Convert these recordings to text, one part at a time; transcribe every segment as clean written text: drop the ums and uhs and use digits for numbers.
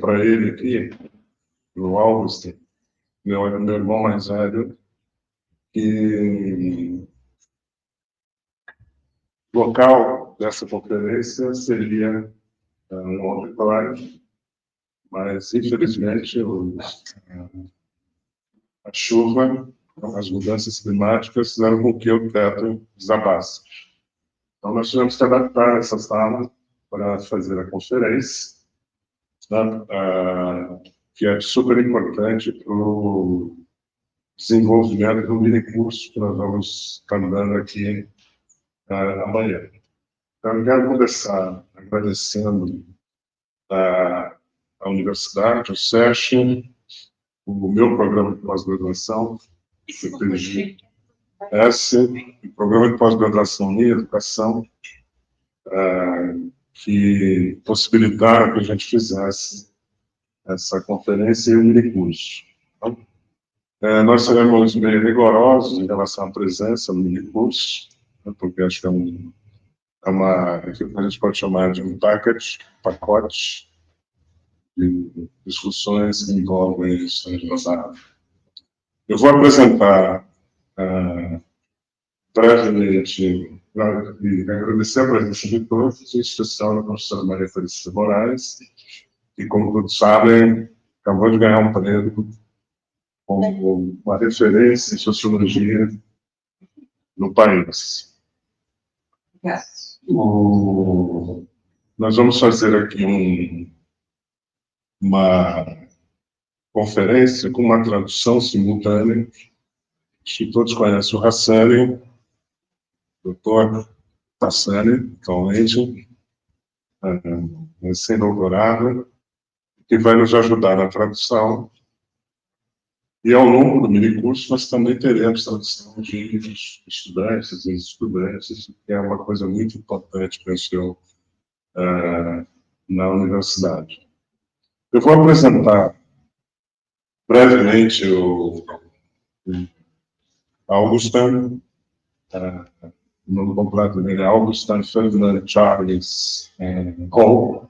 para ele aqui, o Augustin, meu irmão mais velho, que o local dessa conferência seria um auditório, mas, infelizmente, a chuva, as mudanças climáticas fizeram com que o teto desabasse. Então, nós tivemos que adaptar essa sala para fazer a conferência, né, que é super importante para o desenvolvimento do minicurso que nós vamos estar dando aqui amanhã. Então, eu quero começar agradecendo a Universidade, o SESC, o meu programa de pós-graduação, o PGS, o programa de pós-graduação em educação, que possibilitaram que a gente fizesse essa conferência e o minicurso. Então, nós seremos meio rigorosos em relação à presença no minicurso, né, porque acho que é aquilo que a gente pode chamar de um pacote de discussões que envolvem história da África. Eu vou apresentar brevemente e agradecer a presença de todos, em especial da professora Maria Felícia Moraes, que, como todos sabem, acabou de ganhar um prêmio como uma referência em sociologia no país. Nós vamos fazer aqui uma conferência com uma tradução simultânea, que todos conhecem o Hassani, doutor Hassani, atualmente, recém-doutorado, que vai nos ajudar na tradução. E ao longo do minicurso, nós também teremos tradução de estudantes e estudantes, que é uma coisa muito importante, penso eu, na universidade. Eu vou apresentar brevemente o Augustin, o nome completo dele é Augustin Ferdinand Charles Holl.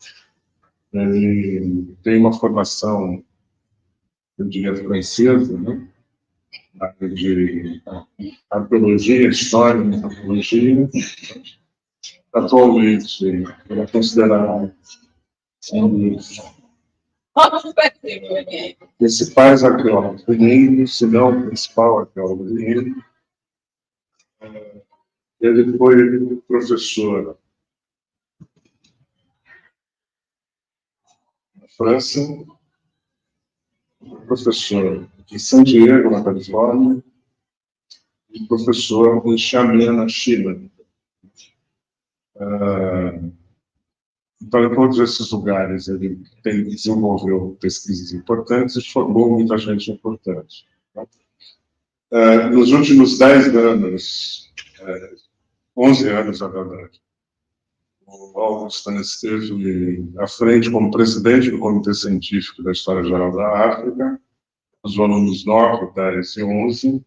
Ele tem uma formação, eu diria, francesa, né? De arqueologia, história, antropologia. Atualmente, ele é considerado um dos principais arqueólogos do mundo, se não o principal arqueólogo do mundo. Ele foi professor na França, professor em San Diego, na Califórnia, e professor em Xiamen, na China. Então, em todos esses lugares, ele desenvolveu pesquisas importantes e formou muita gente importante. Nos últimos 10 anos, 11 anos, na verdade, o Augustin esteve à frente como presidente do Comitê Científico da História Geral da África, os volumes 9, 10 e 11,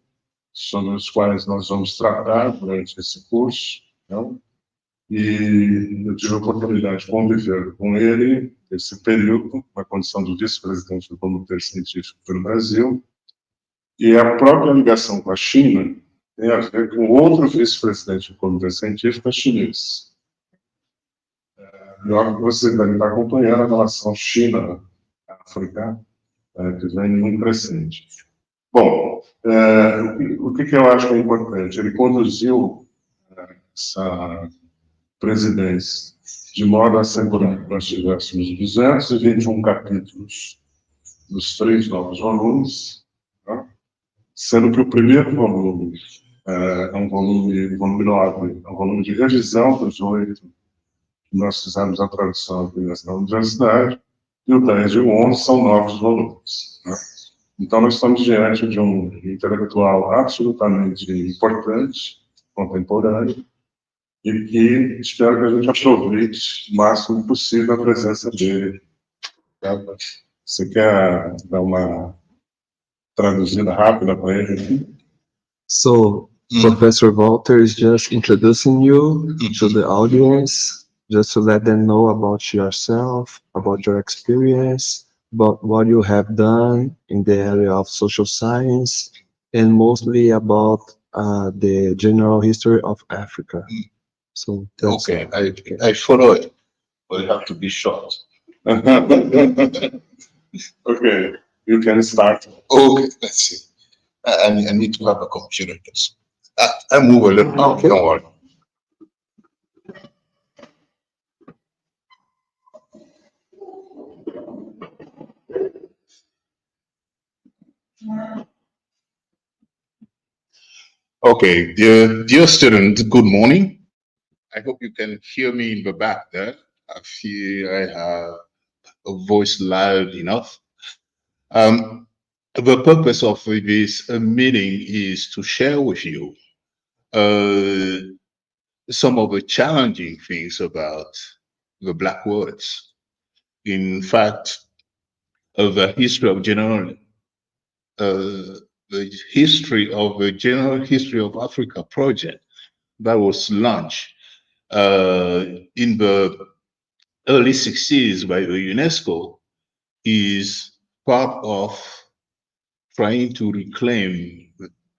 sobre os quais nós vamos tratar durante esse curso. Então, e eu tive a oportunidade de conviver com ele esse período, na condição do vice-presidente do Comitê Científico pelo Brasil, e a própria ligação com a China tem a ver com outro vice-presidente do Comitê Científico, chinês. Eu acho que você deve estar acompanhando a relação China-África, que vem muito crescente. Bom, o que eu acho que é importante? Ele conduziu essa presidência de modo a assegurar que nós tivéssemos 221 capítulos dos 3 novos volumes, tá? Sendo que o primeiro volume é um volume 9, é um volume de revisão dos 8, que nós fizemos a tradução aqui na universidade, e o 10 e o 11 são novos volumes. Né? Então, nós estamos diante de um intelectual absolutamente importante, contemporâneo, e que espero que a gente aproveite o máximo possível a presença dele. Você quer dar uma traduzida rápida para ele? So, Professor Valter is just introducing you to the audience, just to let them know about yourself, about your experience, about what you have done in the area of social science, and mostly about the general history of Africa. So that's Okay, I follow it, but it have to be short. Okay, you can start. Okay, let's see. I need to have a computer. I move a little. Okay. Don't worry. Okay, dear students, good morning. I hope you can hear me in the back there. I feel I have a voice loud enough. The purpose of this meeting is to share with you some of the challenging things about the Black words. In fact, the history of the general history of Africa project that was launched in the early 60s by the UNESCO is part of trying to reclaim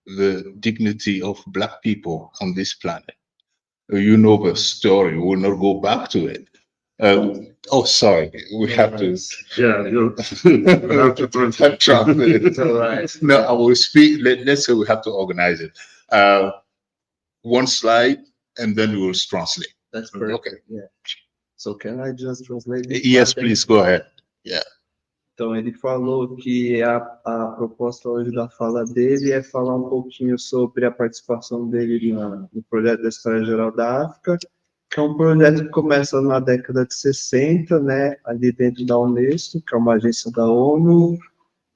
the dignity of Black people on this planet. You know the story, we'll not go back to it. Oh, sorry, we have to. Yeah, you have to translate it. all right. No, I will speak. Let's say we have to organize it. One slide, and then we will translate. That's perfect. Okay. Yeah. So can I just translate this? Yes, please go ahead. Yeah. Então, ele falou que a proposta hoje da fala dele é falar um pouquinho sobre a participação dele no projeto da História Geral da África, que é um projeto que começa na década de 60, né, ali dentro da UNESCO, que é uma agência da ONU,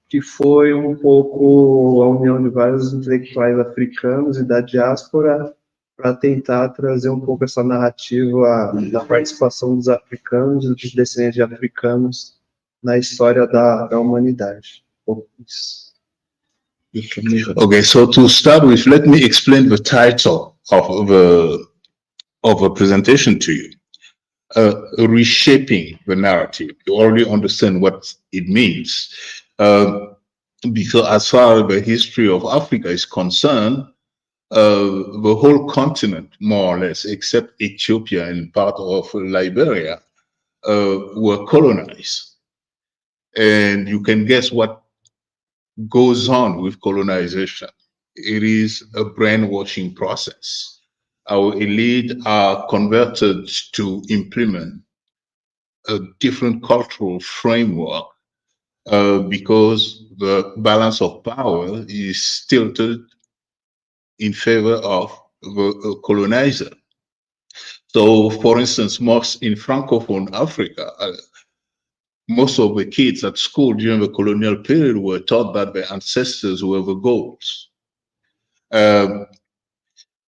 que foi um pouco a união de vários intelectuais africanos e da diáspora para tentar trazer um pouco essa narrativa da participação dos africanos e dos descendentes de africanos na história da humanidade. Okay, so to start with, let me explain the title of the presentation to you. Reshaping the narrative. You already understand what it means. Because as far as the history of Africa is concerned, the whole continent, more or less, except Ethiopia and part of Liberia, were colonized. And you can guess what goes on with colonization. It is a brainwashing process. Our elite are converted to implement a different cultural framework because the balance of power is tilted in favor of the colonizer. So, for instance, most in Francophone Africa, most of the kids at school during the colonial period were taught that their ancestors were the goals.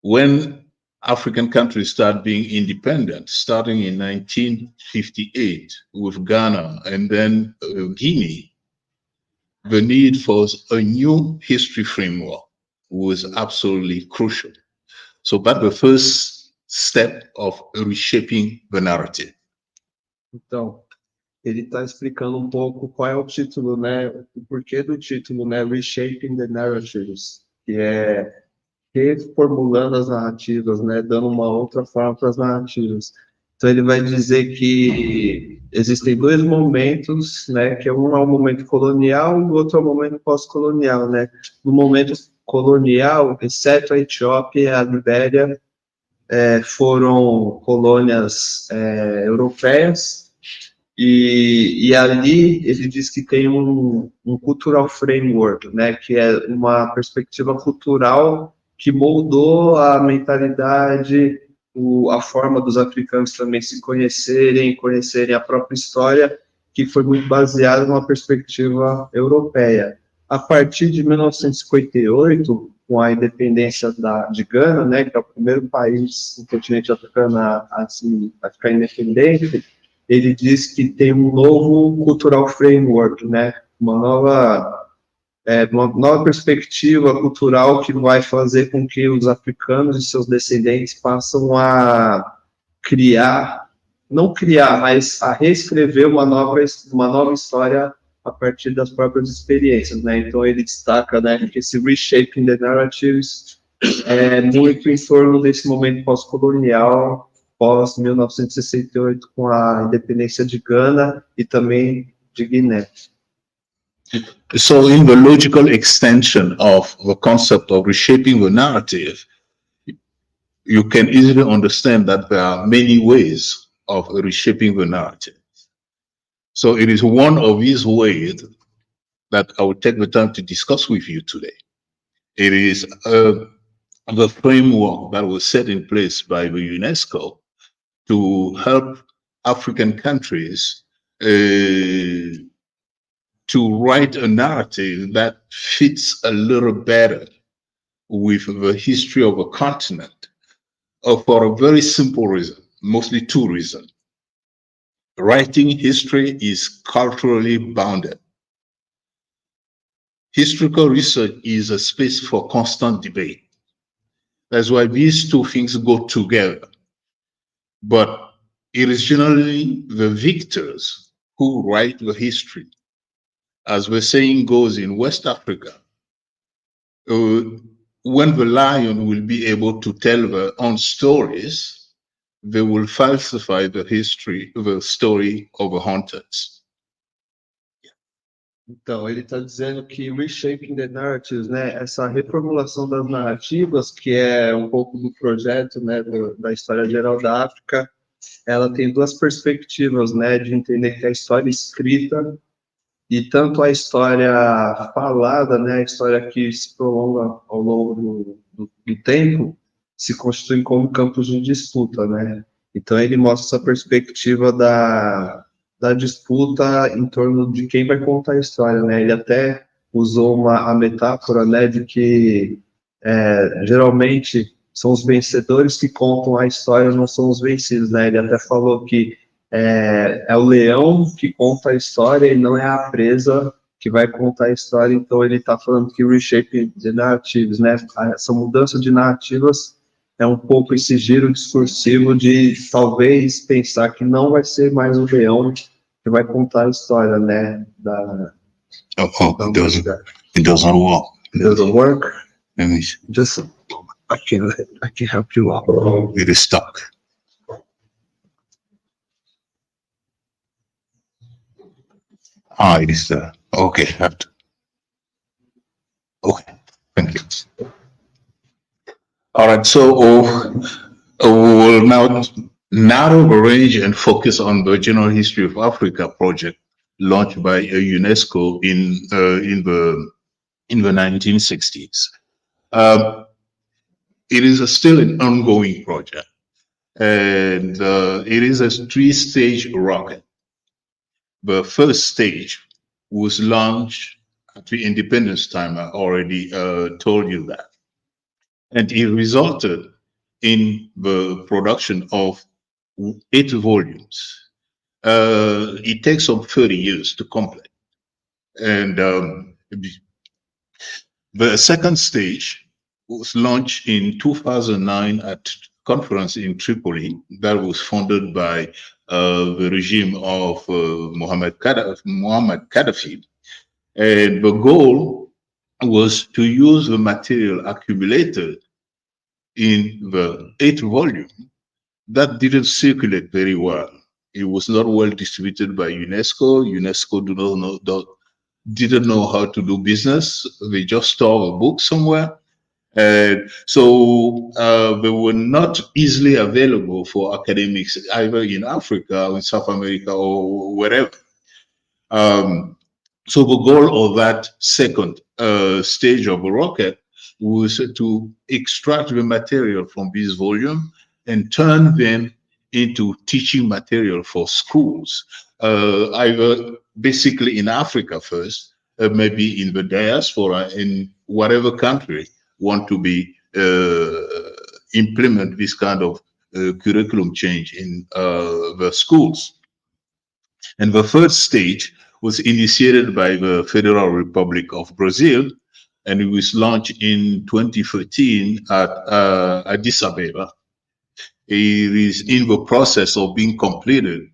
When African countries started being independent, starting in 1958 with Ghana and then Guinea, the need for a new history framework was absolutely crucial. So that's the first step of reshaping the narrative. Então, ele está explicando um pouco qual é o título, né? O porquê do título, né? Reshaping the Narratives, que é reformulando as narrativas, né? Dando uma outra forma para as narrativas. Então, ele vai dizer que existem dois momentos, né? Que um é o momento colonial e o outro é o momento pós-colonial, né? No momento colonial, exceto a Etiópia e a Libéria, foram colônias europeias. E ali ele diz que tem um cultural framework, né, que é uma perspectiva cultural que moldou a mentalidade, a forma dos africanos também se conhecerem a própria história, que foi muito baseada numa perspectiva europeia. A partir de 1958, com a independência de Gana, né, que é o primeiro país do continente africano a ficar independente, ele diz que tem um novo cultural framework, né? Uma nova perspectiva cultural que vai fazer com que os africanos e seus descendentes passem a não criar, mas a reescrever uma nova história a partir das próprias experiências, né? Então ele destaca, né, que esse reshaping the narratives é muito em torno desse momento pós-colonial, pós-1968, com a independência de Gana e também de Guiné. So in the logical extension of the concept of reshaping the narrative, you can easily understand that there are many ways of reshaping the narrative. So it is one of these ways that I will take the time to discuss with you today. It is the framework that was set in place by the UNESCO to help African countries to write a narrative that fits a little better with the history of a continent, for a very simple reason, mostly two reasons. Writing history is culturally bounded. Historical research is a space for constant debate. That's why these two things go together. But it is generally the victors who write the history. As the saying goes in West Africa, when the lion will be able to tell their own stories, they will falsify the story of the hunters. Então, ele está dizendo que reshaping the narratives, né, essa reformulação das narrativas, que é um pouco do projeto, né, da história geral da África, ela tem duas perspectivas, né, de entender que a história escrita e tanto a história falada, né, a história que se prolonga ao longo do tempo, se constituem como campos de disputa, né? Então ele mostra essa perspectiva da disputa em torno de quem vai contar a história, né? Ele até usou a metáfora, né, de que geralmente são os vencedores que contam a história, não são os vencidos, né? Ele até falou que é o leão que conta a história e não é a presa que vai contar a história. Então ele está falando que reshaping the narratives, né? Essa mudança de narrativas é um pouco esse giro discursivo de talvez pensar que não vai ser mais o leão que vai contar a história, né? It doesn't work. It doesn't work. Let me Just I can help you out. It is stuck. It is there. Okay, have to. Okay, thank you. All right, so we will now narrow the range and focus on the General History of Africa project launched by UNESCO in the 1960s. It is still an ongoing project, and it is a three-stage rocket. The first stage was launched at the independence time. I already told you that. And it resulted in the production of 8 volumes. It takes some 30 years to complete. And the second stage was launched in 2009 at conference in Tripoli that was funded by the regime of Muammar Gaddafi. And the goal was to use the material accumulated in the 8th volume that didn't circulate very well. It was not well distributed by UNESCO. UNESCO didn't know how to do business. They just store a book somewhere. So they were not easily available for academics either in Africa or in South America or wherever. So the goal of that second stage of the rocket was to extract the material from this volume and turn them into teaching material for schools, either basically in Africa first, maybe in the diaspora, in whatever country want to be implement this kind of curriculum change in the schools. And the third stage was initiated by the Federal Republic of Brazil, and it was launched in 2013 at Addis Ababa. It is in the process of being completed.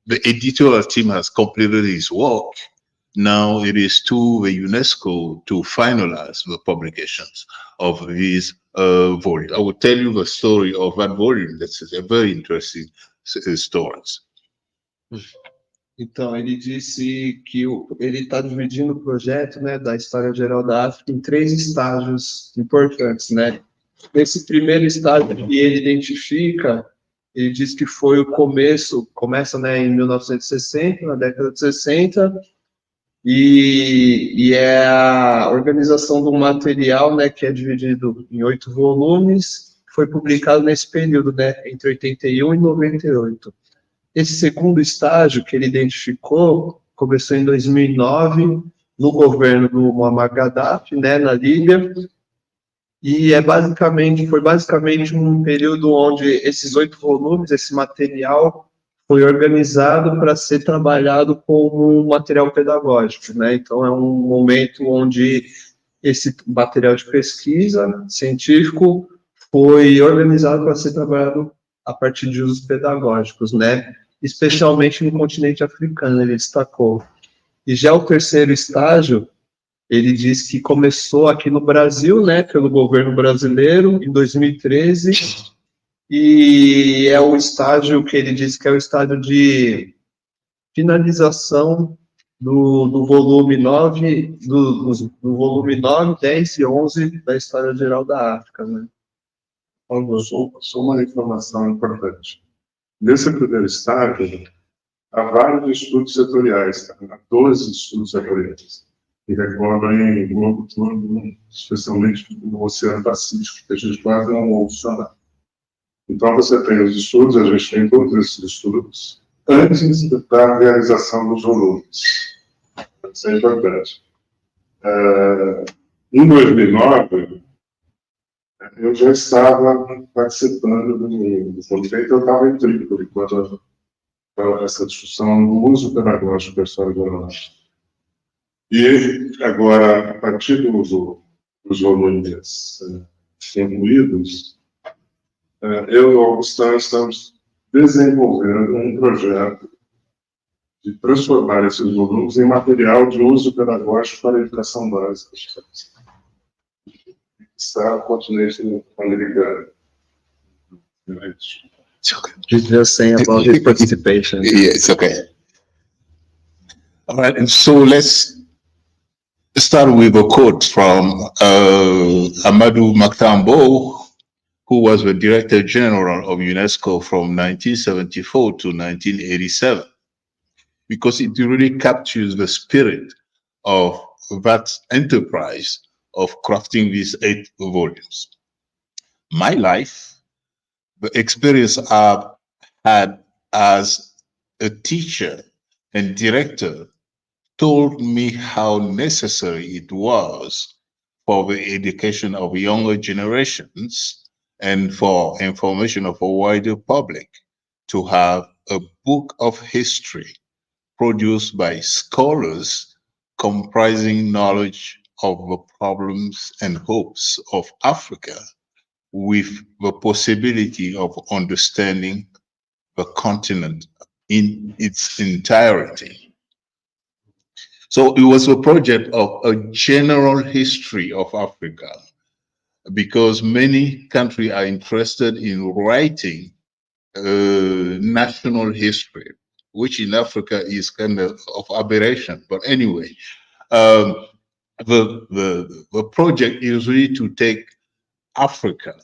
the editorial team has completed its work. Now it is to the UNESCO to finalize the publications of these volumes. I will tell you the story of that volume. That's a very interesting story. Então, ele disse que ele está dividindo o projeto, né, da História Geral da África em 3 estágios importantes, né? Nesse primeiro estágio que ele identifica, ele diz que foi o começa, né, em 1960, na década de 60, e é a organização do material, né, que é dividido em 8 volumes, foi publicado nesse período, né, entre 81 e 98. Esse segundo estágio que ele identificou começou em 2009, no governo do Muammar Gaddafi, né, na Líbia, e foi basicamente um período onde esses 8 volumes, esse material, foi organizado para ser trabalhado como um material pedagógico, né? Então, é um momento onde esse material de pesquisa científico foi organizado para ser trabalhado a partir de usos pedagógicos, né? Especialmente no continente africano, ele destacou. E já o terceiro estágio, ele diz que começou aqui no Brasil, né, pelo governo brasileiro, em 2013, e é o estágio que ele diz que é o estágio de finalização do volume 9, do volume 9, 10 e 11 da História Geral da África, né? Só uma informação importante. Nesse primeiro estágio, há vários estudos setoriais, há 12 estudos setoriais, que recorrem em globo todo, especialmente no Oceano Pacífico, que a gente quase não ouve falar. Então, você tem os estudos, a gente tem todos esses estudos, antes da realização dos volumes. Isso é importante. Em 2009, eu já estava participando do comitê, então eu estava em Trípoli, quando essa discussão do uso pedagógico da história geral. E agora, a partir dos volumes concluídos, eu e o Augustin estamos desenvolvendo um projeto de transformar esses volumes em material de uso pedagógico para a educação básica. Está no continente americano. It's just saying about his participation. Yeah, it's okay. All right, and so let's start with a quote from Amadou Maktambo, who was the Director General of UNESCO from 1974 to 1987, because it really captures the spirit of that enterprise of crafting these 8 volumes. My life, the experience I've had as a teacher and director, told me how necessary it was for the education of younger generations and for information of a wider public to have a book of history produced by scholars comprising knowledge of the problems and hopes of Africa, with the possibility of understanding the continent in its entirety. So it was a project of a general history of Africa, because many countries are interested in writing national history, which in Africa is kind of aberration. But anyway, the project is really to take Africa,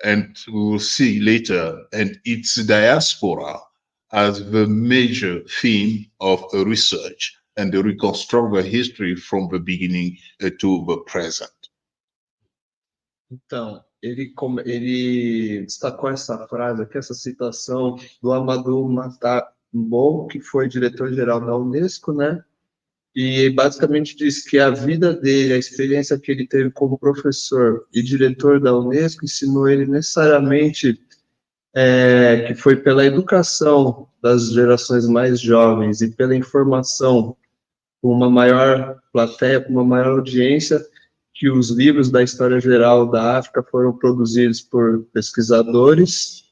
and we will see later, and its diaspora as the major theme of research, and to reconstruct the history from the beginning to the present. Então, ele destacou essa frase aqui, essa citação do Amadou Maktambo, que foi diretor-geral da UNESCO, né? E basicamente diz que a vida dele, a experiência que ele teve como professor e diretor da UNESCO, ensinou ele necessariamente que foi pela educação das gerações mais jovens e pela informação com uma maior plateia, com uma maior audiência, que os livros da História Geral da África foram produzidos por pesquisadores,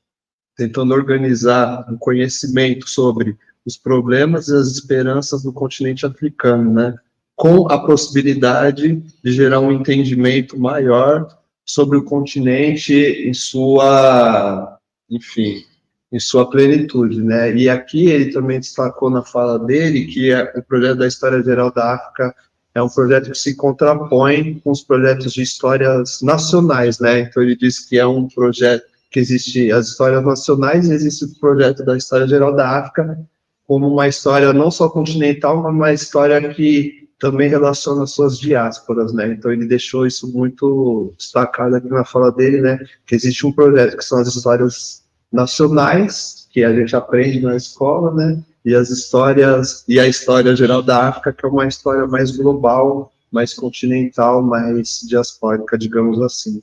tentando organizar um conhecimento sobre os problemas e as esperanças do continente africano, né? Com a possibilidade de gerar um entendimento maior sobre o continente em sua, enfim, em sua plenitude, né? E aqui ele também destacou na fala dele que o projeto da História Geral da África é um projeto que se contrapõe com os projetos de histórias nacionais, né? Então ele diz que é um projeto que existe as histórias nacionais e existe o projeto da História Geral da África como uma história não só continental, mas uma história que também relaciona as suas diásporas, né? Então ele deixou isso muito destacado aqui na fala dele, né? Que existe um projeto que são as histórias nacionais, que a gente aprende na escola, né? E as histórias, e a História Geral da África, que é uma história mais global, mais continental, mais diaspórica, digamos assim.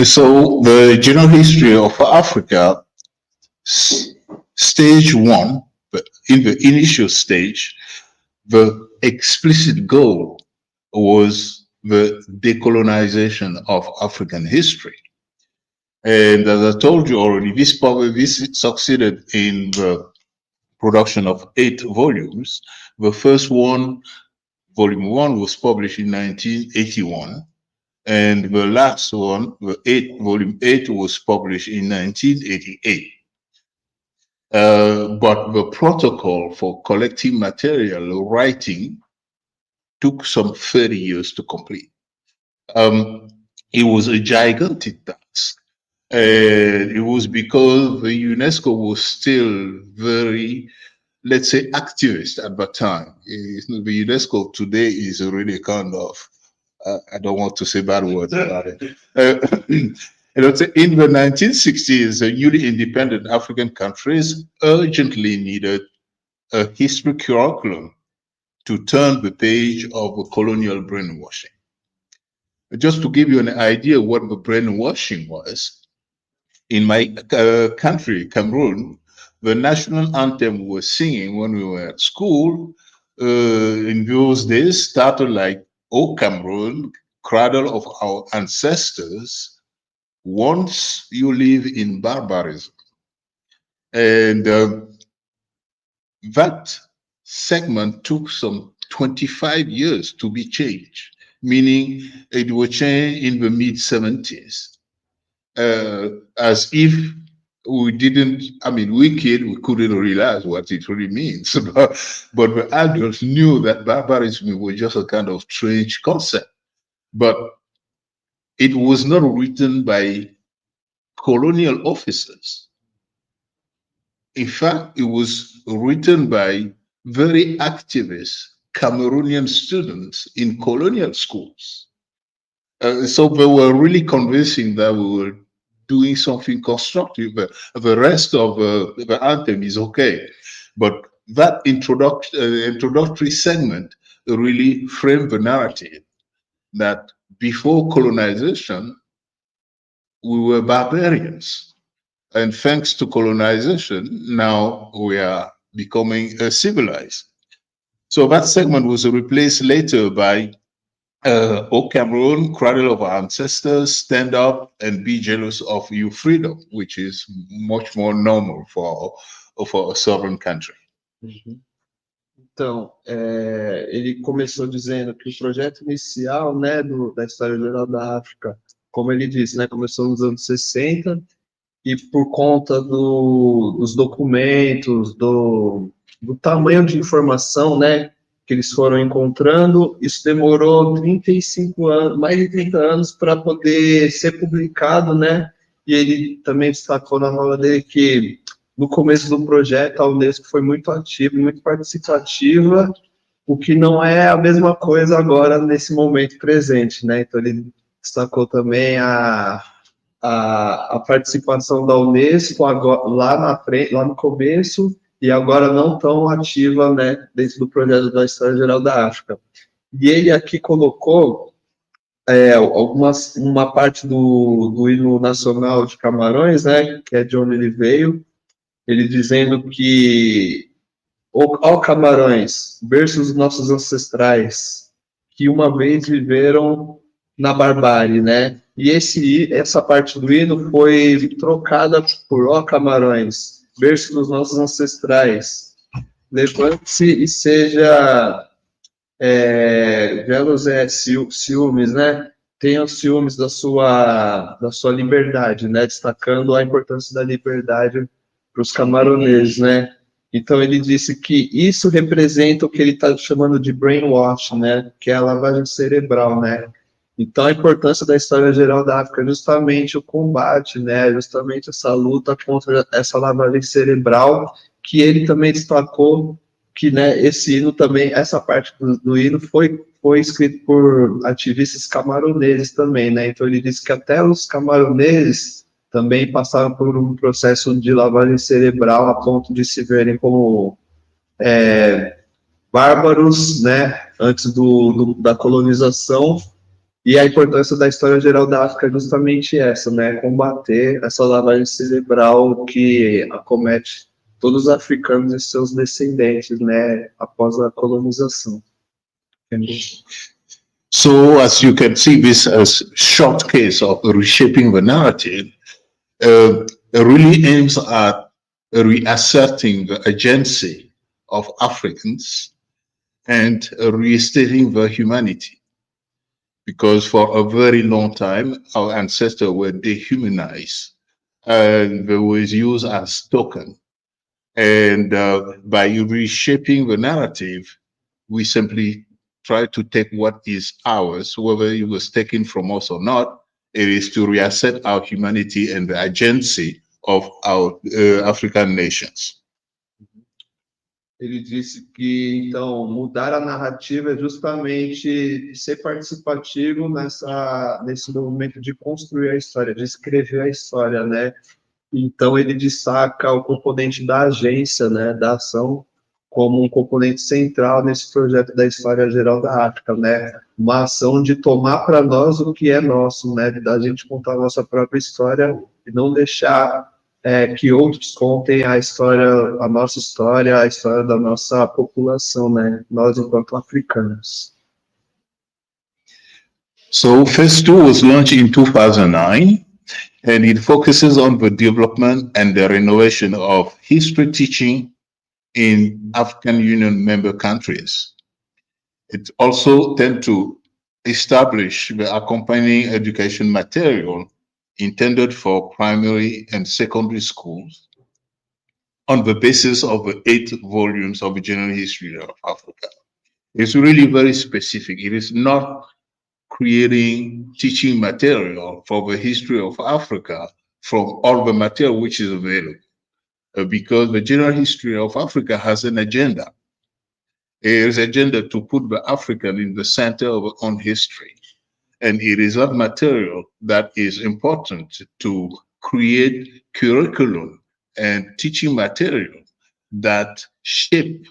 So the general history of Africa, stage one, in the initial stage, the explicit goal was the decolonization of African history. And as I told you already, this succeeded in the production of 8 volumes. The first one, volume 1, was published in 1981. And the last one, volume 8, was published in 1988. But the protocol for collecting material writing took some 30 years to complete. It was a gigantic task. And it was because the UNESCO was still very, let's say, activist at that time. The UNESCO today is really kind of, I don't want to say bad words about it. In the 1960s, the newly independent African countries urgently needed a history curriculum to turn the page of the colonial brainwashing. Just to give you an idea what the brainwashing was, in my country, Cameroon, the national anthem we were singing when we were at school in those days started like, "O Cameroon, cradle of our ancestors, once you live in barbarism." And that segment took some 25 years to be changed, meaning it was changed in the mid-70s. As if we didn't, we couldn't realize what it really means. But the adults knew that barbarism was just a kind of strange concept. But it was not written by colonial officers. In fact, it was written by very activist Cameroonian students in colonial schools. So they were really convincing that we were doing something constructive. The rest of the anthem is okay. But that introductory segment really framed the narrative that before colonization, we were barbarians. And thanks to colonization, now we are becoming civilized. So that segment was replaced later by O Cameroon, cradle of our ancestors, stand up and be jealous of your freedom, which is much more normal for a sovereign country. Então, ele começou dizendo que o projeto inicial, né, da História Geral da África, como ele disse, né, começou nos anos 60, e por conta dos documentos, do tamanho de informação, né, que eles foram encontrando, isso demorou 35 anos, mais de 30 anos para poder ser publicado, né? E ele também destacou na aula dele que no começo do projeto a UNESCO foi muito ativa, muito participativa, o que não é a mesma coisa agora nesse momento presente, né? Então ele destacou também a participação da UNESCO agora, lá na frente, lá no começo, e agora não tão ativa, né, dentro do projeto da História Geral da África. E ele aqui colocou uma parte do hino nacional de Camarões, né, que é de onde ele veio, ele dizendo que ó Camarões, berço dos nossos ancestrais, que uma vez viveram na barbárie, né? E essa parte do hino foi trocada por ó Camarões, berço dos nossos ancestrais. Levante-se e seja velos ciúmes, né? Tenha os ciúmes da sua liberdade, né? Destacando a importância da liberdade para os camaroneses, né? Então ele disse que isso representa o que ele está chamando de brainwash, né? Que é a lavagem cerebral, né? Então a importância da história geral da África é justamente o combate, né? Justamente essa luta contra essa lavagem cerebral, que ele também destacou que, né, esse hino também, essa parte do hino foi escrito por ativistas camaroneses também, né? Então ele disse que até os camaroneses também passaram por um processo de lavagem cerebral a ponto de se verem como bárbaros, né? Antes da colonização. E a importância da história geral da África é justamente essa, né? Combater essa lavagem cerebral que acomete todos os africanos e seus descendentes, né? Após a colonização. So, as you can see, this short case of reshaping the narrative really aims at reasserting the agency of Africans and restating their humanity. Because for a very long time, our ancestors were dehumanized and they were used as token. And by reshaping the narrative, we simply try to take what is ours, whether it was taken from us or not. It is to reassert our humanity and the agency of our African nations. Ele disse que, então, mudar a narrativa é justamente ser participativo nesse movimento de construir a história, de escrever a história, né? Então, ele destaca o componente da agência, né, da ação, como um componente central nesse projeto da história geral da África, né? Uma ação de tomar para nós o que é nosso, né? Da gente contar a nossa própria história e não deixar que outros contem a nossa história, a história da nossa população, né? Nós, enquanto africanos. So, Phase 2 was launched in 2009, and it focuses on the development and the renovation of history teaching in African Union member countries. It also tends to establish the accompanying education material intended for primary and secondary schools on the basis of the 8 volumes of the general history of Africa. It's really very specific. It is not creating teaching material for the history of Africa from all the material which is available, because the general history of Africa has an agenda. It is an agenda to put the African in the center of our own history. And it is that material that is important to create curriculum and teaching material that shape.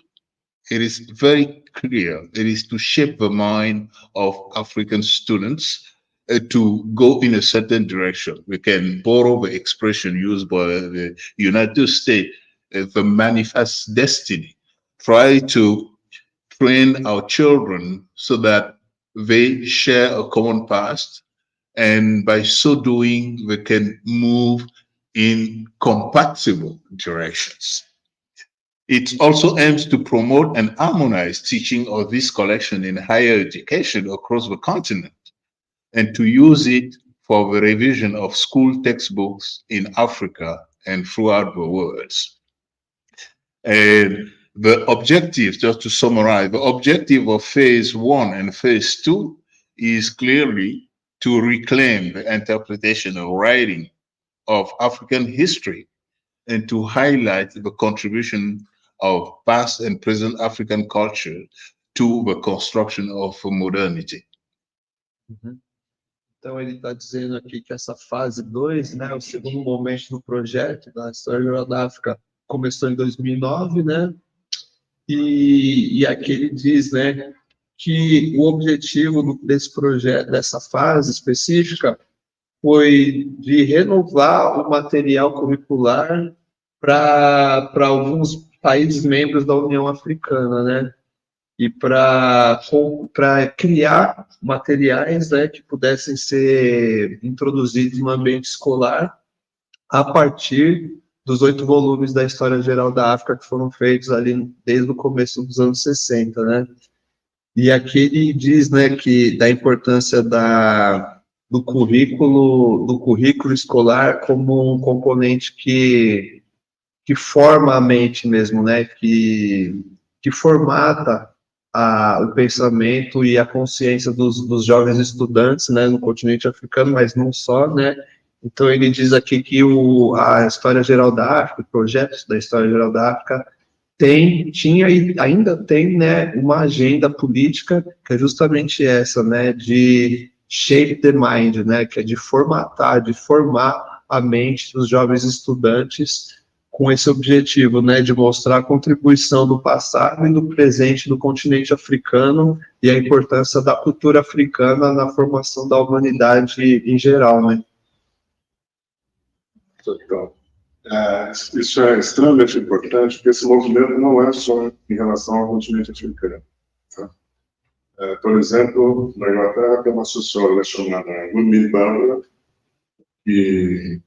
It is very clear. It is to shape the mind of African students to go in a certain direction. We can borrow the expression used by the United States, the manifest destiny. Try to train our children so that they share a common past, and by so doing, they can move in compatible directions. It also aims to promote and harmonize teaching of this collection in higher education across the continent, and to use it for the revision of school textbooks in Africa and throughout the world. And the objectives, just to summarize, the objective of Phase 1 and Phase 2 is clearly to reclaim the interpretation of writing of African history and to highlight the contribution of past and present African culture to the construction of modernity. Então, ele está dizendo aqui que essa fase 2, né, o segundo momento do projeto da História Geral da África, começou em 2009, né? E aqui ele diz, né, que o objetivo desse projeto, dessa fase específica, foi de renovar o material curricular para alguns países membros da União Africana, né? E para criar materiais, né, que pudessem ser introduzidos no ambiente escolar a partir dos 8 volumes da História Geral da África que foram feitos ali desde o começo dos anos 60, né? E aqui ele diz, né, que da importância do currículo escolar como um componente que forma a mente mesmo, né, que formata o pensamento e a consciência dos jovens estudantes, né, no continente africano, mas não só, né. Então ele diz aqui que a História Geral da África, o projeto da História Geral da África, tinha e ainda tem, né, uma agenda política que é justamente essa, né, de shape the mind, né, que é de formatar, de formar a mente dos jovens estudantes com esse objetivo, né, de mostrar a contribuição do passado e do presente do continente africano e a importância da cultura africana na formação da humanidade em geral, né. Então, isso é extremamente importante, porque esse movimento não é só em relação ao continente africano. Tá? Por exemplo, na Inglaterra tem uma socióloga chamada Valter, que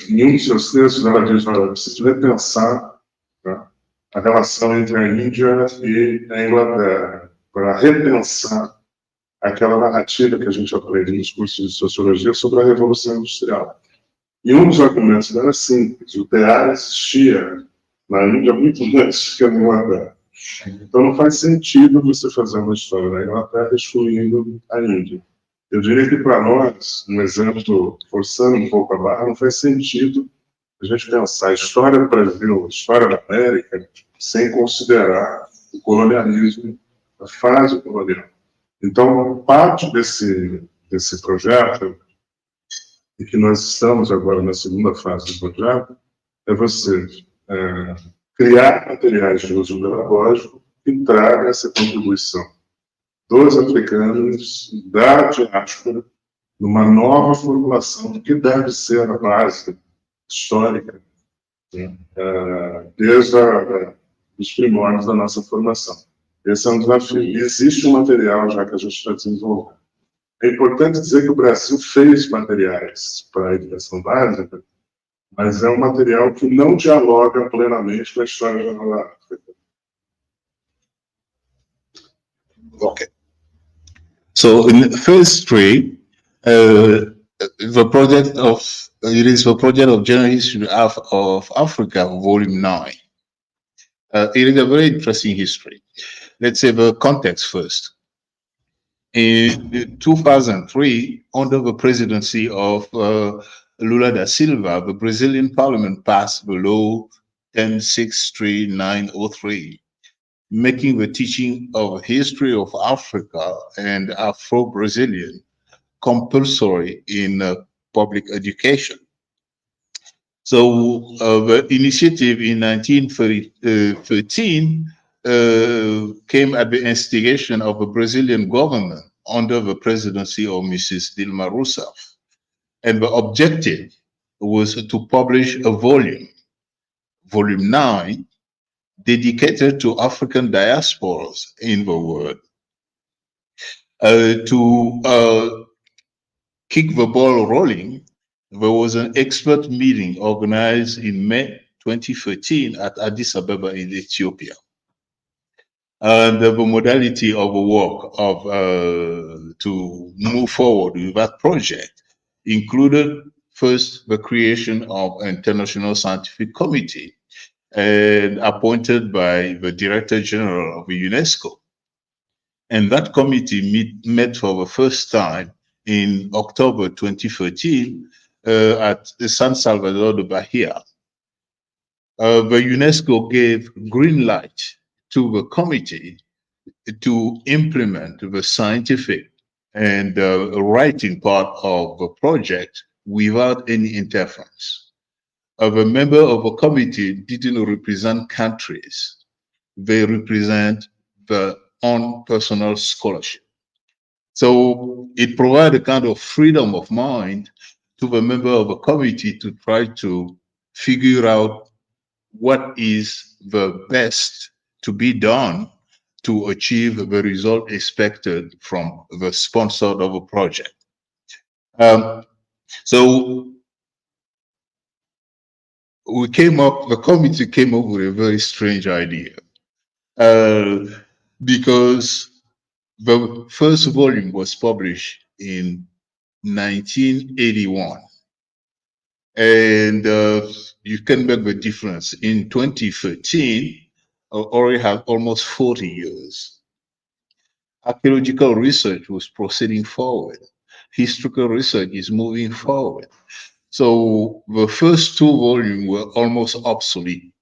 em um dos seus textos ela diz: olha, preciso repensar, tá, a relação entre a Índia e a Inglaterra, para repensar aquela narrativa que a gente aprende nos cursos de sociologia sobre a Revolução Industrial. E um dos argumentos dela é simples: o tear existia na Índia muito antes que na Inglaterra. Então não faz sentido você fazer uma história da Inglaterra excluindo a Índia. Eu diria que para nós, um exemplo, forçando um pouco a barra, não faz sentido a gente pensar a história do Brasil, a história da América, sem considerar o colonialismo, a fase colonial. Então, parte desse projeto, e que nós estamos agora na segunda fase do projeto, é você criar materiais de uso pedagógico que tragam essa contribuição dos africanos, da diáspora, numa nova formulação do que deve ser a base histórica, né, desde os primórdios da nossa formação. Esse é um desafio. E existe um material já que a gente está desenvolvendo. É importante dizer que o Brasil fez materiais para a educação básica, mas é um material que não dialoga plenamente com a história geral da África. Okay. So in phase 3, the project it is the project of General History of Africa, Volume 9. It is a very interesting history. Let's say the context first. In 2003, under the presidency of Lula da Silva, the Brazilian parliament passed the law 1063-903, making the teaching of history of Africa and Afro-Brazilian compulsory in public education. So the initiative in 1913 came at the instigation of the Brazilian government under the presidency of Mrs. Dilma Rousseff. And the objective was to publish a volume, Volume 9, dedicated to African diasporas in the world. To kick the ball rolling, there was an expert meeting organized in May 2013 at Addis Ababa in Ethiopia. And the modality of the work to move forward with that project included first the creation of an international scientific committee and appointed by the Director General of UNESCO. And that committee met for the first time in October 2013 at San Salvador de Bahia. The UNESCO gave green light to the committee to implement the scientific and writing part of the project without any interference. The member of the committee didn't represent countries. They represent their own personal scholarship. So it provided a kind of freedom of mind to the member of the committee to try to figure out what is the best to be done to achieve the result expected from the sponsor of a project. So the committee came up with a very strange idea, because the first volume was published in 1981. And you can make the difference. In 2013, already have almost 40 years. Archaeological research was proceeding forward. Historical research is moving forward. So the first two volumes were almost obsolete.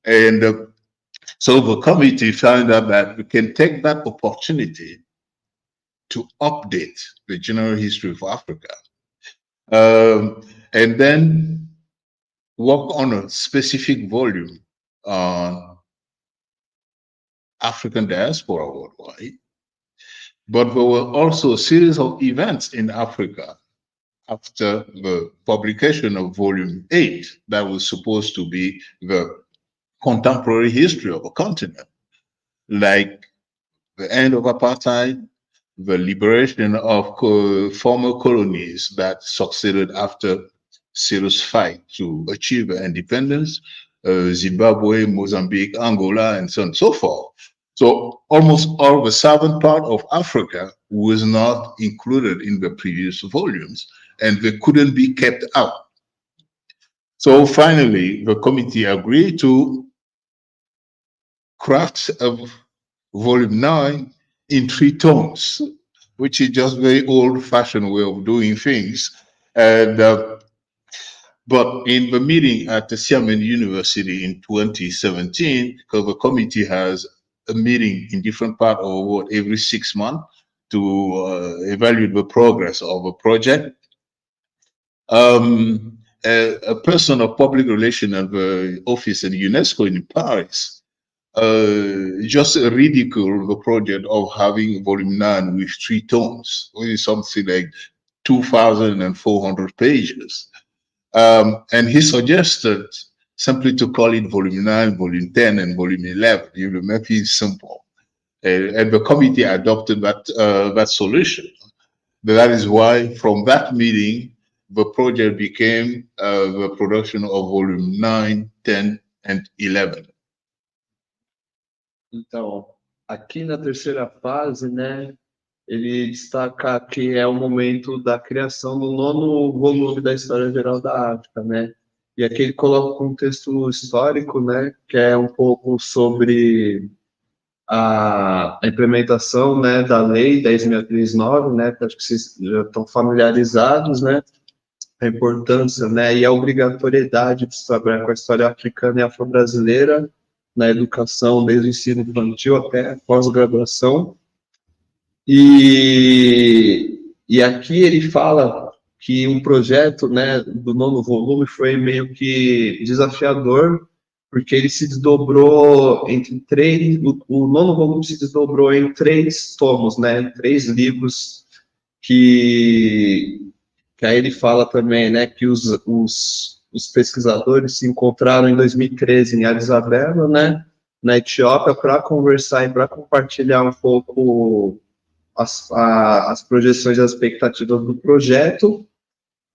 And so the committee found out that we can take that opportunity to update the general history of Africa. And then work on a specific volume on African diaspora worldwide. But there were also a series of events in Africa after the publication of volume 8 that was supposed to be the contemporary history of a continent, like the end of apartheid, the liberation of former colonies that succeeded after serious fight to achieve independence, Zimbabwe, Mozambique, Angola, and so on and so forth. So almost all the southern part of Africa was not included in the previous volumes, and they couldn't be kept out. So finally, the committee agreed to craft a volume 9 in 3 tomes, which is just very old-fashioned way of doing things. And but in the meeting at the Xiamen University in 2017, because the committee has a meeting in different parts of the world every 6 months to evaluate the progress of a project, a person of public relations at the office in UNESCO in Paris just ridiculed the project of having volume 9 with 3 tomes, which is something like 2,400 pages. And he suggested simply to call it volume 9, volume 10, and volume 11. You know, make it simple. And the committee adopted that solution. That is why from that meeting, the project became the production of volume 9, 10, and 11. Então, aqui na terceira fase, né, ele destaca que é o momento da criação do 9º volume da História Geral da África, né? E aqui ele coloca um contexto histórico, né, que é um pouco sobre a implementação, né, da Lei 10.309, né, que acho que vocês já estão familiarizados, né, a importância, né, e a obrigatoriedade de trabalhar com a história africana e afro-brasileira na educação, desde o ensino infantil até a pós-graduação. E aqui ele fala que um projeto, né, do 9º volume foi meio que desafiador, porque ele se desdobrou entre 3, o 9º volume se desdobrou em 3 tomos, né, 3 livros que aí ele fala também, né, que os pesquisadores se encontraram em 2013 em Addis Abeba, né, na Etiópia, para conversar e para compartilhar um pouco as projeções e as expectativas do projeto.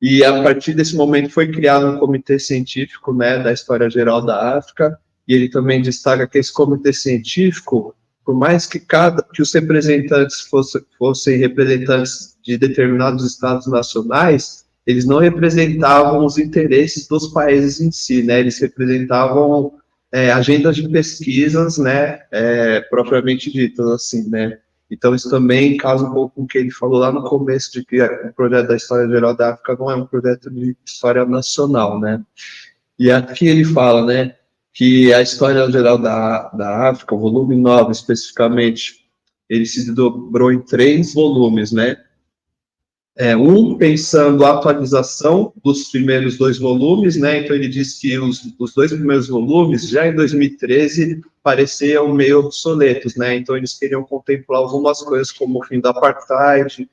E a partir desse momento foi criado um comitê científico, né, da História Geral da África, e ele também destaca que esse comitê científico, por mais que os representantes fossem representantes de determinados estados nacionais, eles não representavam os interesses dos países em si, né? Eles representavam agendas de pesquisas, né, propriamente ditas, assim, né? Então isso também casa um pouco com o que ele falou lá no começo, de que o projeto da História Geral da África não é um projeto de história nacional, né? E aqui ele fala, né, que a História Geral da África, o volume 9 especificamente, ele se dobrou em 3 volumes, né? Pensando a atualização dos primeiros 2 volumes, né? Então ele diz que os 2 primeiros volumes, já em 2013, pareciam meio obsoletos, né? Então eles queriam contemplar algumas coisas como o fim da apartheid,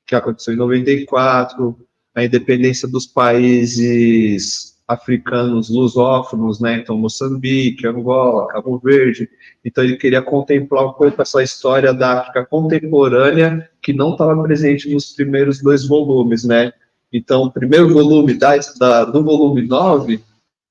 que aconteceu em 94, a independência dos países africanos lusófonos, né? Então Moçambique, Angola, Cabo Verde. Então ele queria contemplar um pouco essa história da África contemporânea que não estava presente nos primeiros 2 volumes, né? Então o primeiro volume do volume 9,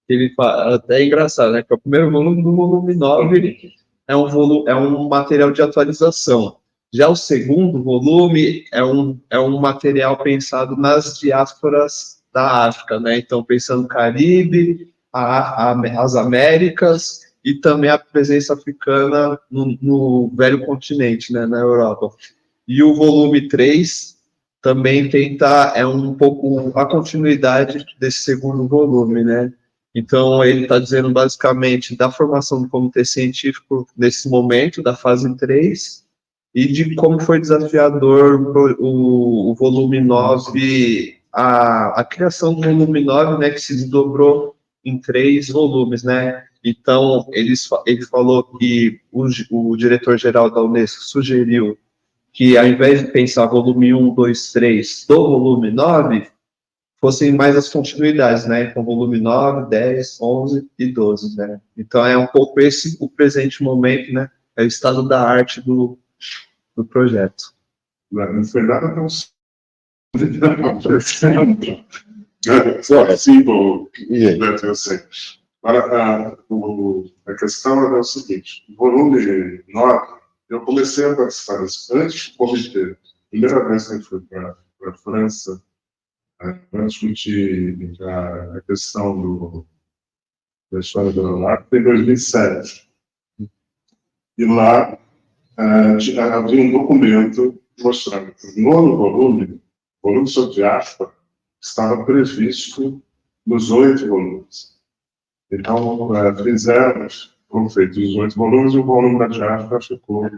ele fala, até é engraçado, né? Que é o primeiro volume do volume 9 é um material de atualização. Já o segundo volume é um material pensado nas diásporas da África, né? Então, pensando no Caribe, as Américas e também a presença africana no velho continente, né? Na Europa. E o volume 3 também é um pouco a continuidade desse segundo volume, né? Então, ele está dizendo basicamente da formação do comitê científico nesse momento, da fase 3, e de como foi desafiador o volume 9, a criação do volume 9, né, que se desdobrou em 3 volumes, né? Então, ele falou que o diretor-geral da UNESCO sugeriu que, ao invés de pensar volume 1, 2, 3 do volume 9, fossem mais as continuidades, né? Então, volume 9, 10, 11 e 12, né? Então, é um pouco esse o presente momento, né? É o estado da arte do projeto. Não foi nada tão simples, eu sei. Agora, a questão é o seguinte: o volume 9, eu comecei a participar antes do comitê. Primeira vez que eu fui para a França, para discutir a questão da história do Europa, foi em 2007. E lá havia um documento mostrando que o nono volume, o volume sobre diáspora, estava previsto nos 8 volumes. Então, foram feitos os 8 volumes e o volume da diáspora ficou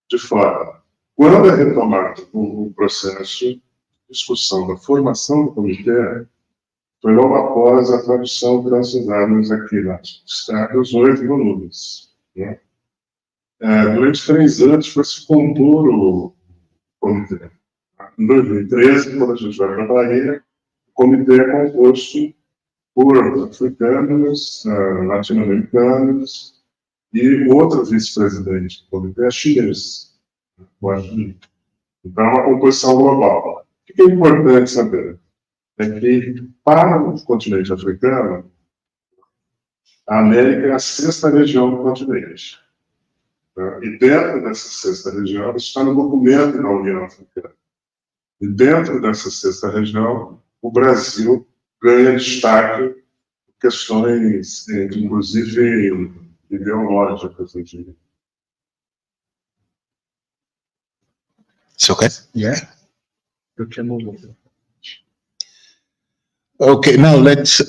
de fora. Quando é retomado o processo de discussão da formação do comitê, foi logo após a tradução que nós fizemos aqui na os 8 volumes. Né? Durante 3 anos foi se compor o comitê. Em 2013, quando a gente vai para a Bahia, o comitê é composto por africanos, latino-americanos e outro vice-presidente do comitê é chinês. Então, é uma composição global. O que é importante saber? É que, para o continente africano, a América é a 6ª região do continente. E dentro dessa 6ª região, está no documento da União Africana. E dentro dessa 6ª região, o Brasil ganha destaque por questões, inclusive, ideológicas, eu diria. It's okay? Yeah. Eu tinha no... Okay, now let's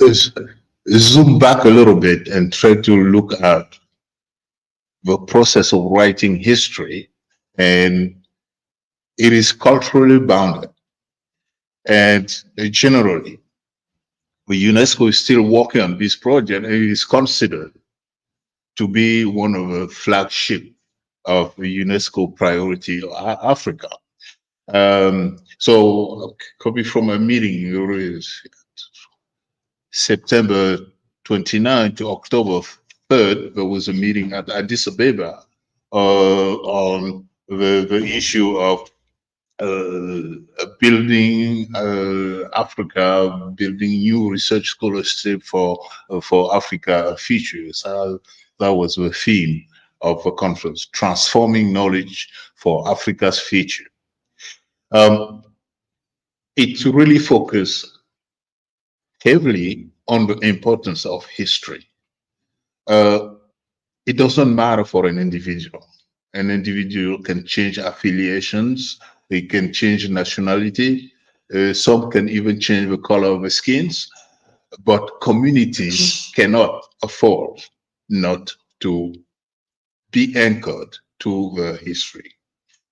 zoom back a little bit and try to look at the process of writing history, and it is culturally bounded. And generally, the UNESCO is still working on this project, and it is considered to be one of the flagship of the UNESCO priority Africa. So coming from a meeting, September 29 to October 3rd, there was a meeting at Addis Ababa on the issue of building Africa, building new research scholarship for Africa futures. That was the theme of the conference, transforming knowledge for Africa's future. It really focused heavily on the importance of history. It doesn't matter for an individual. An individual can change affiliations, they can change nationality, some can even change the color of the skins, but communities cannot afford not to be anchored to the history.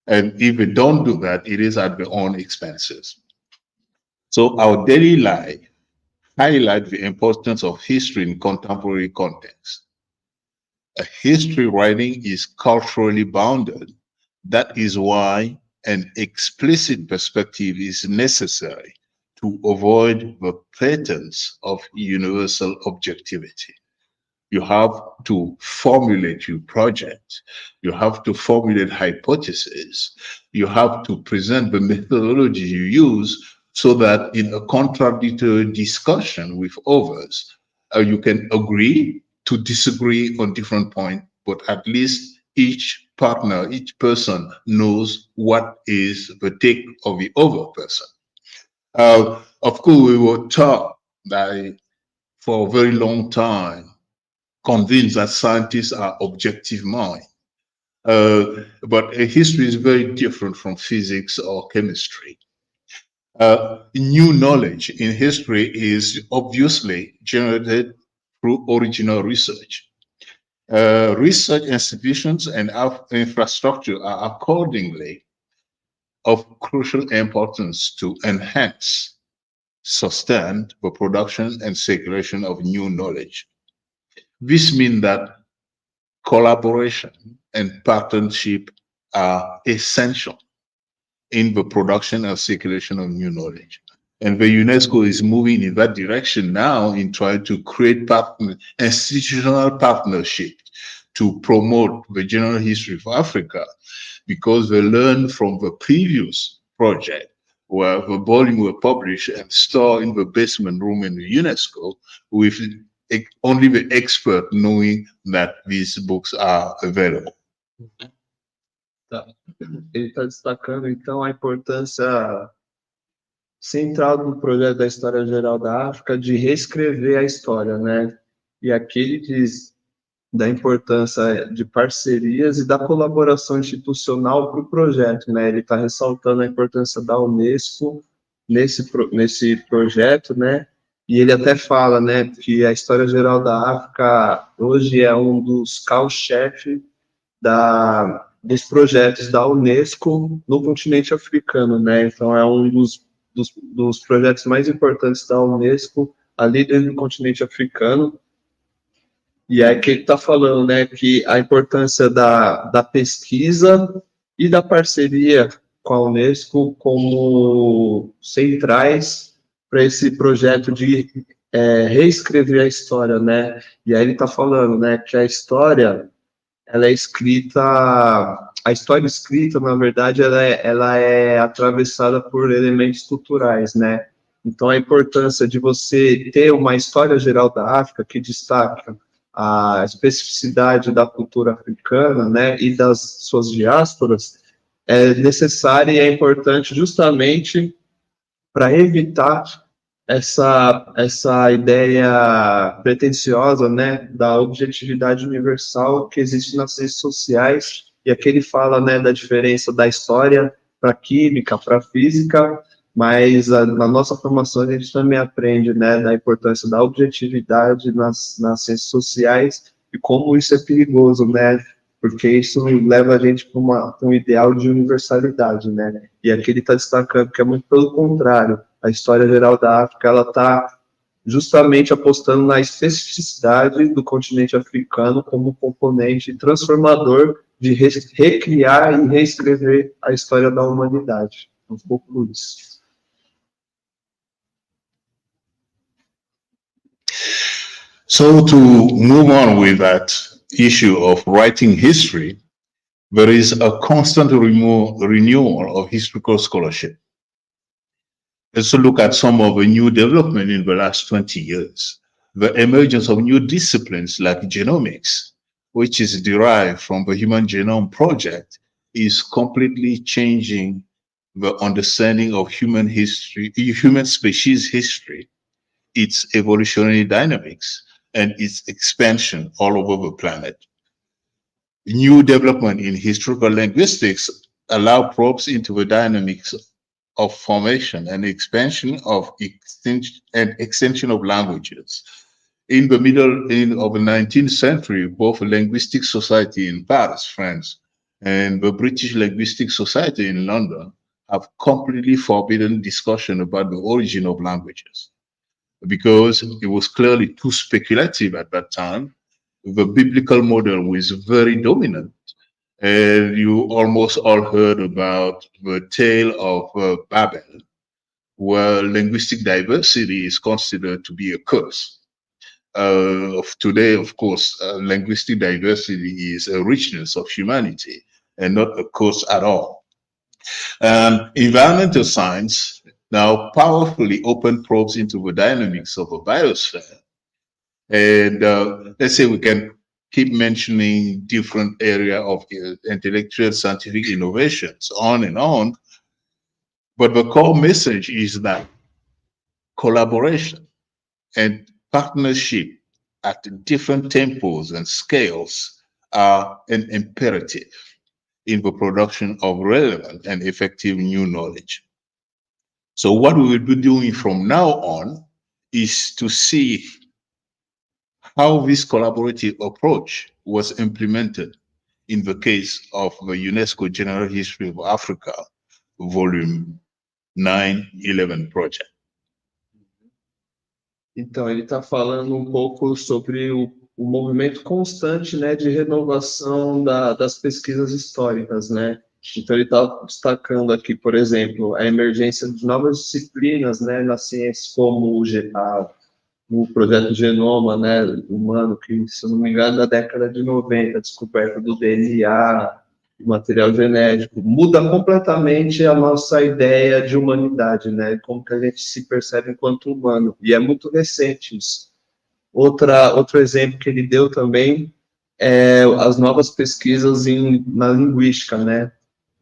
And if they don't do that, it is at their own expenses. So our daily life highlights the importance of history in contemporary context. A history writing is culturally bounded. That is why an explicit perspective is necessary to avoid the pretense of universal objectivity. You have to formulate your project. You have to formulate hypotheses. You have to present the methodology you use so that in a contradictory discussion with others, You can agree to disagree on different points, but at least each partner, each person knows what is the take of the other person. Of course, we were taught that for a very long time, convinced that scientists are objective mind. But history is very different from physics or chemistry. New knowledge in history is obviously generated through original research. Research institutions and infrastructure are accordingly of crucial importance to enhance, sustain the production and circulation of new knowledge. This means that collaboration and partnership are essential in the production and circulation of new knowledge. And the UNESCO is moving in that direction now in trying to create institutional partnerships to promote the general history of Africa, because they learned from the previous project where the volume were published and stored in the basement room in the UNESCO with only the expert knowing that these books are available. Tá. Ele está destacando, então, a importância central do projeto da História Geral da África de reescrever a história, né? E aqui ele diz da importância de parcerias e da colaboração institucional para o projeto, né? Ele está ressaltando a importância da UNESCO nesse projeto, né? E ele até fala, né, que a História Geral da África hoje é um dos carro-chefe dos projetos da UNESCO no continente africano, né? Então é um dos projetos mais importantes da UNESCO ali dentro do continente africano. E é que ele está falando, né, que a importância da pesquisa e da parceria com a UNESCO como centrais para esse projeto de reescrever a história, né? E aí ele está falando, né, que a história, ela é escrita, a história escrita, na verdade, ela é atravessada por elementos culturais, né? Então a importância de você ter uma história geral da África que destaca a especificidade da cultura africana, né, e das suas diásporas, é necessária e é importante justamente para evitar essa ideia pretensiosa, né, da objetividade universal que existe nas ciências sociais, e aqui ele fala, né, da diferença da história para a química, para a física, mas na nossa formação a gente também aprende, né, da importância da objetividade nas ciências sociais e como isso é perigoso, né, porque isso leva a gente para um ideal de universalidade, né, e aqui ele está destacando que é muito pelo contrário. A História Geral da África, ela está justamente apostando na especificidade do continente africano como componente transformador de recriar e reescrever a história da humanidade. Um pouco por isso. So to move on with that issue of writing history, there is a constant renewal of historical scholarship. Let's look at some of the new development in the last 20 years. The emergence of new disciplines like genomics, which is derived from the Human Genome Project, is completely changing the understanding of human history, human species history, its evolutionary dynamics, and its expansion all over the planet. New development in historical linguistics allow probes into the dynamics of formation and expansion of extension of languages. In the middle of the 19th century, both the Linguistic Society in Paris, France, and the British Linguistic Society in London have completely forbidden discussion about the origin of languages, because it was clearly too speculative at that time. The biblical model was very dominant. And you almost all heard about the tale of Babel, where linguistic diversity is considered to be a curse. Of today, of course, linguistic diversity is a richness of humanity and not a curse at all. Environmental science now powerfully open probes into the dynamics of a biosphere. And let's say we can keep mentioning different area of intellectual scientific innovations, on and on. But the core message is that collaboration and partnership at different tempos and scales are an imperative in the production of relevant and effective new knowledge. So what we will be doing from now on is to see how this collaborative approach was implemented in the case of the UNESCO General History of Africa, Volume 9-11 Project. Então, ele está falando um pouco sobre o movimento constante, né, de renovação das pesquisas históricas, né? Então, ele está destacando aqui, por exemplo, a emergência de novas disciplinas, né, na ciência, como o projeto Genoma, né, humano, que, se eu não me engano, na década de 90, a descoberta do DNA, material genético, muda completamente a nossa ideia de humanidade, né, como que a gente se percebe enquanto humano, e é muito recente isso. Outro exemplo que ele deu também é as novas pesquisas na linguística, né.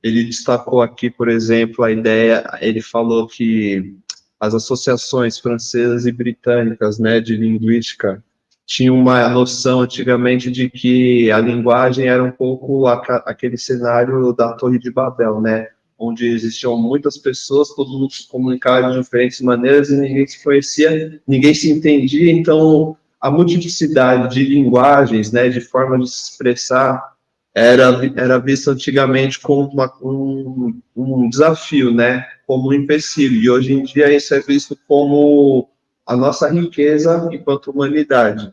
Ele destacou aqui, por exemplo, a ideia, ele falou que as associações francesas e britânicas, né, de linguística, tinham uma noção antigamente de que a linguagem era um pouco aquele cenário da Torre de Babel, né, onde existiam muitas pessoas, todo mundo se comunicava de diferentes maneiras e ninguém se conhecia, ninguém se entendia, então a multiplicidade de linguagens, né, de forma de se expressar, era visto antigamente como um desafio, né, como um empecilho, e hoje em dia isso é visto como a nossa riqueza enquanto humanidade.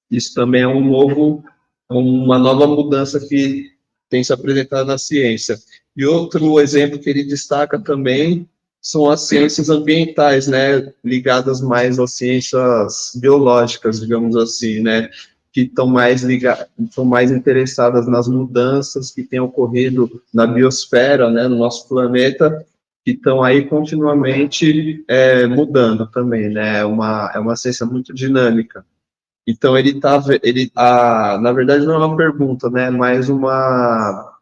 Isso também é uma nova mudança que tem se apresentado na ciência. E outro exemplo que ele destaca também são as ciências ambientais, né, ligadas mais às ciências biológicas, digamos assim, né, que estão mais interessadas nas mudanças que têm ocorrido na biosfera, né, no nosso planeta, que estão aí continuamente mudando também, né, é uma ciência muito dinâmica. Então na verdade não é uma pergunta, né, mais uma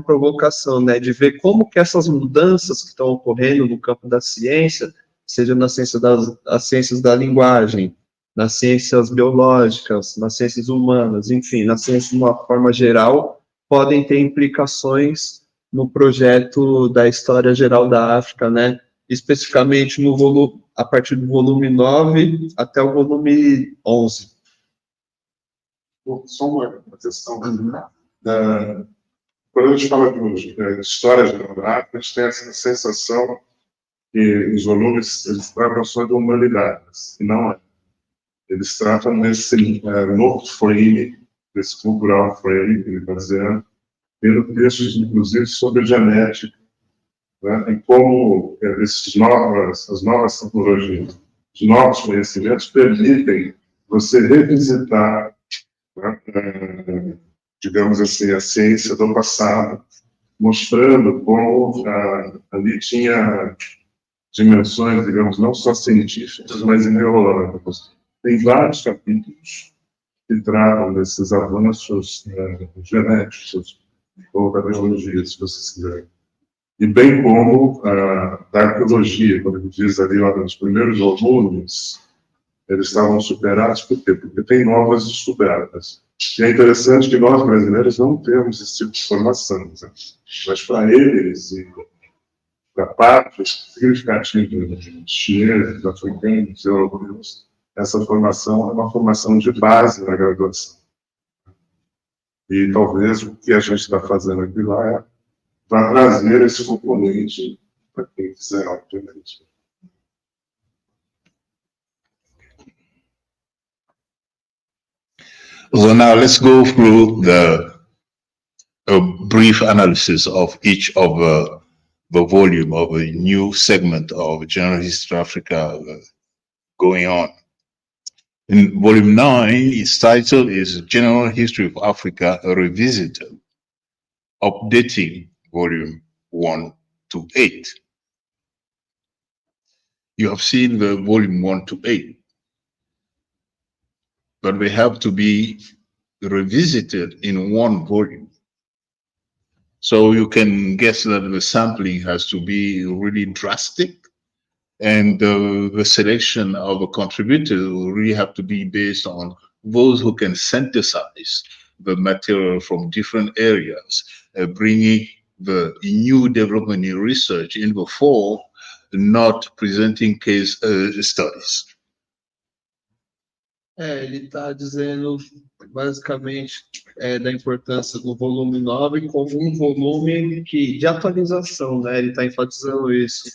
provocação, né, de ver como que essas mudanças que estão ocorrendo no campo da ciência, seja na ciência as ciências da linguagem, nas ciências biológicas, nas ciências humanas, enfim, na ciência de uma forma geral, podem ter implicações no projeto da história geral da África, né, especificamente a partir do volume 9 até o volume 11. Só uma questão. Quando a gente fala de história geral da África, a gente tem essa sensação que os volumes eles tratam só de humanidades, e não é. Eles tratam desse novo frame, desse cultural frame que ele está dizendo, tendo textos, inclusive, sobre genética, né, e como as novas tecnologias, os novos conhecimentos permitem você revisitar, né, digamos assim, a ciência do passado, mostrando como ali tinha dimensões, digamos, não só científicas, mas ideológicas. Tem vários capítulos que tratam desses avanços genéticos ou da biologia, se vocês quiserem. E bem como da arqueologia, quando ele diz ali, ó, nos primeiros volumes, eles estavam superados, por quê? Porque tem novas descobertas. E é interessante que nós, brasileiros, não temos esse tipo de formação, né? Mas para eles, e para parte significativa dos chineses, africanos, europeus, essa formação é uma formação de base na graduação. E talvez o que a gente está fazendo aqui lá é para trazer esse componente para quem quiser, obviamente. So now let's go through a brief analysis of each of the volume of a new segment of General History of Africa going on. In volume 9, its title is General History of Africa Revisited, updating volume 1 to 8. You have seen the volume 1 to 8. but they have to be revisited in one volume. So you can guess that the sampling has to be really drastic, and the selection of a contributor will really have to be based on those who can synthesize the material from different areas, bringing the new development in research in the fore, not presenting case studies. Ele está dizendo basicamente da importância do volume 9 como um volume de atualização, né? Ele está enfatizando isso,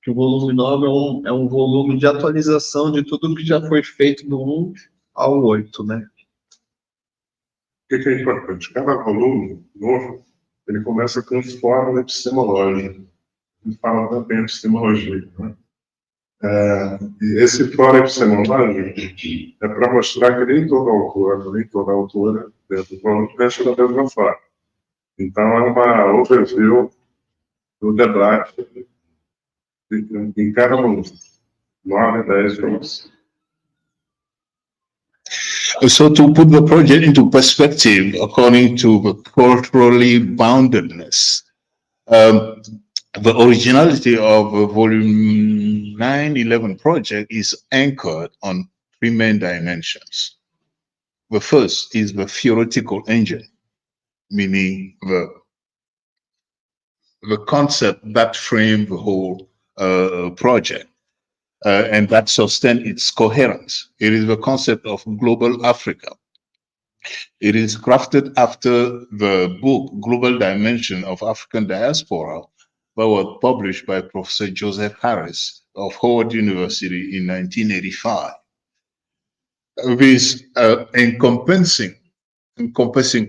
que o volume 9 é um volume de atualização de tudo que já foi feito do 1 ao 8, né? O que é importante? Cada volume novo, ele começa com fórmula epistemológica, ele fala também de epistemologia, né? E esse fórum epistemológico é para mostrar que nem todo autor, nem toda autora dentro do volume pensa da mesma forma. Então, é uma overview do debate em cada volume, 9, 10 volumes. So to put the project into perspective, according to the culturally boundedness, the originality of the volume 911 project is anchored on three main dimensions. The first is the theoretical engine, meaning the concept that framed the whole project and that sustained its coherence. It is the concept of global Africa. It is crafted after the book Global Dimension of African Diaspora that was published by Professor Joseph Harris of Howard University in 1985. This encompassing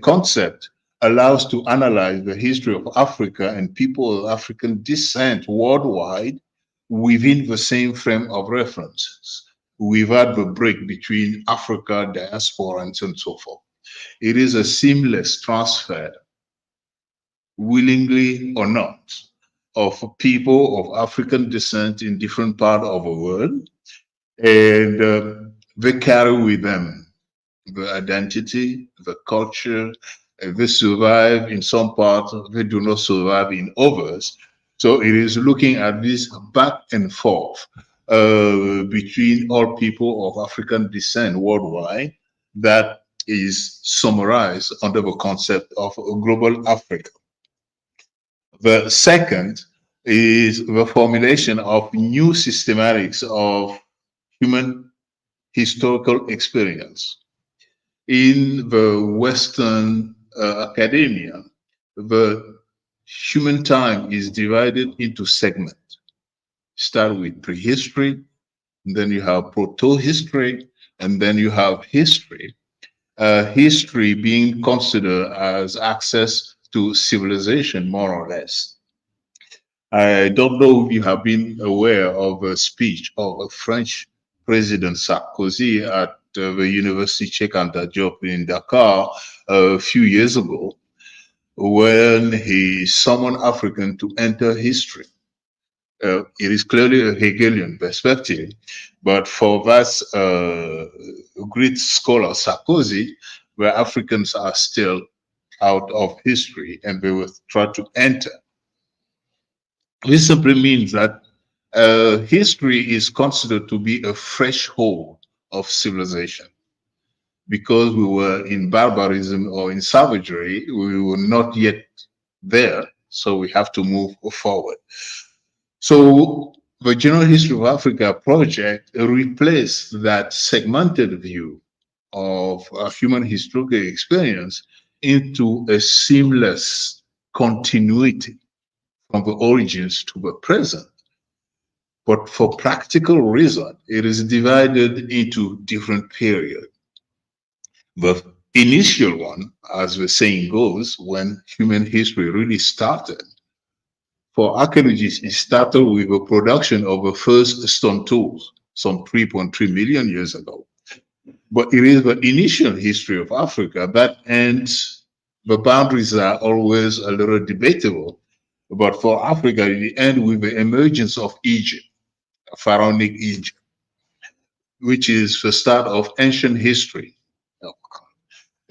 concept allows to analyze the history of Africa and people of African descent worldwide within the same frame of references, without the break between Africa, diaspora, and so on and so forth. It is a seamless transfer, willingly or not, of people of African descent in different parts of the world, and they carry with them the identity, the culture. They survive in some parts, they do not survive in others. So it is looking at this back and forth between all people of African descent worldwide that is summarized under the concept of global Africa. The second is the formulation of new systematics of human historical experience. In the Western academia, the human time is divided into segments. Start with prehistory, then you have proto-history, and then you have history. History being considered as access to civilization, more or less. I don't know if you have been aware of a speech of French President Sarkozy at the University Cheikh Anta Diop in Dakar a few years ago, when he summoned Africans to enter history. It is clearly a Hegelian perspective, but for that great scholar Sarkozy, where Africans are still out of history and they will try to enter. This simply means that history is considered to be a threshold of civilization. Because we were in barbarism or in savagery, we were not yet there, so we have to move forward. So the General History of Africa project replaced that segmented view of human historical experience into a seamless continuity from the origins to the present. But for practical reason, it is divided into different periods. The initial one, as the saying goes, when human history really started, for archaeologists, it started with the production of the first stone tools, some 3.3 million years ago. But it is the initial history of Africa that ends. The boundaries are always a little debatable, but for Africa, it ends with the emergence of Egypt, pharaonic Egypt, which is the start of ancient history,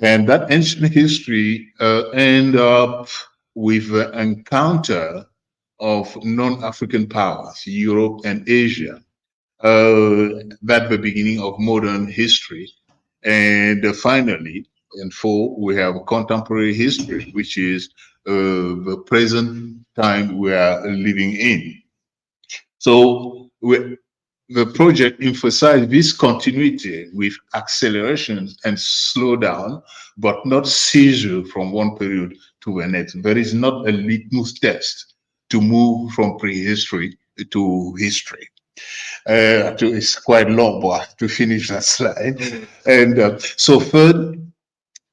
And that ancient history end up with the encounter of non-African powers, Europe and Asia. That's the beginning of modern history. And finally, in four, we have contemporary history, which is the present time we are living in. So the project emphasized this continuity with accelerations and slowdown, but not seizure from one period to the next. There is not a litmus test to move from prehistory to history. It's quite long, but to finish that slide. And so third,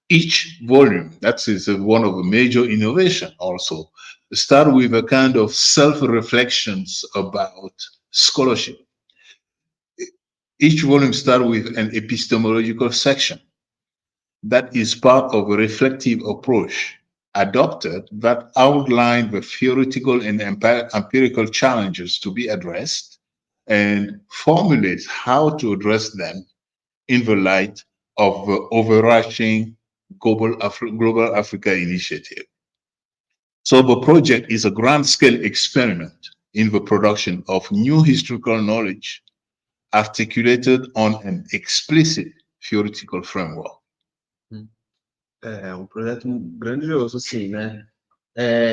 each volume, that is one of the major innovation also, start with a kind of self-reflections about scholarship. Each volume starts with an epistemological section that is part of a reflective approach adopted that outline the theoretical and empirical challenges to be addressed and formulates how to address them in the light of the overarching Global Africa Initiative. So the project is a grand-scale experiment in the production of new historical knowledge articulated on an explicit theoretical framework. É um projeto grandioso, assim, né?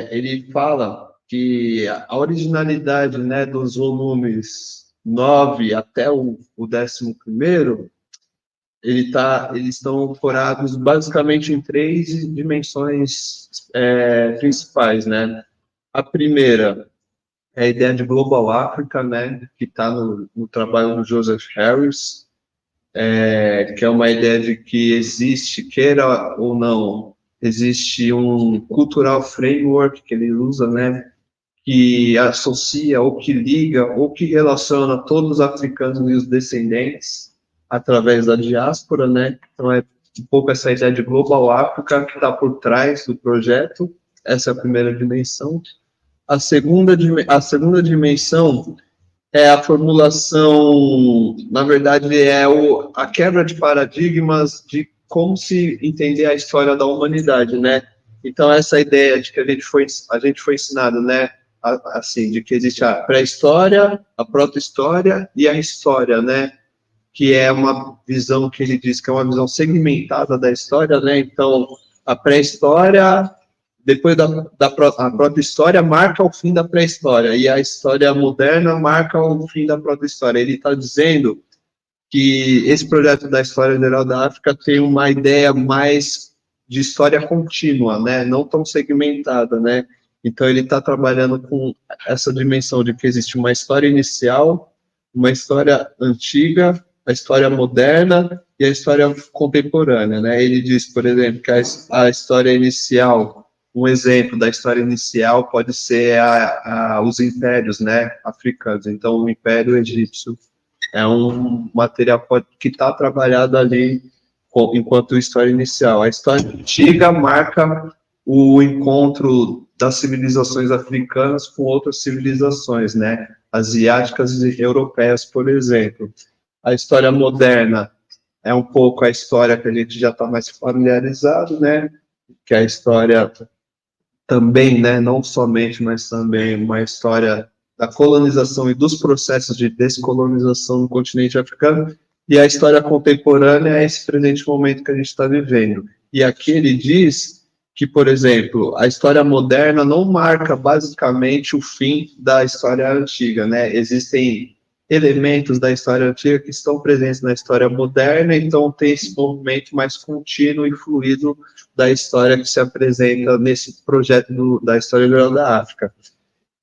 Ele fala que a originalidade, né, dos volumes 9 até o 11º, eles estão ancorados basicamente em 3 dimensões principais, né? A primeira é a ideia de Global África, né, que está no trabalho do Joseph Harris, que é uma ideia de que existe, queira ou não, existe um cultural framework que ele usa, né, que associa, ou que liga, ou que relaciona todos os africanos e os descendentes através da diáspora, né? Então é um pouco essa ideia de Global África que está por trás do projeto. Essa é a primeira dimensão. A segunda dimensão é a formulação, na verdade, a quebra de paradigmas de como se entender a história da humanidade, né? Então, essa ideia de que a gente foi ensinado, né, assim, de que existe a pré-história, a proto-história e a história, né? Que é uma visão que ele diz que é uma visão segmentada da história, né? Então, a pré-história, depois a proto-história marca o fim da pré-história, e a história moderna marca o fim da proto-história. Ele está dizendo que esse projeto da História Geral da África tem uma ideia mais de história contínua, né? Não tão segmentada, né? Então, ele está trabalhando com essa dimensão de que existe uma história inicial, uma história antiga, a história moderna e a história contemporânea, né? Ele diz, por exemplo, que a história inicial, um exemplo da história inicial pode ser os impérios, né, africanos. Então, o Império Egípcio é um material que está trabalhado ali enquanto história inicial. A história antiga marca o encontro das civilizações africanas com outras civilizações, né, asiáticas e europeias, por exemplo. A história moderna é um pouco a história que a gente já está mais familiarizado, né? Que é a história também, né? Não somente, mas também uma história da colonização e dos processos de descolonização no continente africano. E a história contemporânea é esse presente momento que a gente está vivendo. E aqui ele diz que, por exemplo, a história moderna não marca basicamente o fim da história antiga, né? Existem elementos da história antiga que estão presentes na história moderna, então tem esse movimento mais contínuo e fluido da história que se apresenta nesse projeto da História Geral da África.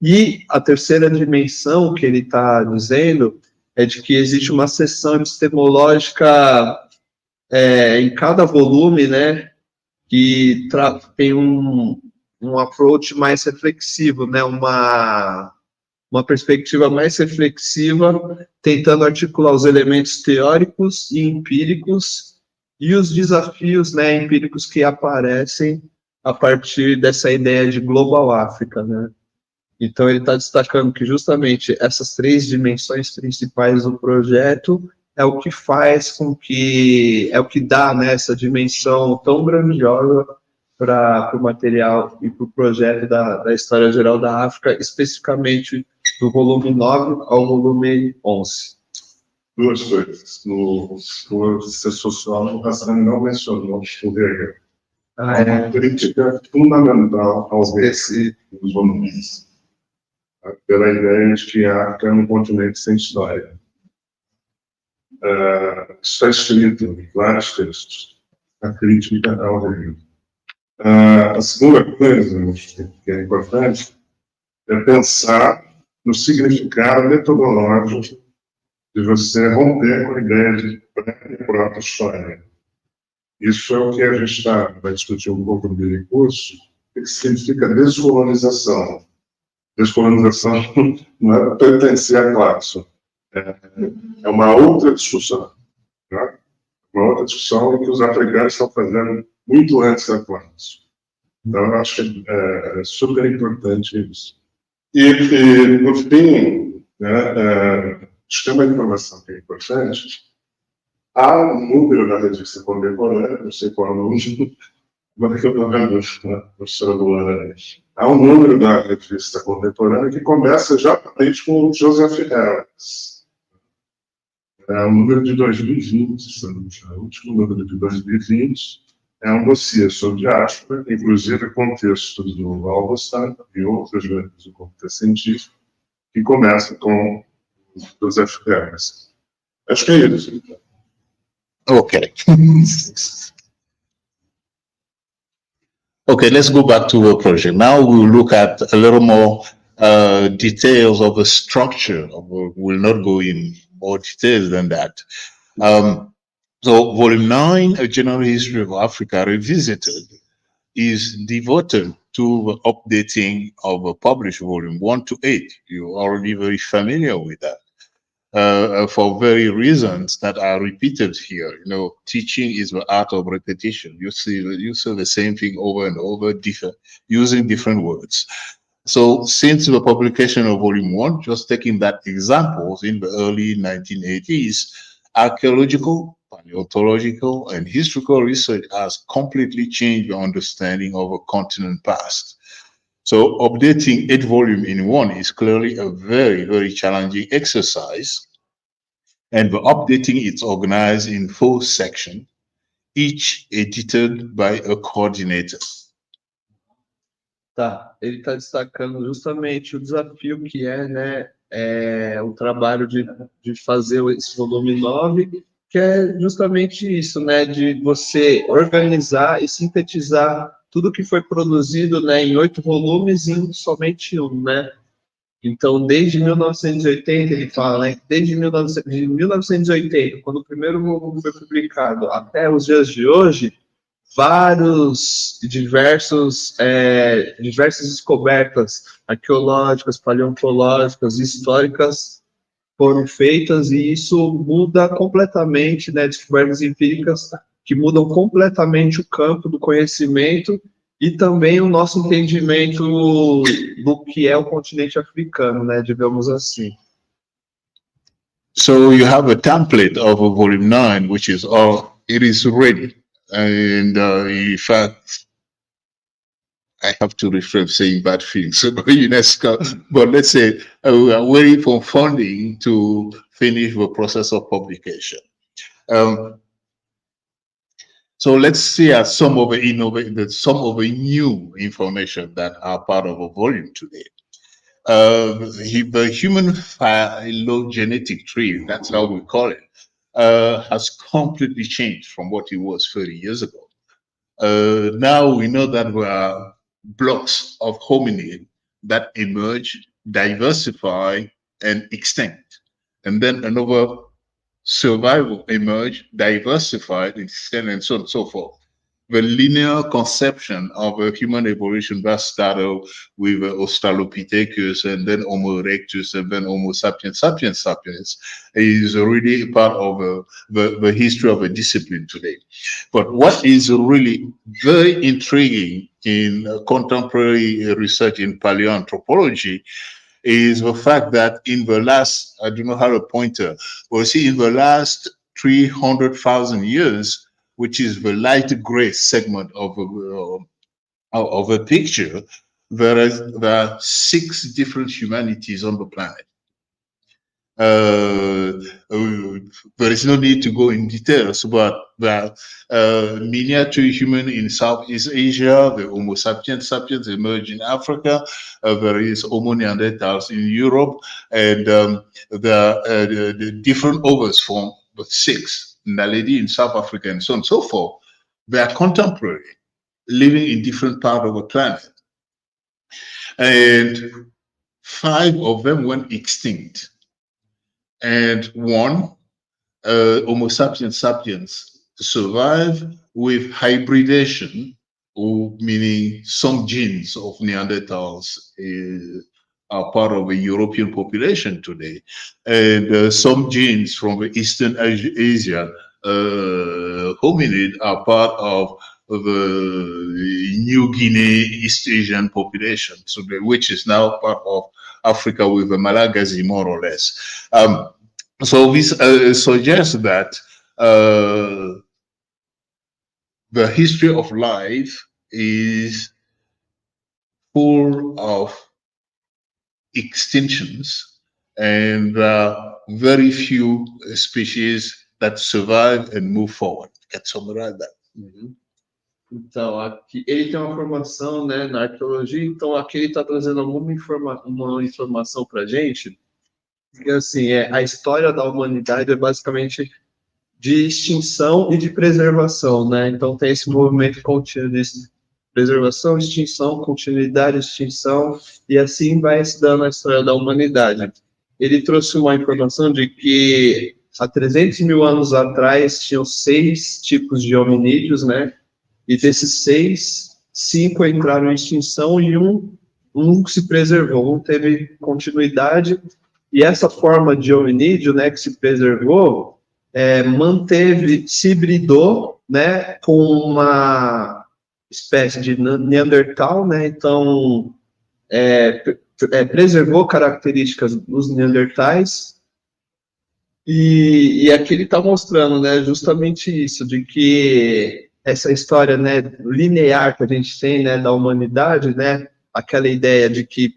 E a terceira dimensão que ele está dizendo é de que existe uma seção epistemológica em cada volume, né, que tem um approach mais reflexivo, né, uma perspectiva mais reflexiva, tentando articular os elementos teóricos e empíricos e os desafios, né, empíricos que aparecem a partir dessa ideia de Global África, né? Então, ele está destacando que justamente essas 3 dimensões principais do projeto é o que faz com que, é o que dá, né, essa dimensão tão grandiosa para o material e para o projeto da História Geral da África, especificamente do volume 9 ao volume 11. Duas coisas. No ser sociólogo, você não mencionou o Hegel. Uma crítica fundamental ao Hegel dos volumes, pela ideia de que a África é um continente sem história. Isso está escrito em vários textos, a crítica ao Hegel. A segunda coisa que é importante é pensar no significado metodológico de você romper com a ideia de própria história. Isso é o que a gente vai discutir um pouco no curso, o que significa descolonização. Descolonização não é pertencer à classe, é uma outra discussão. Né? Uma outra discussão que os africanos estão fazendo muito antes da classe. Então, eu acho que é super importante isso. E no fim, né, acho que é uma informação que é importante. Há um número da revista contemporânea, não sei qual é o número, mas que eu estou vendo no celular. Há um número da revista contemporânea que começa exatamente com o Joseph Harris. É um número de 2020, o último número de 2020, é um dossiê sobre diáspora, inclusive com texto do Augustin e outros membros do comitê científico, que começa com o Joseph Harris. Acho que é isso. Okay. Okay, let's go back to the project. Now we'll look at a little more details of the structure. We'll not go in more details than that. So volume 9, A General History of Africa Revisited, is devoted to the updating of the published volume 1 to 8. You're already very familiar with that. For very reasons that are repeated here. You know, teaching is the art of repetition. You see the same thing over and over, using different words. So since the publication of volume 1, just taking that example, in the early 1980s, archaeological, paleontological, and historical research has completely changed the understanding of a continent past. So updating 8 volumes in one is clearly a very, very challenging exercise. And the updating is organized in 4 sections, each edited by a coordinator. Tá, ele está destacando justamente o desafio que é, né, o trabalho de fazer esse volume 9, que é justamente isso, né, de você organizar e sintetizar tudo que foi produzido, né, em 8 volumes em somente um, né. Então, desde 1980, ele fala, né, desde 1980, quando o primeiro volume foi publicado, até os dias de hoje, diversas descobertas arqueológicas, paleontológicas, históricas foram feitas, e isso muda completamente, né, descobertas empíricas que mudam completamente o campo do conhecimento e também o nosso entendimento do que é o continente africano, né, digamos assim. So you have a template of a volume 9, which is it is ready. And in fact, I have to refrain saying bad things about UNESCO, but let's say we are waiting for funding to finish the process of publication. So let's see some of the new information that are part of a volume today. The human phylogenetic tree, that's how we call it, has completely changed from what it was 30 years ago. Now we know that there are blocks of hominid that emerge, diversify, and extinct. And then another survival emerge, diversified, extend, and so on and so forth. The linear conception of a human evolution that started with Australopithecus and then Homo erectus and then Homo sapiens sapiens is really part of the history of a discipline today. But what is really very intriguing in contemporary research in paleoanthropology is the fact that in the last, I do not have a pointer, but see, in the last 300,000 years, which is the light gray segment of a picture, there are 6 different humanities on the planet. There is no need to go in details, but the miniature human in Southeast Asia, the Homo sapiens emerged in Africa, there is Homo neanderthals in Europe, and the different others form the 6, Naledi in South Africa, and so on and so forth. They are contemporary, living in different parts of the planet. And 5 of them went extinct. And 1, Homo sapiens sapiens, survive with hybridation, or meaning some genes of Neanderthals are part of the European population today, and some genes from the Eastern Asia hominid are part of the New Guinea East Asian population, so which is now part of Africa with the Malagasy, more or less. So this suggests that the history of life is full of extinctions, and very few species that survive and move forward. Can summarize that? Então, aqui ele tem uma formação, né, na arqueologia, então aqui ele está trazendo uma informação para a gente, que assim, a história da humanidade é basicamente de extinção e de preservação, né? Então tem esse movimento contínuo de preservação, extinção, continuidade, extinção, e assim vai se dando a história da humanidade. Ele trouxe uma informação de que há 300 mil anos atrás tinham 6 tipos de hominídeos, né? E desses 6, 5 entraram em extinção e um se preservou, um teve continuidade. E essa forma de hominídeo, né, que se preservou, se hibridou, né, com uma espécie de Neandertal, né? Então preservou características dos Neandertais. E aqui ele está mostrando, né, justamente isso, de que essa história, né, linear que a gente tem, né, da humanidade, né, aquela ideia de que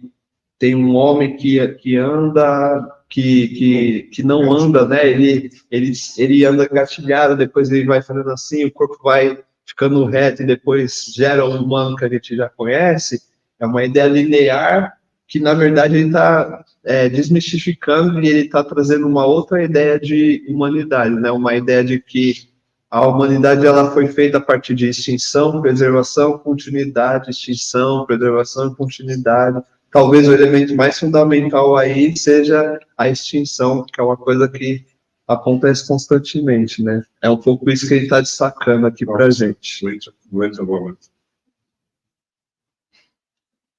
tem um homem que anda, que não anda, né, ele anda engatilhado, depois ele vai fazendo assim, o corpo vai ficando reto e depois gera o humano que a gente já conhece. É uma ideia linear que, na verdade, ele está desmistificando, e ele está trazendo uma outra ideia de humanidade, né, uma ideia de que a humanidade ela foi feita a partir de extinção, preservação, continuidade, extinção, preservação e continuidade. Talvez o elemento mais fundamental aí seja a extinção, que é uma coisa que acontece constantemente, né? É um pouco isso que ele está destacando aqui para a gente. Muito bom.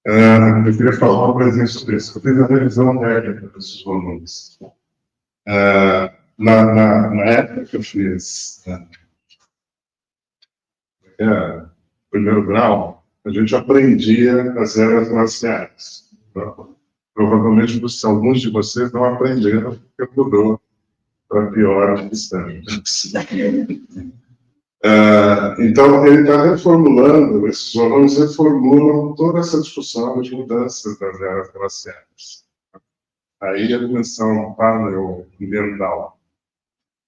Eu queria falar uma coisinha sobre isso. Eu fiz a revisão técnica desses volumes. Na época que eu fiz primeiro grau, a gente aprendia as eras glaciares. Provavelmente alguns de vocês não aprenderam, porque mudou para pior distante. Então, ele está reformulando, esses volumes reformulam toda essa discussão de mudanças das eras glaciares. Aí a dimensão paleoambiental.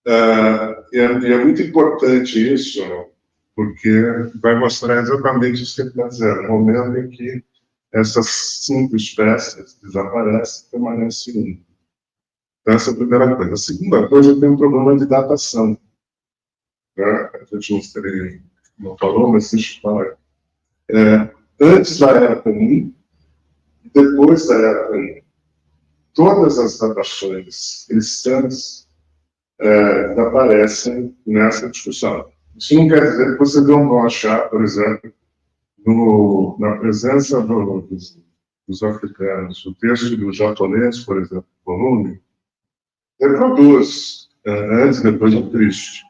E é muito importante isso, porque vai mostrar exatamente isso que ele está dizendo, no momento em que essas 5 espécies desaparecem, permanece uma. Então, essa é a primeira coisa. A segunda coisa, tem um problema de datação. A gente não falou, mas deixa eu falar. Antes da Era Comum e depois da Era Comum, todas as datações cristãs aparecem nessa discussão. Isso não quer dizer que vocês não vão achar, por exemplo, na presença dos africanos, o texto do japonês, por exemplo, volume, reproduz antes e depois do Cristo.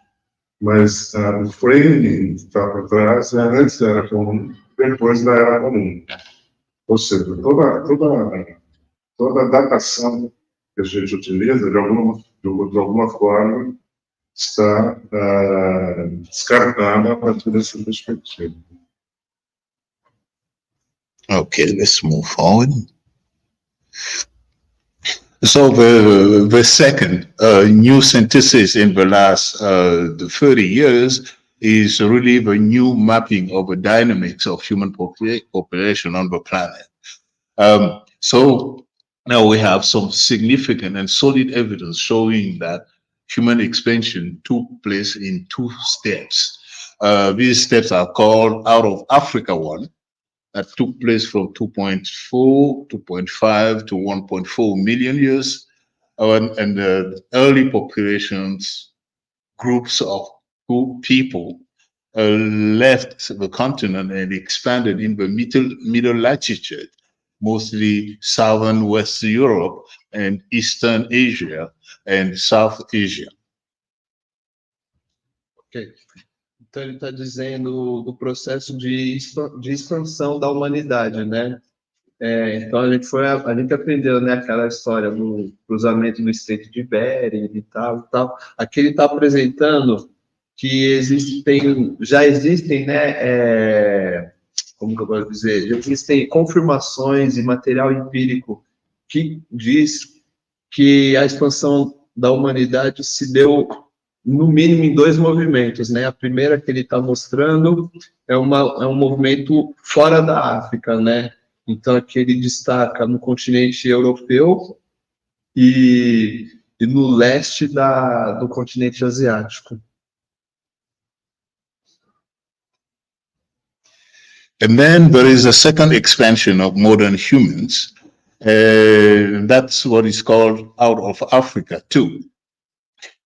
Mas o framing que está por trás é antes da Era Comum, depois da Era Comum. Ou seja, toda toda a datação que a gente utiliza, de alguma forma, está descartada a partir dessa perspectiva. Okay, let's move forward. So the second new synthesis in the last 30 years is really the new mapping of the dynamics of human population on the planet. So now we have some significant and solid evidence showing that human expansion took place in 2 steps. These steps are called out of Africa one, that took place from 2.4, 2.5 to 1.4 million years. And the early populations, groups of people left the continent and expanded in the middle latitude, mostly southern West Europe and Eastern Asia and South Asia. Ok. Então ele está dizendo do processo de expansão da humanidade, né? Então a gente aprendeu, né, aquela história do cruzamento do Estreito de Bering e tal. Aqui ele está apresentando que já existem, né? Como que eu posso dizer? Já existem confirmações e material empírico que diz que a expansão da humanidade se deu no mínimo em 2 movimentos, né? A primeira que ele está mostrando é um movimento fora da África, né? Então aqui ele destaca no continente europeu e no leste do continente asiático. And then there is a second expansion of modern humans. That's what is called out of Africa too.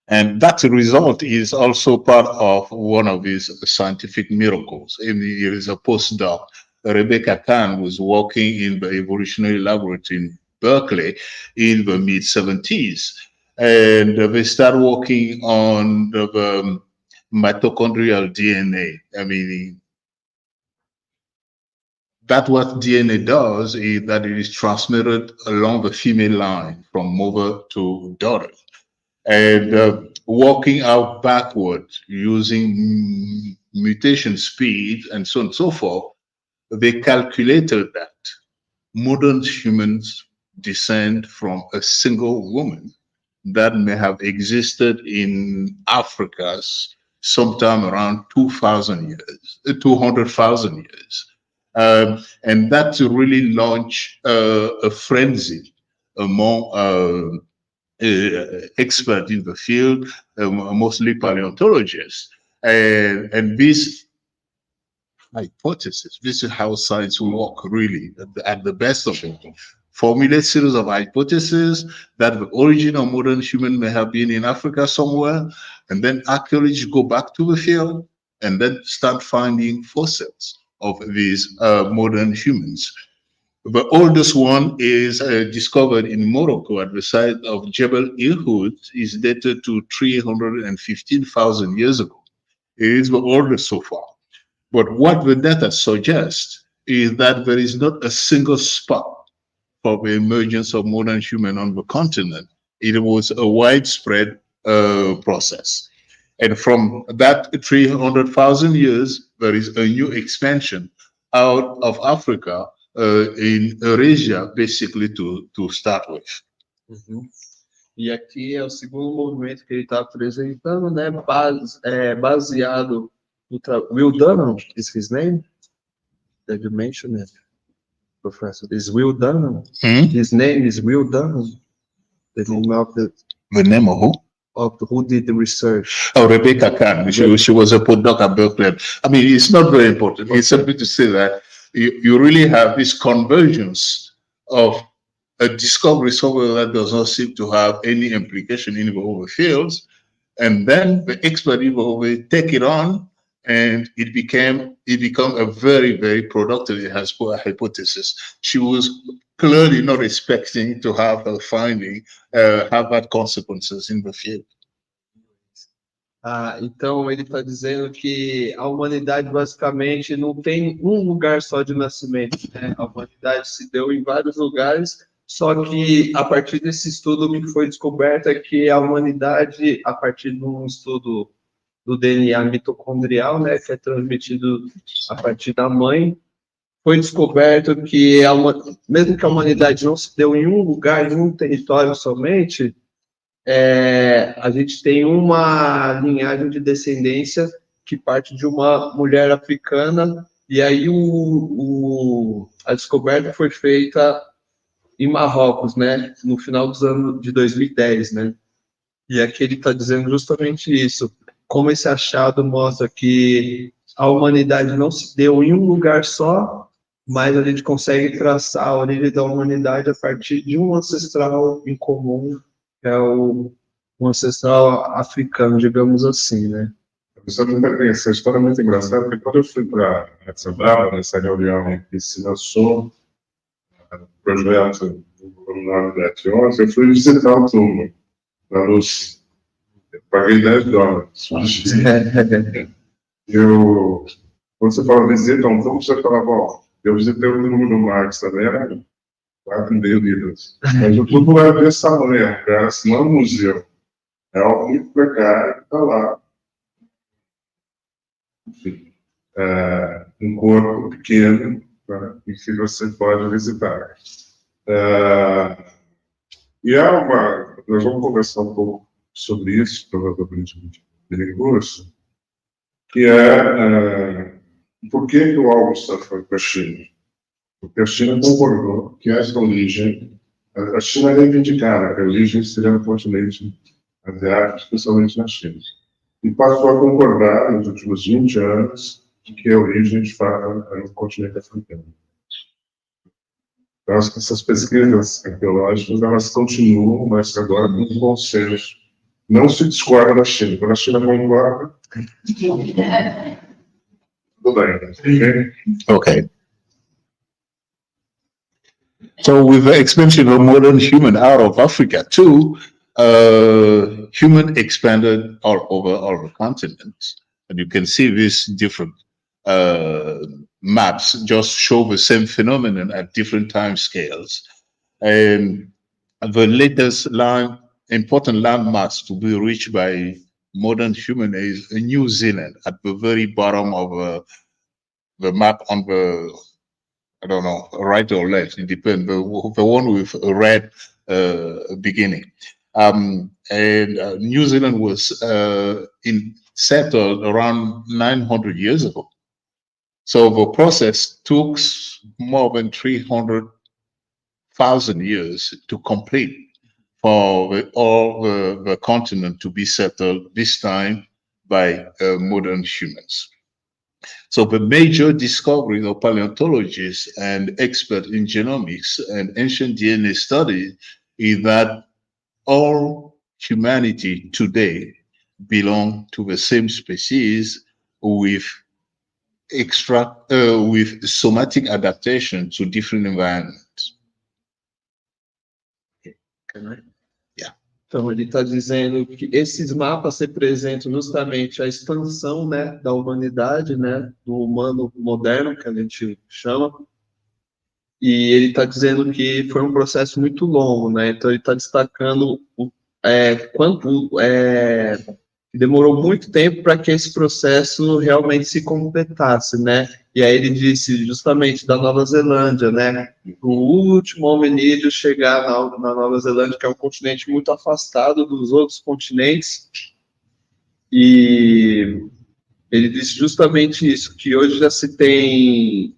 And that result is also part of one of his scientific miracles. There is a postdoc, Rebecca Khan, was working in the evolutionary laboratory in Berkeley in the mid-70s. And they started working on the mitochondrial DNA. I mean, that what DNA does is that it is transmitted along the female line from mother to daughter. And working out backwards using mutation speed and so on and so forth, they calculated that modern humans descend from a single woman that may have existed in Africa sometime around 200,000 years. And that to really launch a frenzy among experts in the field, mostly paleontologists. And this hypothesis, this is how science will work really at the best of it. Formulate series of hypotheses that the origin of modern human may have been in Africa somewhere, and then archaeologists go back to the field and then start finding fossils of these modern humans. The oldest one is discovered in Morocco at the site of Jebel Ehud, is dated to 315,000 years ago. It is the oldest so far. But what the data suggests is that there is not a single spot for the emergence of modern human on the continent. It was a widespread process. And from that 300,000 years, there is a new expansion out of Africa in Eurasia, basically to start with. Uhum. E aqui é o segundo movimento que ele está apresentando, né? Baseado no Will Dunham, is his name? Did you mention it, Professor? Is Will Dunham? His name is Will Dunham. The name of the name of who? Of who did the research? Oh, Rebecca Khan. She was a postdoc at Berkeley. I mean, it's not very important. It's simply to say that you really have this convergence of a discovery somewhere that does not seem to have any implication in the other fields, and then the expert will take it on, and it become a very, very productive hypothesis. She was clearly not expecting to have her finding have had consequences in the field. Então ele está dizendo que a humanidade basicamente não tem um lugar só de nascimento, né? A humanidade se deu em vários lugares, Só que, a partir desse estudo, o que foi descoberto é que a humanidade, a partir de um estudo do DNA mitocondrial, né, que é transmitido a partir da mãe, foi descoberto que, mesmo que a humanidade não se deu em um lugar, em um território somente, a gente tem uma linhagem de descendência que parte de uma mulher africana, e aí a descoberta foi feita em Marrocos, né, no final dos anos de 2010, né, e aqui ele está dizendo justamente isso, como esse achado mostra que a humanidade não se deu em um lugar só, mas a gente consegue traçar a origem da humanidade a partir de um ancestral em comum, que é um ancestral africano, digamos assim, né. Essa história é muito engraçada, porque quando eu fui para essa data, nessa reunião que se lançou o projeto do Universidade, eu fui visitar o túmulo na Rússia. Eu paguei $10. Quando você fala visita um túmulo, você fala, bom, eu visitei o túmulo do Marx também, era 4,5 libras. Mas o túmulo é desse tamanho, cara, assim, não é um museu. É algo muito precário que está lá. Enfim, um corpo pequeno, né, e que você pode visitar. Nós vamos conversar um pouco sobre isso, provavelmente no curso, que por que o Augustin foi para a China? Porque a China concordou que essa origem, a China é reivindicada, que a origem seria no continente asiático, especialmente na China. E passou a concordar, nos últimos 20 anos, de que a origem, de fato, é no continente africano. Então, essas pesquisas arqueológicas, elas continuam, mas agora com um consenso. Não se discorda da China. Quando a China concorda, tudo bem. Okay. So with the expansion of modern human out of Africa too, human expanded all over all the continents. And you can see these different maps just show the same phenomenon at different time scales. And the latest important landmarks to be reached by modern human is New Zealand at the very bottom of the map on the, I don't know, right or left, it depends, the one with a red beginning. And New Zealand was settled around 900 years ago. So the process took more than 300,000 years to complete for all the continent to be settled, this time by modern humans. So the major discovery of paleontologists and experts in genomics and ancient DNA study is that all humanity today belong to the same species with with somatic adaptation to different environments. Yeah. Então, ele está dizendo que esses mapas representam justamente a expansão, né, da humanidade, né, do humano moderno, que a gente chama, e ele está dizendo que foi um processo muito longo, né, então ele está destacando demorou muito tempo para que esse processo realmente se completasse, né? E aí ele disse justamente da Nova Zelândia, né? O último hominídeo chegar na Nova Zelândia, que é um continente muito afastado dos outros continentes, e ele disse justamente isso, que hoje já se tem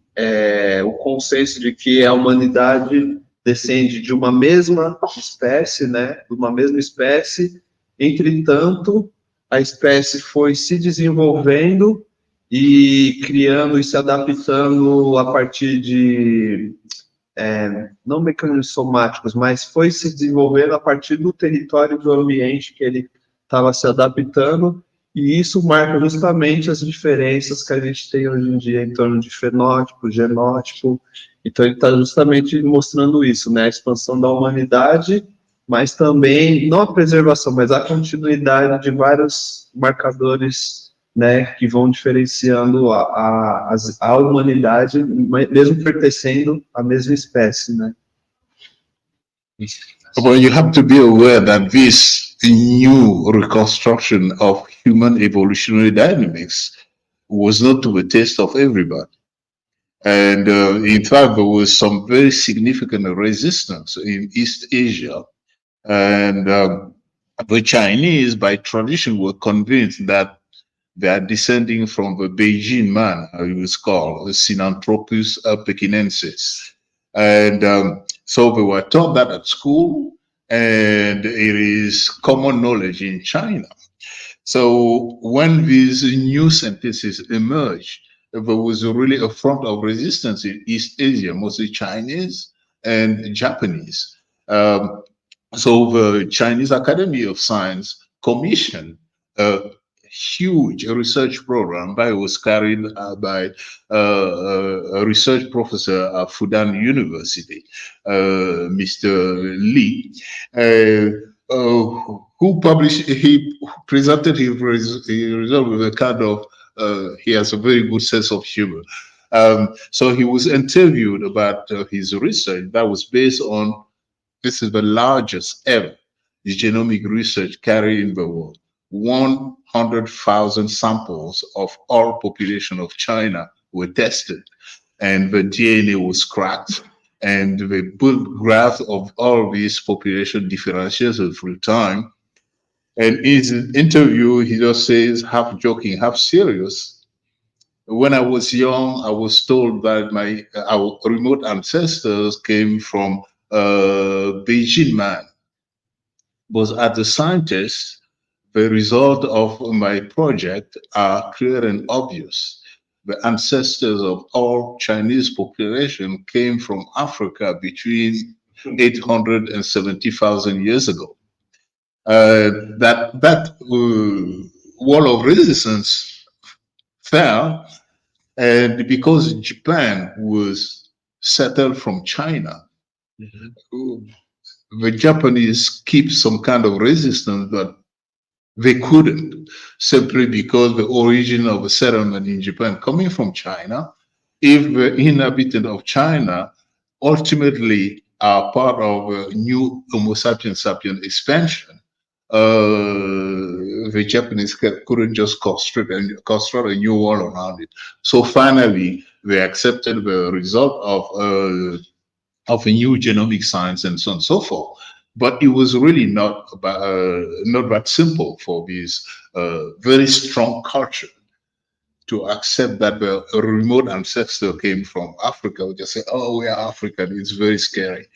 o consenso de que a humanidade descende de uma mesma espécie, né? De uma mesma espécie, entretanto, a espécie foi se desenvolvendo e criando e se adaptando a partir de, não mecanismos somáticos, mas foi se desenvolvendo a partir do território do ambiente que ele estava se adaptando, e isso marca justamente as diferenças que a gente tem hoje em dia em torno de fenótipo, genótipo. Então ele está justamente mostrando isso, né? A expansão da humanidade, mas também, não a preservação, mas a continuidade de vários marcadores, né, que vão diferenciando a humanidade, mesmo pertencendo à mesma espécie, né? But you have to be aware that this new reconstruction of human evolutionary dynamics was not to the taste of everybody. And in fact, there was some very significant resistance in East Asia. And the Chinese, by tradition, were convinced that they are descending from the Beijing man, it was called Sinanthropus pekinensis. And so they were taught that at school, and it is common knowledge in China. So when these new sentences emerged, there was really a front of resistance in East Asia, mostly Chinese and Japanese. So the Chinese Academy of Science commissioned a huge research program that was carried by a research professor at Fudan University, Mr. Li, he presented his result with a kind of, he has a very good sense of humor. So he was interviewed about his research that was based on, this is the largest ever genomic research carried in the world. 100,000 samples of all population of China were tested, and the DNA was cracked, and they put graphs of all these population differentiated through time. And in his interview, he just says, half joking, half serious, when I was young, I was told that our remote ancestors came from Beijing man. But as a scientist, the result of my project are clear and obvious. The ancestors of all Chinese population came from Africa between 800 and 70,000 years ago. That wall of resistance fell, and because Japan was settled from China, the Japanese keep some kind of resistance, but they couldn't, simply because the origin of the settlement in Japan coming from China, if the inhabitants of China ultimately are part of a new Homo sapiens sapiens expansion, the Japanese couldn't just construct a new wall around it. So finally, they accepted the result of a new genomic science and so on and so forth. But it was really not that simple for this very strong culture to accept that the remote ancestor came from Africa. We just say, oh, we are African. It's very scary.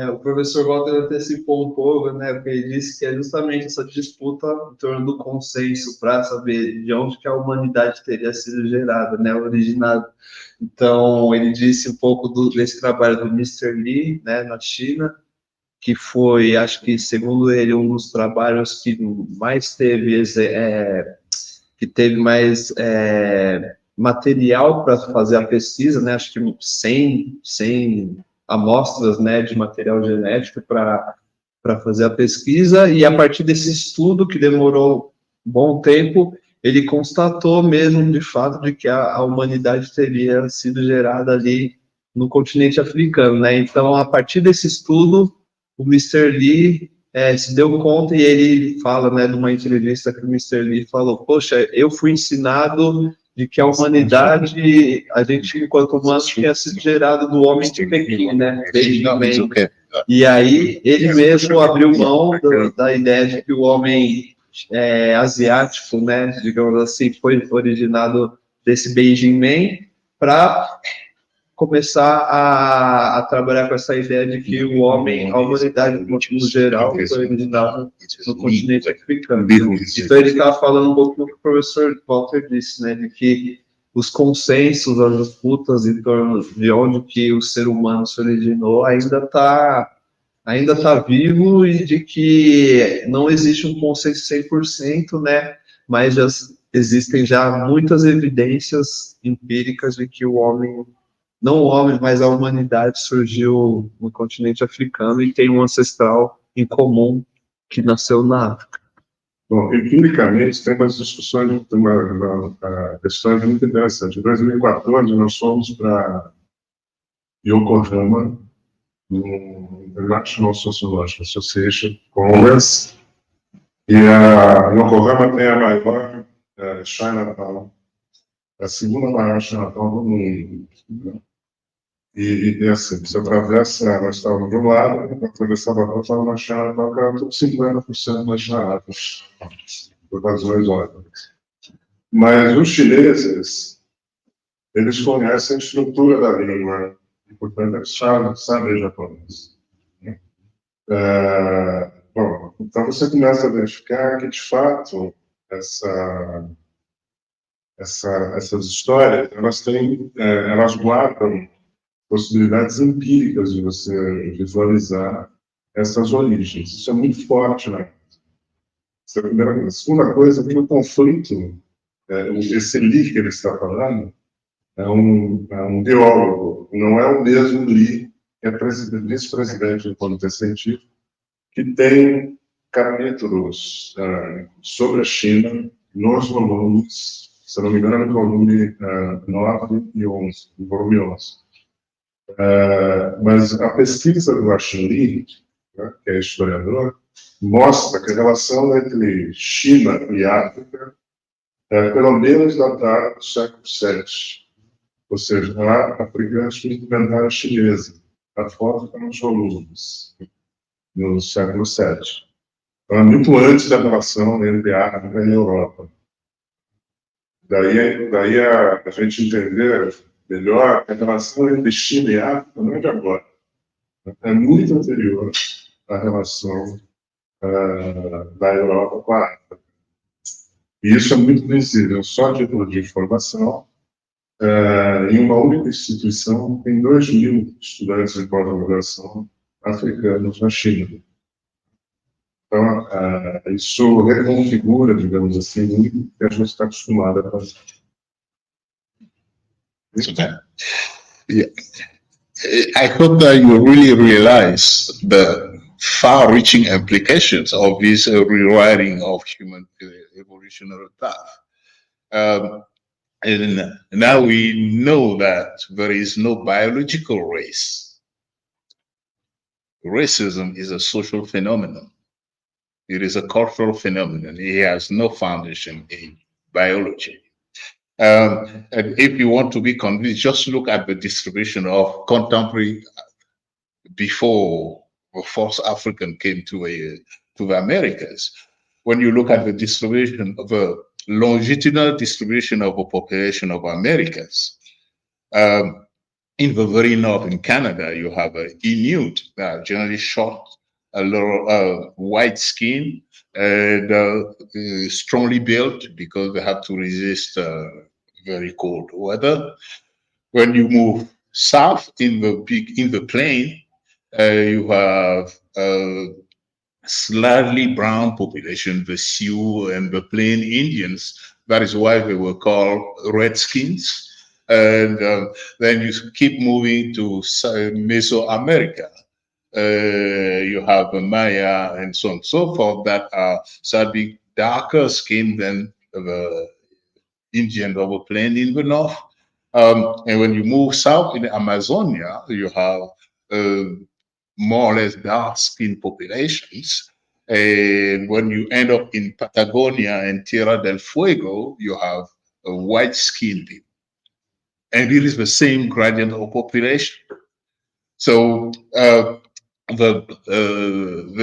O professor Valter antecipou um pouco, né, porque ele disse que é justamente essa disputa em torno do consenso para saber de onde que a humanidade teria sido gerada, né, originada. Então, ele disse um pouco desse trabalho do Mr. Li, né, na China, que foi, acho que, segundo ele, um dos trabalhos que mais teve, material para fazer a pesquisa, né, acho que 100 amostras, né, de material genético para fazer a pesquisa, e a partir desse estudo, que demorou um bom tempo, ele constatou mesmo, de fato, de que a humanidade teria sido gerada ali no continente africano, né? Então, a partir desse estudo, o Mr. Li se deu conta, e ele fala, né, numa entrevista que o Mr. Li falou, poxa, eu fui ensinado de que a humanidade, a gente, enquanto humanos, tinha sido gerado do homem de Pequim, né? E aí, ele mesmo abriu mão da ideia de que o homem asiático, né, digamos assim, foi originado desse Beijing Man, para começar a trabalhar com essa ideia de que o homem, a humanidade, no geral, foi originada no continente africano. Então, ele estava falando um pouco do que o professor Valter disse, né, de que os consensos, as disputas em torno de onde que o ser humano se originou ainda está vivo, e de que não existe um consenso 100%, né, mas existem já muitas evidências empíricas de que o homem, não o homem, mas a humanidade surgiu no continente africano e tem um ancestral em comum que nasceu na África. Bom, empiricamente, tem umas discussões, tem uma questão muito interessante. Em 2014, nós fomos para Yokohama no International Sociological Association Congress, e o programa tem a maior Chinatown, a segunda maior Chinatown do mundo. Né? E assim, você atravessa, nós estávamos de um lado, para atravessar a rua, estava uma Chinatown que era tudo 50% das Chinatowns, por razões óbvias. Mas os chineses, eles conhecem a estrutura da língua, e, portanto, eles sabem japonês. Bom, então você começa a verificar que, de fato, essas histórias, elas guardam possibilidades empíricas de você visualizar essas origens. Isso é muito forte, né? Essa é a primeira coisa. A segunda coisa, tem um conflito. Esse Li que ele está falando é um biólogo, não é o mesmo Li que é vice-presidente do Comitê Científico, que tem capítulos sobre a China nos volumes, se não me engano, no volume 9 e 11, no volume 11. Mas a pesquisa do Augustin, né, que é historiador, mostra que a relação entre China e África é pelo menos datada do século VII. Ou seja, a africanos que inventaram a chinesa. A foto está nos volumes, no século VII. Então, é muito antes da relação entre a África e a Europa. Daí a gente entender melhor que a relação entre China e África não é de agora. É muito anterior à relação da Europa com a África. E isso é muito visível só de informação. Em uma única instituição, tem 2.000 estudantes de pós-graduação africanos na China. Então, isso reconfigura, digamos assim, muito o que a gente está acostumado a fazer. Yeah. I hope that you really realize the far-reaching implications of this rewriting of human evolutionary path. And now we know that there is no biological race. Racism is a social phenomenon. It is a cultural phenomenon. It has no foundation in biology. And if you want to be convinced, just look at the distribution of contemporary before the first African came to the Americas. When you look at the distribution of the longitudinal distribution of the population of Americas, in the very north in Canada, you have Inuit, generally short, a little white skin, and strongly built because they have to resist very cold weather. When you move south in the plain, you have slightly brown population, the Sioux and the Plain Indians. That is why they were called Redskins. And then you keep moving to Mesoamerica. You have the Maya and so on and so forth that are sadly darker skinned than the Indian of the plain in the north. And when you move south in Amazonia, you have more or less dark-skinned populations. And when you end up in Patagonia and Tierra del Fuego, you have white-skinned people. And it is the same gradient of population. So the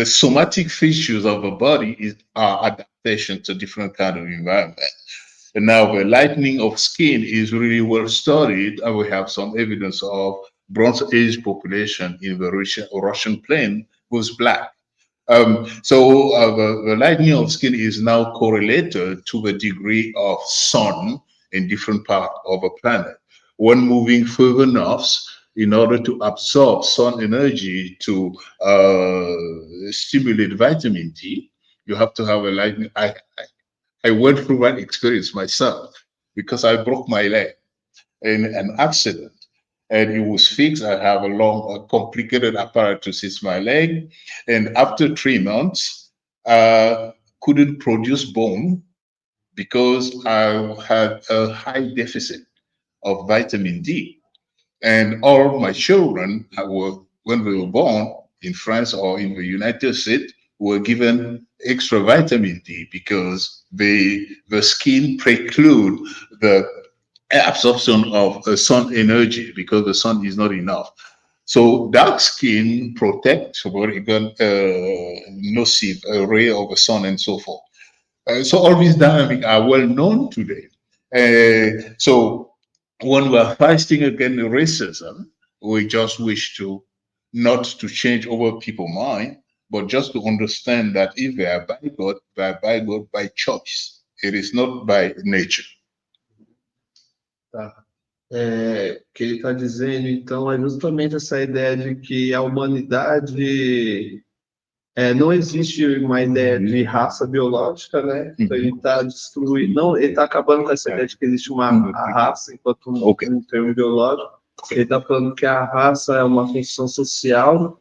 somatic features of the body are adaptation to different kind of environment. And now the lightening of skin is really well studied, and we have some evidence of Bronze Age population in the Russian plain was black. So the lightening of skin is now correlated to the degree of sun in different parts of the planet. When moving further north, in order to absorb sun energy to stimulate vitamin D, you have to have a lightening. I went through that experience myself because I broke my leg in an accident. And it was fixed. I have a complicated apparatus in my leg. And after 3 months, couldn't produce bone because I had a high deficit of vitamin D. And all my children were when we were born in France or in the United States, were given extra vitamin D because the skin preclude the absorption of sun energy because the sun is not enough. So dark skin protects against nocive ray of the sun and so forth. So all these dynamics are well known today. So when we are fighting against racism, we just wish to not to change over people's mind, but just to understand that if they are by God, they are by God by choice. It is not by nature. Tá. O que ele está dizendo, então, é justamente essa ideia de que a humanidade não existe uma ideia de raça biológica, né? Então ele está destruindo, não, ele está acabando com essa ideia de que existe uma raça enquanto um termo biológico. Ele está falando que a raça é uma função social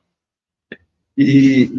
e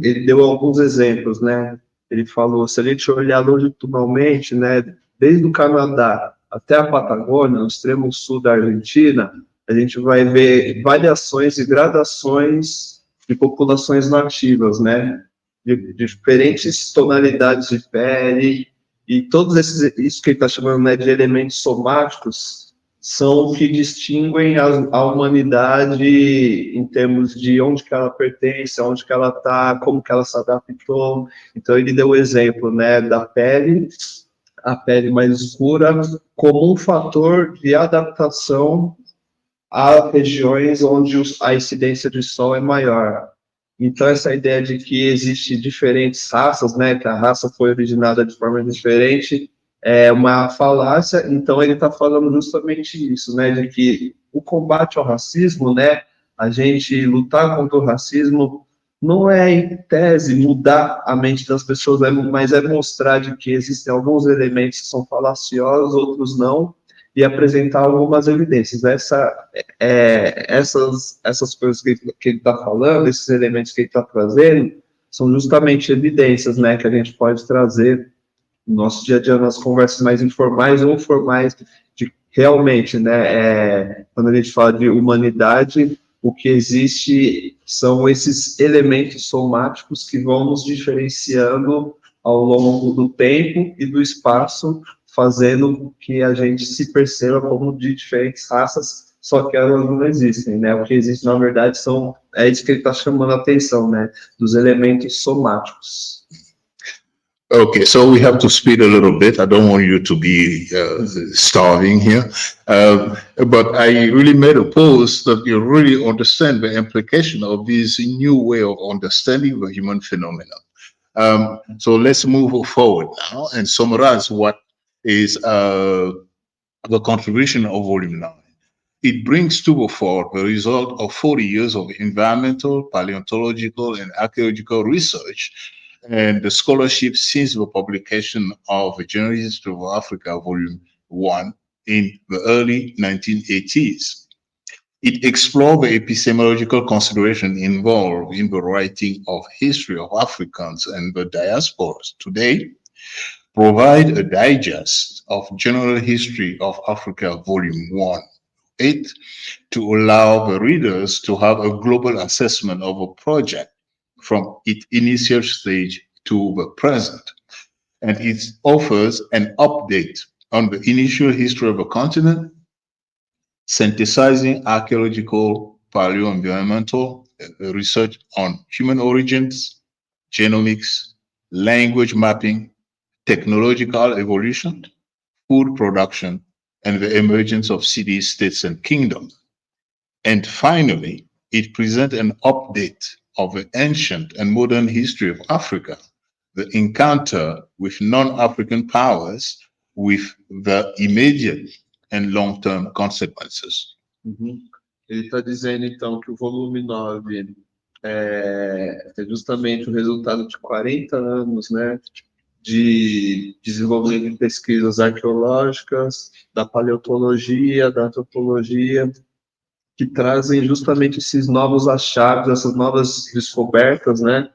ele deu alguns exemplos, né? Ele falou, se a gente olhar longitudinalmente, né, desde o Canadá até a Patagônia, no extremo sul da Argentina, a gente vai ver variações e gradações de populações nativas, né? De diferentes tonalidades de pele, e todos isso que ele está chamando, né, de elementos somáticos, são o que distinguem a humanidade em termos de onde que ela pertence, onde que ela está, como que ela se adaptou. Então ele deu o exemplo, né, da pele, a pele mais escura, como um fator de adaptação a regiões onde a incidência de sol é maior. Então, essa ideia de que existe diferentes raças, né, que a raça foi originada de forma diferente, é uma falácia. Então, ele está falando justamente isso, né, de que o combate ao racismo, né, a gente lutar contra o racismo, não é, em tese, mudar a mente das pessoas, mas é mostrar de que existem alguns elementos que são falaciosos, outros não, e apresentar algumas evidências. Essas coisas que ele está falando, esses elementos que ele está trazendo, são justamente evidências, né, que a gente pode trazer no nosso dia a dia, nas conversas mais informais ou formais, de realmente, né, quando a gente fala de humanidade, o que existe são esses elementos somáticos que vão nos diferenciando ao longo do tempo e do espaço, fazendo que a gente se perceba como de diferentes raças, só que elas não existem, né? O que existe, na verdade, é isso que ele está chamando a atenção, né? Dos elementos somáticos. Okay, so we have to speed a little bit. I don't want you to be starving here. But I really made a post that you really understand the implication of this new way of understanding the human phenomenon. So let's move forward now and summarize what is the contribution of Volume 9. It brings to the fore the result of 40 years of environmental, paleontological, and archaeological research and the scholarship since the publication of the General History of Africa, Volume 1, in the early 1980s. It explored the epistemological consideration involved in the writing of history of Africans and the diasporas. Today, provide a digest of General History of Africa, Volume 1, 8, to allow the readers to have a global assessment of a project from its initial stage to the present. And it offers an update on the initial history of the continent, synthesizing archaeological, paleo-environmental research on human origins, genomics, language mapping, technological evolution, food production, and the emergence of cities, states, and kingdoms. And finally, it presents an update of the ancient and modern history of Africa, the encounter with non-African powers, with the immediate and long-term consequences. Ele está dizendo, então, que o volume 9 é justamente o resultado de 40 anos, né, de desenvolvimento de pesquisas arqueológicas, da paleontologia, da antropologia, que trazem justamente esses novos achados, essas novas descobertas, né?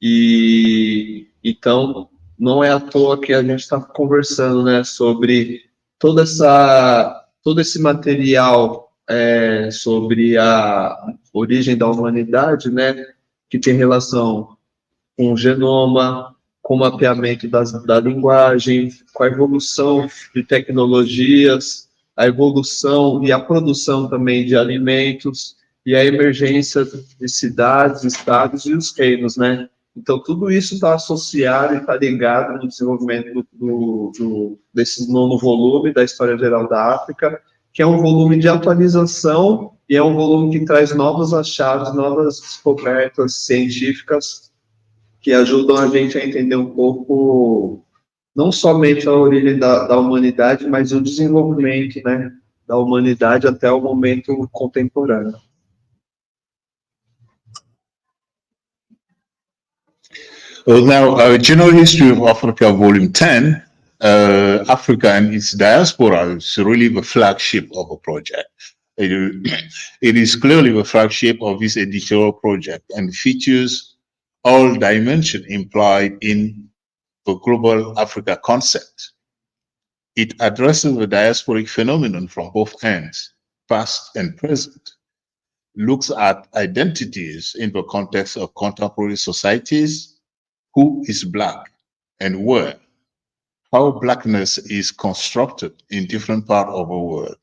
E então não é à toa que a gente está conversando, né, sobre todo esse material sobre origem da humanidade, né, que tem relação com o genoma, com o mapeamento da linguagem, com a evolução de tecnologias, a evolução e a produção também de alimentos, e a emergência de cidades, estados e os reinos, né? Então, tudo isso está associado e está ligado no desenvolvimento desse nono volume da História Geral da África, que é um volume de atualização e é um volume que traz novos achados, novas descobertas científicas que ajudam a gente a entender um pouco, não somente a origem da humanidade, mas o desenvolvimento, né, da humanidade até o momento contemporâneo. Well, now, General History of Africa, Volume 10, Africa and its diaspora is really the flagship of a project. It is clearly the flagship of this editorial project and features all dimensions implied in the global Africa concept. It addresses the diasporic phenomenon from both ends, past and present, looks at identities in the context of contemporary societies, who is Black and where, how Blackness is constructed in different parts of the world.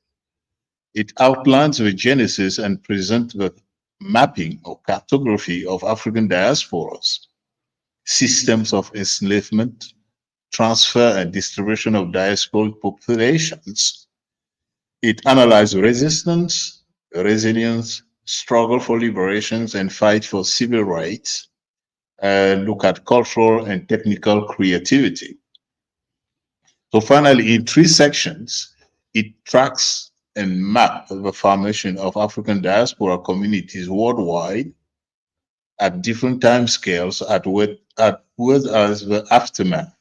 It outlines the genesis and presents the mapping or cartography of African diasporas, systems of enslavement, transfer and distribution of diasporic populations. It analyzes resistance, resilience, struggle for liberations, and fight for civil rights. Look at cultural and technical creativity. So finally, in 3 sections, it tracks and maps the formation of African diaspora communities worldwide at different time scales as the aftermath,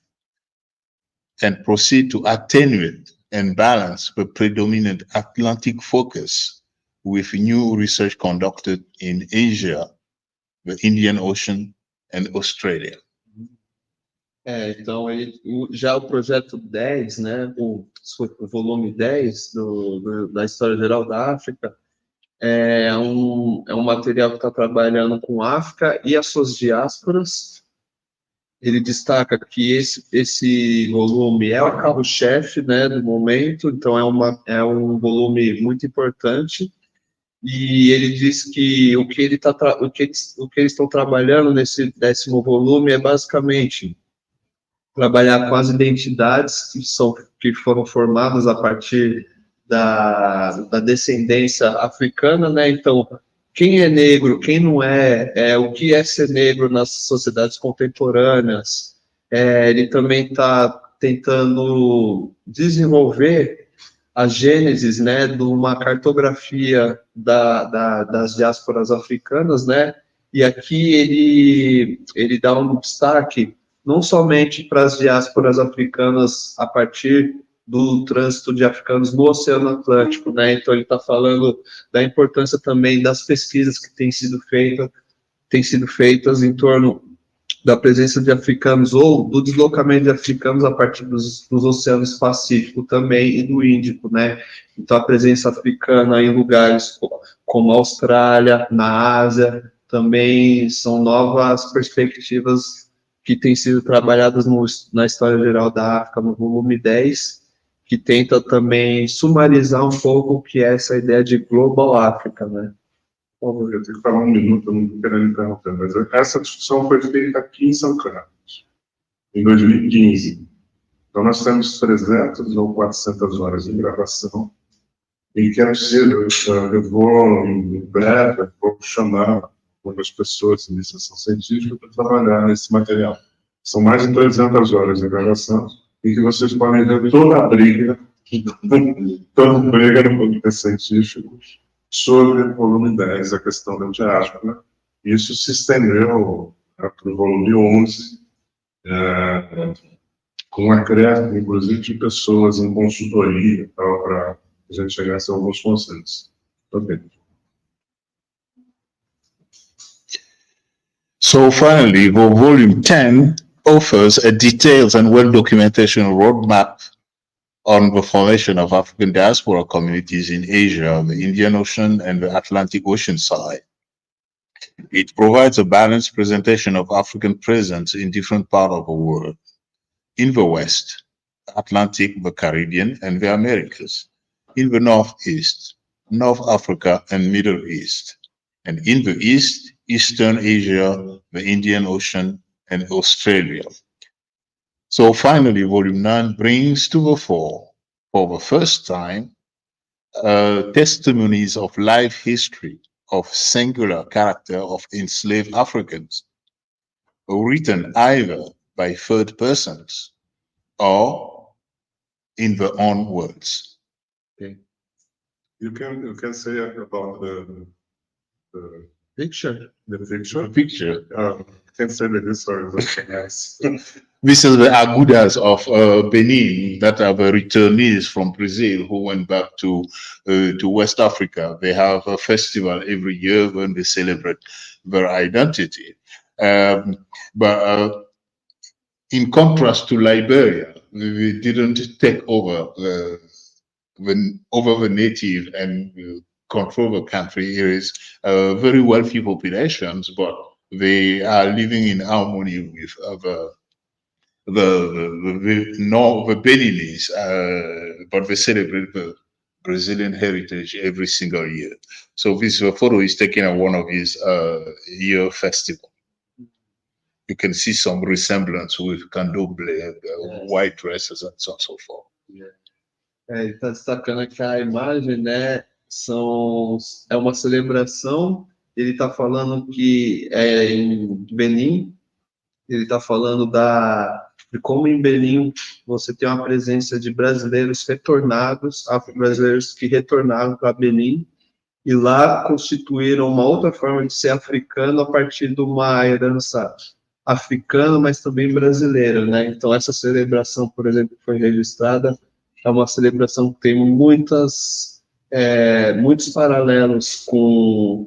and proceed to attenuate and balance the predominant Atlantic focus with new research conducted in Asia, the Indian Ocean, and Australia. Então, já o projeto 10, né, o volume 10 da História Geral da África, é um material que está trabalhando com a África e as suas diásporas. Ele destaca que esse volume é o carro-chefe, né, do momento, então é um volume muito importante. E ele diz que o que eles estão trabalhando nesse 10º volume é basicamente trabalhar com as identidades que foram formadas a partir da descendência africana, né? Então, quem é negro, quem não o que é ser negro nas sociedades contemporâneas. Ele também está tentando desenvolver a gênese, né, de uma cartografia das diásporas africanas, né? E aqui ele dá um destaque não somente para as diásporas africanas a partir do trânsito de africanos no Oceano Atlântico, né? Então ele está falando da importância também das pesquisas que têm sido feitas em torno da presença de africanos ou do deslocamento de africanos a partir dos oceanos Pacífico também e do Índico, né? Então a presença africana em lugares como a Austrália, na Ásia, também são novas perspectivas que têm sido trabalhadas na História Geral da África, no volume 10, que tenta também sumarizar um pouco o que é essa ideia de Global África, né? Eu tenho que falar 1 minuto, eu não estou querendo interromper, mas essa discussão foi feita aqui em São Carlos, em 2015. Então, nós temos 300 ou 400 horas de gravação, em que é possível, eu vou, em breve, vou chamar algumas pessoas de iniciação científica para trabalhar nesse material. São mais de 300 horas de gravação, em que vocês podem ver toda a briga no comitê científico, sobre o volume 10, a questão da diáspora. Isso se estendeu para o volume 11, com acréscimo, inclusive, de pessoas em consultoria, para a gente chegar a alguns consensos. Ok. So finally, the volume 10 offers a detailed and well-documented roadmap on the formation of African diaspora communities in Asia, the Indian Ocean, and the Atlantic Ocean side. It provides a balanced presentation of African presence in different parts of the world. In the West, Atlantic, the Caribbean, and the Americas. In the Northeast, North Africa and Middle East. And in the East, Eastern Asia, the Indian Ocean, and Australia. So finally, Volume 9 brings to the fore, for the first time, testimonies of life history of singular character of enslaved Africans, written either by third persons or in their own words. Okay. You can say about the Picture. Picture. Can say that this story is nice. This is the Agudas of Benin, that are the returnees from Brazil who went back to West Africa. They have a festival every year when they celebrate their identity. But in contrast to Liberia, we didn't take over the native and control the country. It is very wealthy populations, but they are living in harmony with the Beninese, but they celebrate the Brazilian heritage every single year. So this photo is taken at one of his year festival. You can see some resemblance with candomblé, white dresses and so on and so forth. Ele está destacando aqui a imagem, né? É uma celebração. Ele está falando que é em Benin. Ele está falando de como em Benin você tem uma presença de brasileiros retornados, afro-brasileiros que retornaram para Benin e lá constituíram uma outra forma de ser africano a partir de uma herança africana, mas também brasileira, né? Então essa celebração, por exemplo, que foi registrada, é uma celebração que tem muitos paralelos com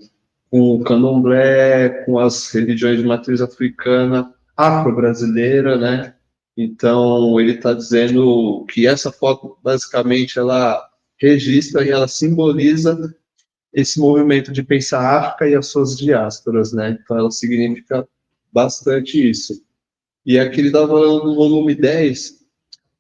o candomblé, com as religiões de matriz africana, afro-brasileira, né? Então, ele está dizendo que essa foto, basicamente, ela registra e ela simboliza esse movimento de pensar a África e as suas diásporas, né? Então, ela significa bastante isso. E aqui ele está falando do volume 10,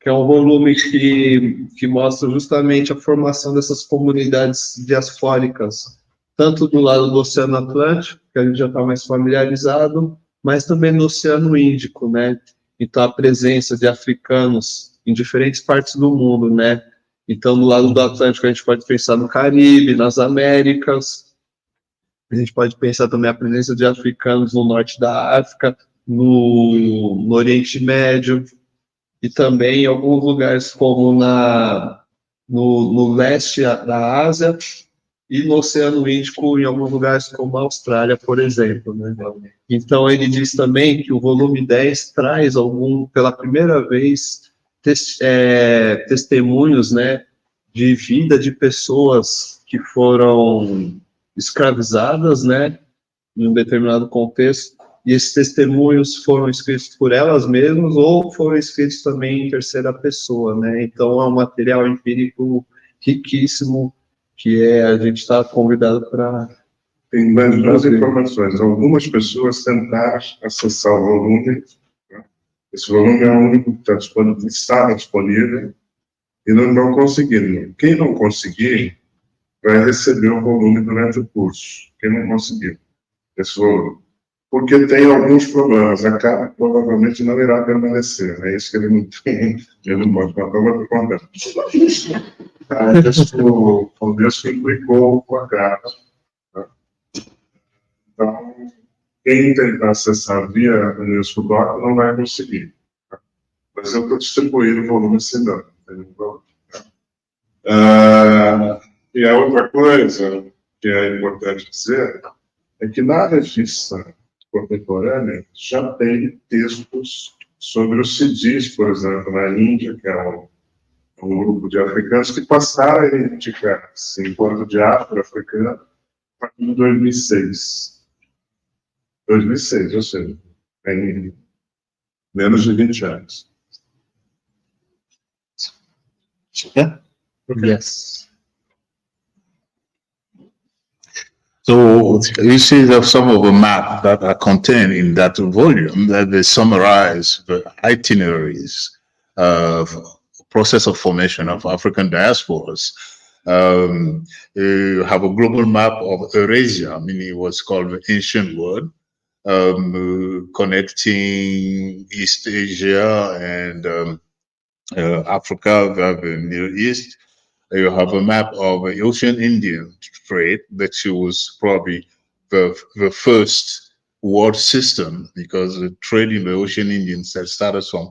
que é um volume que mostra justamente a formação dessas comunidades diaspóricas, tanto do lado do Oceano Atlântico, que a gente já está mais familiarizado, mas também no Oceano Índico, né? Então, a presença de africanos em diferentes partes do mundo, né? Então, do lado do Atlântico, a gente pode pensar no Caribe, nas Américas, a gente pode pensar também a presença de africanos no norte da África, no Oriente Médio, e também em alguns lugares como no leste da Ásia, e no Oceano Índico, em alguns lugares como a Austrália, por exemplo, né? Então, ele diz também que o volume 10 traz pela primeira vez, testemunhos, né, de vida de pessoas que foram escravizadas, né, em um determinado contexto, e esses testemunhos foram escritos por elas mesmas ou foram escritos também em terceira pessoa, né? Então, é um material empírico riquíssimo, que a gente está convidado para... Tem mais duas informações. Algumas pessoas tentaram acessar o volume. Né? Esse volume é o único que está disponível e não conseguiram. Quem não conseguir vai receber o volume durante o curso. Quem não conseguir esse volume. Porque tem alguns problemas. A capa provavelmente não irá permanecer. É isso que ele não tem. Ele não pode falar para conta. O Começo implicou com a capa. Então, quem tentar acessar via UNESCO Doc não vai conseguir. Tá? Mas eu estou distribuindo o volume senão. E a outra coisa que é importante dizer é que na revista contemporânea já tem textos sobre os cidis, por exemplo, na Índia, que é um grupo de africanos que passaram a identificar-se enquanto diáspora africana a partir de 2006. 2006, ou seja, tem menos de 20 anos. Yeah? Okay. Yes. So you see that some of the maps that are contained in that volume, that they summarize the itineraries of process of formation of African diasporas. You have a global map of Eurasia, meaning what's called the ancient world, connecting East Asia and Africa, the Middle East. You have a map of the Ocean Indian trade that shows probably the first world system, because the trade in the Ocean Indians that started from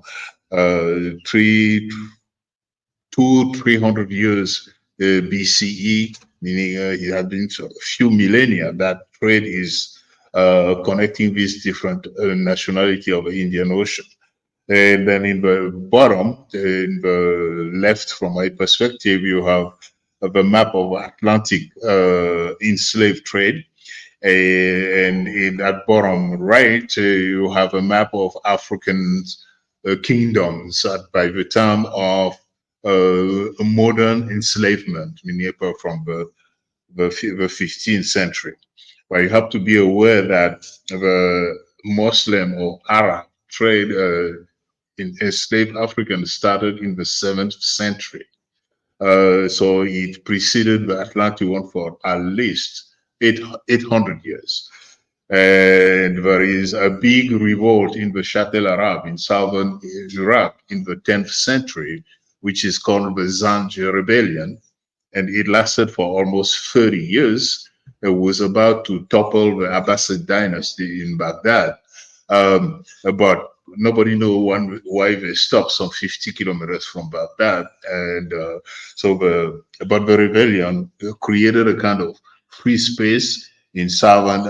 300 years BCE, meaning it had been a few millennia that trade is connecting these different nationality of the Indian Ocean. And then in the bottom, in the left from my perspective, you have the map of Atlantic enslaved trade. And in that bottom right, you have a map of African kingdoms by the time of modern enslavement, meaning from the 15th century. But you have to be aware that the Muslim or Arab trade in enslaved Africans started in the 7th century. So it preceded the Atlantic one for at least 800 years. And there is a big revolt in the Shatel Arab in southern Iraq in the 10th century, which is called the Zanj Rebellion. And it lasted for almost 30 years. It was about to topple the Abbasid dynasty in Baghdad. But nobody knows why they stopped some 50 kilometers from Baghdad. And but the rebellion created a kind of free space in southern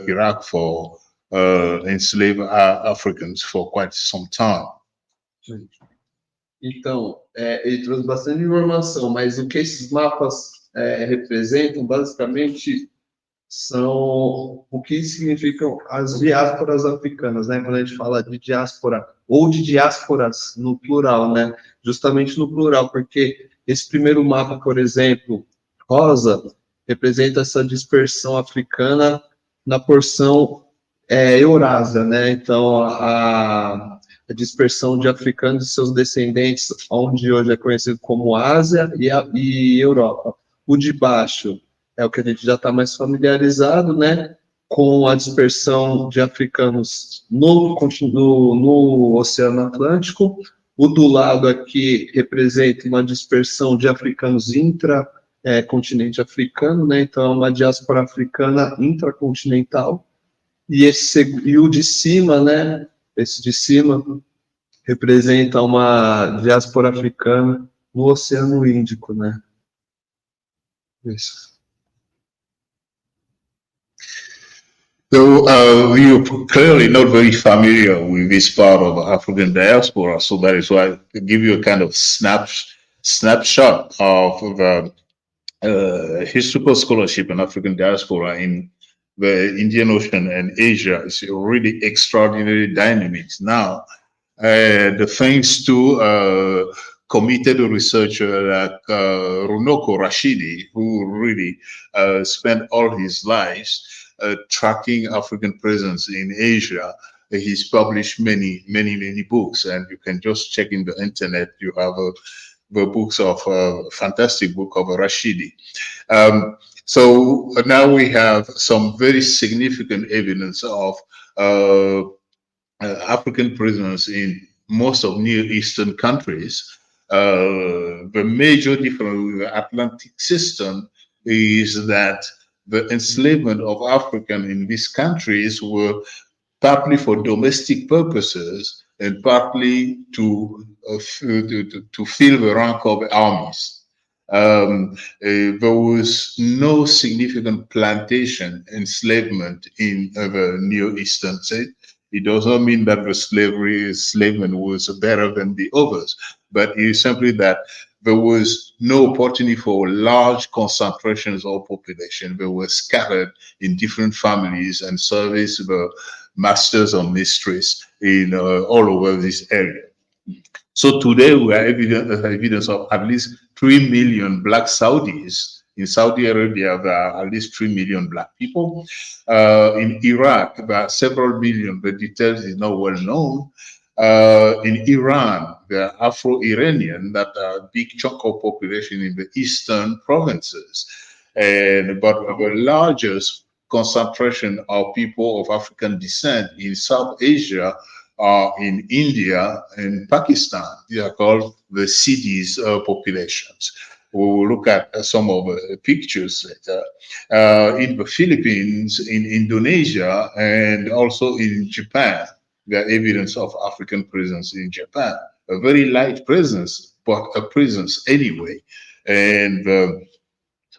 Iraq for enslaved Africans for quite some time. Então, ele trouxe bastante informação, mas o que esses mapas representam, basicamente, são o que significam as diásporas africanas, né? Quando a gente fala de diáspora, ou de diásporas no plural, né? Justamente no plural, porque esse primeiro mapa, por exemplo, rosa, representa essa dispersão africana na porção Eurásia, né? Então, a dispersão de africanos e seus descendentes, onde hoje é conhecido como Ásia e Europa. O de baixo é o que a gente já está mais familiarizado, né? Com a dispersão de africanos no Oceano Atlântico. O do lado aqui representa uma dispersão de africanos intra-continente africano, né? Então, é uma diáspora africana intracontinental. E o de cima, né? Esse de cima representa uma diáspora africana no Oceano Índico, né? Isso. So you're clearly not very familiar with this part of African diaspora, so that is why I give you a kind of snapshot of the historical scholarship in African diaspora in the Indian Ocean and Asia. Is really extraordinary dynamics now. Thanks to committed researcher like Runoko Rashidi, who really spent all his lives tracking African presence in Asia. He's published many books, and you can just check in the internet. You have the books of fantastic book of Rashidi. So now we have some very significant evidence of African presence in most of Near Eastern countries. The major difference with the Atlantic system is that the enslavement of Africans in these countries were partly for domestic purposes and partly to fill the rank of armies. There was no significant plantation enslavement in the Near Eastern state. It does not mean that the enslavement was better than the others, but it is simply that there was no opportunity for large concentrations of population. They were scattered in different families and serviced the masters or mistresses in all over this area. So today we have evidence of at least 3 million Black Saudis In Saudi Arabia, there are at least 3 million Black people. In Iraq, there are several million. The details is not well known. In Iran, there are Afro-Iranian that are a big chunk of population in the eastern provinces. But the largest concentration of people of African descent in South Asia are in India and Pakistan. They are called the cities populations. We will look at some of the pictures later. In the Philippines, in Indonesia, and also in Japan, there are evidence of African presence in Japan. A very light presence, but a presence anyway. And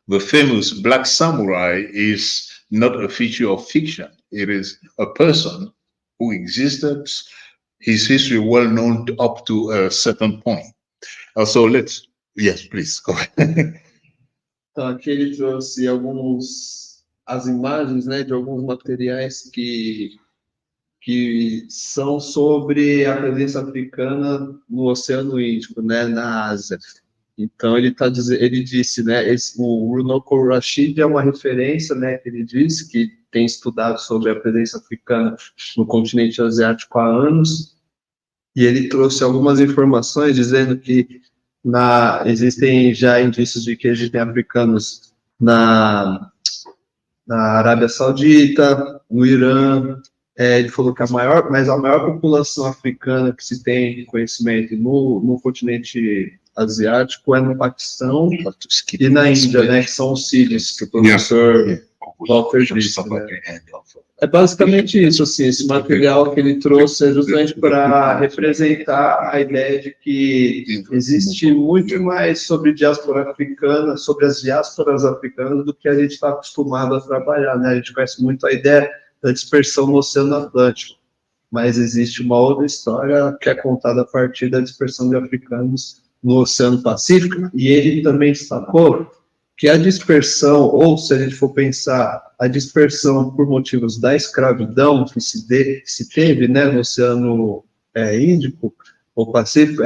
the famous Black Samurai is not a feature of fiction. It is a person who existed, his history well known up to a certain point. So let's, yes, please, go ahead. Então, aqui ele trouxe as imagens, né, de alguns materiais que são sobre a presença africana no Oceano Índico, né, na Ásia. Então ele disse, né, o Runoko Rashid é uma referência, né, que ele disse que tem estudado sobre a presença africana no continente asiático há anos, e ele trouxe algumas informações dizendo que existem já indícios de que existem africanos na Arábia Saudita, no Irã. Ele falou que a maior população africana que se tem conhecimento no continente asiático é no Paquistão e na Índia, né, que são os sírios, que o professor Valter disse, né? É basicamente isso, assim, esse material que ele trouxe é justamente para representar a ideia de que existe muito mais sobre diáspora africana, sobre as diásporas africanas, do que a gente está acostumado a trabalhar, né? A gente conhece muito a ideia da dispersão no Oceano Atlântico, mas existe uma outra história que é contada a partir da dispersão de africanos no Oceano Pacífico, e ele também destacou que a dispersão, ou se a gente for pensar, a dispersão por motivos da escravidão que se teve, né, no Oceano Índico ou Pacífico,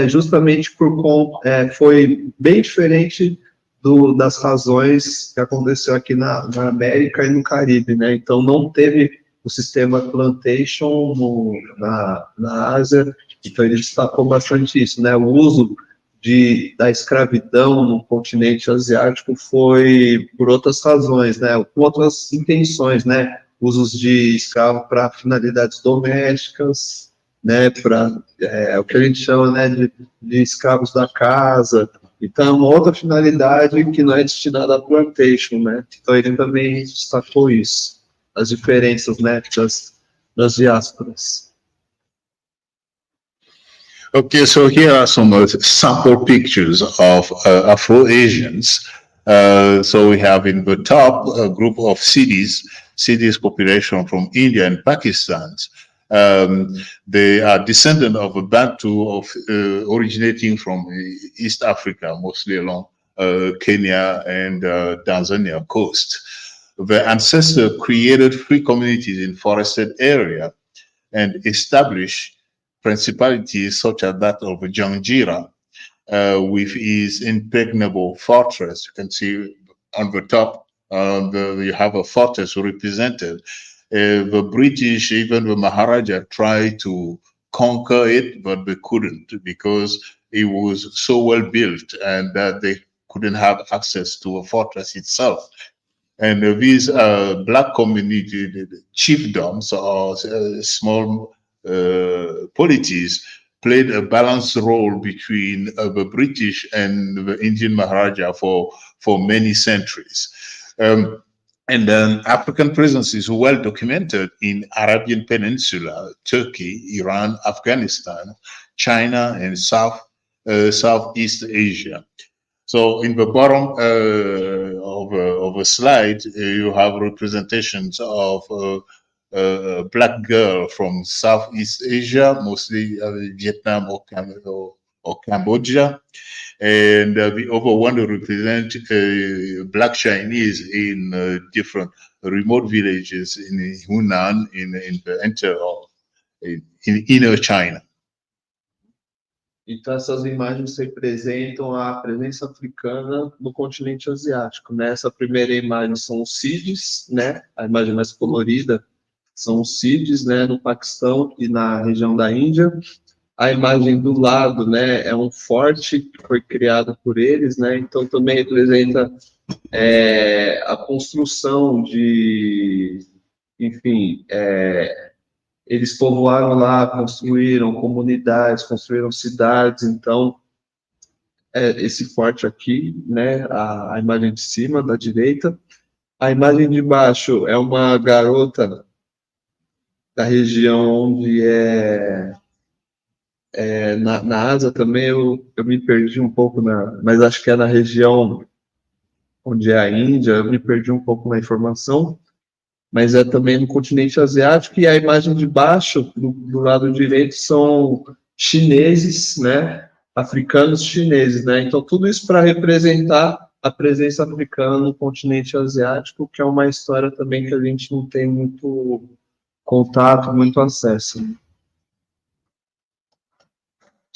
justamente foi bem diferente das razões que aconteceu aqui na América e no Caribe, né? Então não teve o sistema plantation na Ásia, então ele destacou bastante isso, né? O uso da escravidão no continente asiático foi por outras razões, né? Com outras intenções, né? Usos de escravo para finalidades domésticas, né? Para o que a gente chama, né, de escravos da casa. Então, uma outra finalidade que não é destinada à plantation, né? Então, ele também destacou isso, as diferenças, né, das diásporas. Okay, so here are some sample pictures of Afro-Asians. So we have in the top a group of cities population from India and Pakistan. They are descendants of a Bantu originating from East Africa, mostly along Kenya and Tanzania coast. The ancestor created free communities in forested area and established principalities such as that of Janjira, with its impregnable fortress. You can see on the top, you have a fortress represented. The British, even the Maharaja, tried to conquer it, but they couldn't because it was so well built and that they couldn't have access to a fortress itself. And these black community, the chiefdoms or small polities played a balanced role between the British and the Indian Maharaja for many centuries. And then African presence is well documented in Arabian Peninsula, Turkey, Iran, Afghanistan, China, and Southeast Asia. So in the bottom of a slide, you have representations of a black girl from Southeast Asia, mostly Vietnam or Cambodia. And the other one to represent black Chinese in different remote villages in Hunan, in inner China. Então, essas imagens representam a presença africana no continente asiático, né? Essa primeira imagem são os CIDs, né? A imagem mais colorida são os CIDs, né? No Paquistão e na região da Índia. A imagem do lado, né? É um forte que foi criado por eles, né? Então, também representa a construção de, enfim, eles povoaram lá, construíram comunidades, construíram cidades. Então, esse forte aqui, né, a imagem de cima, da direita. A imagem de baixo é uma garota da região onde na Ásia também, eu me perdi um pouco, mas acho que é na região onde é a Índia, eu me perdi um pouco na informação, mas é também no continente asiático. E a imagem de baixo, do lado direito, são chineses, né, africanos chineses, né, então tudo isso para representar a presença africana no continente asiático, que é uma história também que a gente não tem muito contato, muito acesso.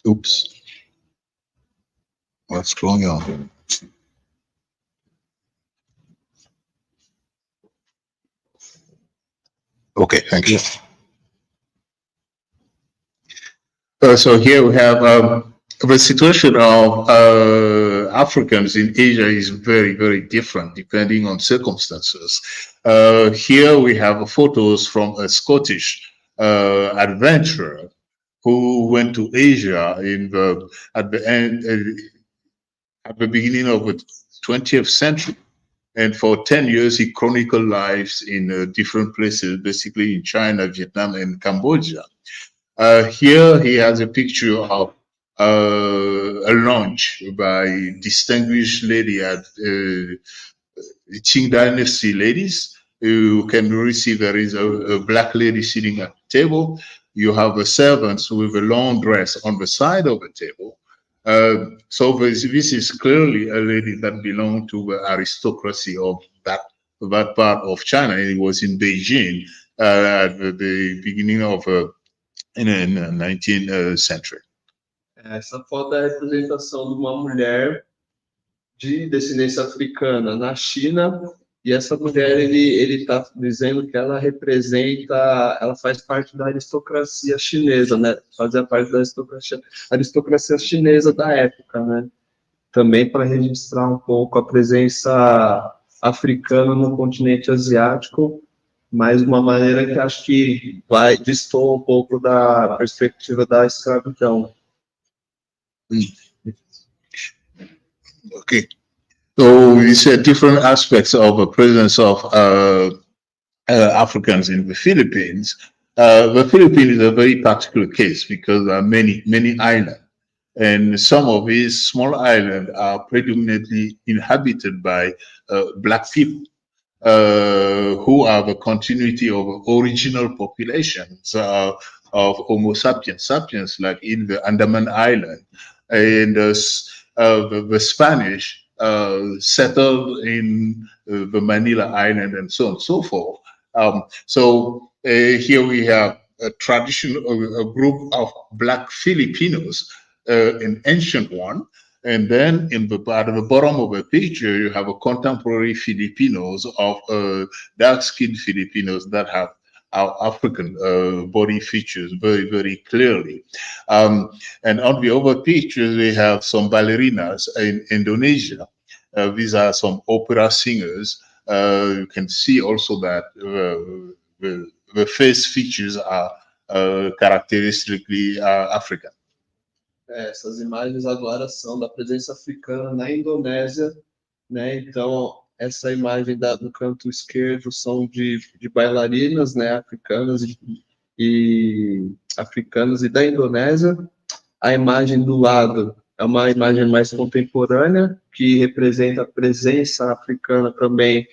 Oops. What's going on? Okay, thank you. So here we have the situation of Africans in Asia is very, very different depending on circumstances. Here we have photos from a Scottish adventurer who went to Asia at the beginning of the 20th century. And for 10 years, he chronicled lives in different places, basically in China, Vietnam, and Cambodia. Here he has a picture of a lunch by distinguished lady at Qing Dynasty ladies. You can receive, there is a black lady sitting at the table. You have a servant with a long dress on the side of the table. So this is clearly a lady that belonged to the aristocracy of that part of China. It was in Beijing at the beginning of in the 19th century. Essa foto é a representação de uma mulher de descendência africana na China, e essa mulher, ele está dizendo que ela representa, ela faz parte da aristocracia chinesa, né? Fazia parte da aristocracia chinesa da época, né? Também para registrar um pouco a presença africana no continente asiático, mas de uma maneira que acho que destoa um pouco da perspectiva da escravidão. Okay. So we see different aspects of the presence of Africans in the Philippines. The Philippines is a very particular case because there are many islands, and some of these small islands are predominantly inhabited by Black people, who are the continuity of original populations of Homo sapiens, like in the Andaman Island, and the Spanish settled in the Manila Island and so on and so forth. So here we have a group of Black Filipinos, an ancient one, and then at the bottom of the picture you have a contemporary Filipinos of dark-skinned Filipinos that have our African body features very, very clearly. And on the other pictures, we have some ballerinas in Indonesia. These are some opera singers. You can see also that the face features are characteristically African. Essas imagens agora são da presença africana na Indonésia, né? Então, essa imagem do canto esquerdo são de bailarinas, né, africanas e da Indonésia. A imagem do lado é uma imagem mais contemporânea, que representa a presença africana também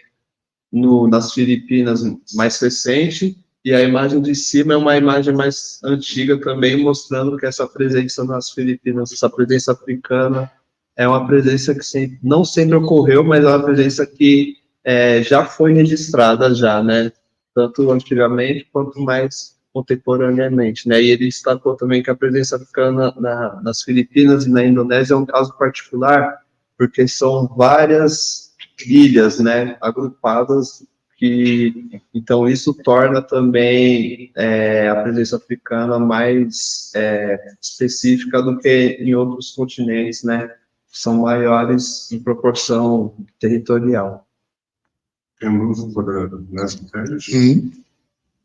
nas Filipinas mais recente, e a imagem de cima é uma imagem mais antiga também, mostrando que essa presença nas Filipinas, essa presença africana, é uma presença que não sempre ocorreu, mas é uma presença que já foi registrada já, né? Tanto antigamente quanto mais contemporaneamente, né? E ele destacou também que a presença africana nas Filipinas e na Indonésia é um caso particular, porque são várias ilhas, né, agrupadas, então isso torna também a presença africana mais específica do que em outros continentes, né, que são maiores em proporção territorial. Can move for the next page.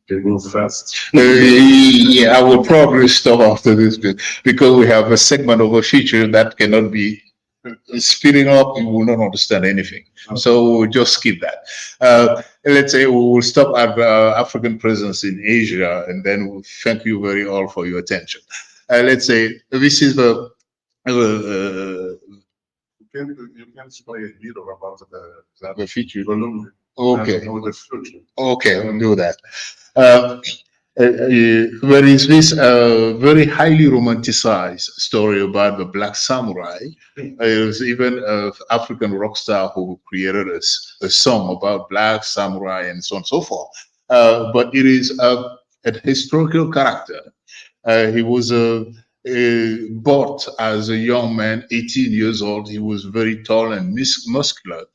Can move fast. Yeah, I will probably stop after this bit because we have a segment of a feature that cannot be speeding up. You will not understand anything. So we'll just skip that. Let's say we will stop at African presence in Asia, and then we'll thank you very all for your attention. Let's say this is the You can explain a bit about the feature. Okay. Okay, I'll do that. There is this very highly romanticized story about the Black Samurai. There was even an African rock star who created a song about Black Samurai and so on and so forth. But it is a historical character. He was bought as a young man, 18 years old. He was very tall and muscular.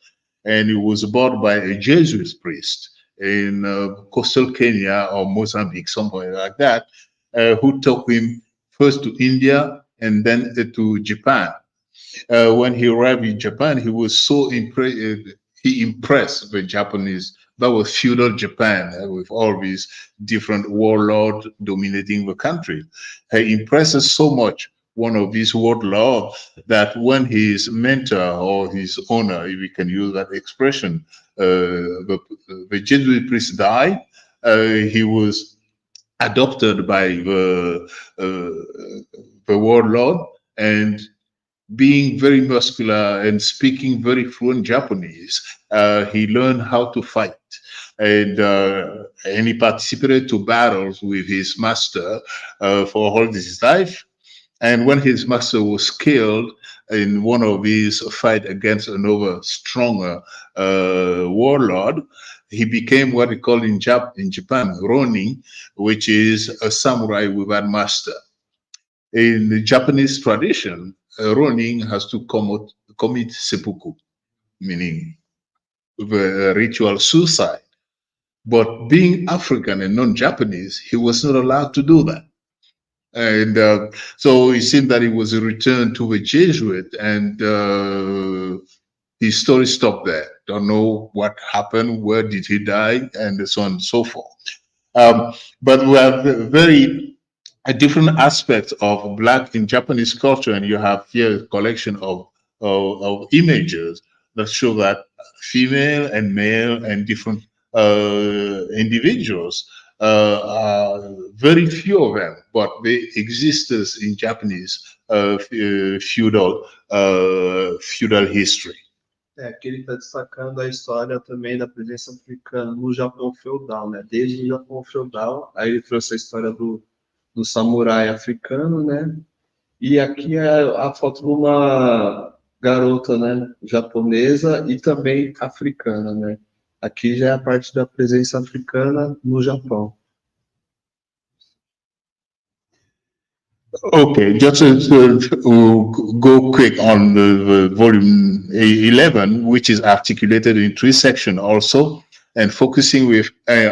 And he was bought by a Jesuit priest in coastal Kenya or Mozambique, somewhere like that, who took him first to India and then to Japan. When he arrived in Japan, he was so impressed, he impressed the Japanese. That was feudal Japan with all these different warlords dominating the country. He impressed us so much, one of these warlords, that when his mentor or his owner, if we can use that expression, the Jesuit priest died, he was adopted by the warlord, and being very muscular and speaking very fluent Japanese, he learned how to fight. And he participated to battles with his master for all his life. And when his master was killed in one of these fights against another stronger warlord, he became what they call in Japan, Ronin, which is a samurai without master. In the Japanese tradition, Ronin has to commit seppuku, meaning the ritual suicide. But being African and non-Japanese, he was not allowed to do that. And so it seemed that he was returned to the Jesuit, and his story stopped there. Don't know what happened, where did he die, and so on and so forth. But we have very different aspects of Black in Japanese culture, and you have here a collection of images that show that female and male and different individuals, very few of them, but they exist in Japanese feudal history. Aqui ele está destacando a história também da presença africana no Japão feudal, né? Desde o Japão feudal, aí ele trouxe a história do samurai africano, né? E aqui é a foto de uma garota, né, japonesa e também africana, né? Aqui já é a parte da presença africana no Japão. Okay, just to go quick on the volume 11, which is articulated in 3 sections also, and focusing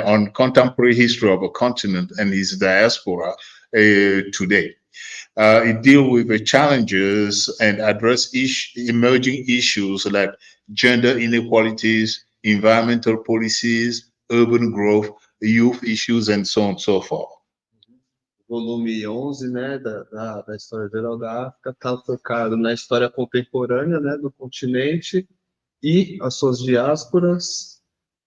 on contemporary history of a continent and its diaspora today. It deals with the challenges and address emerging issues like gender inequalities, environmental policies, urban growth, youth issues, and so on and so forth. Volume 11, né, da História Geral da África, está focado na história contemporânea, né, do continente e as suas diásporas,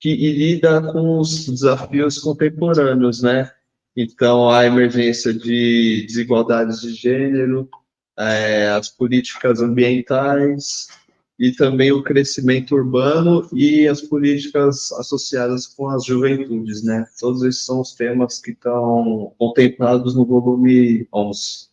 e lida com os desafios contemporâneos, né? Então, a emergência de desigualdades de gênero, as políticas ambientais e também o crescimento urbano e as políticas associadas com as juventudes, né? Todos esses são os temas que estão contemplados no volume 11.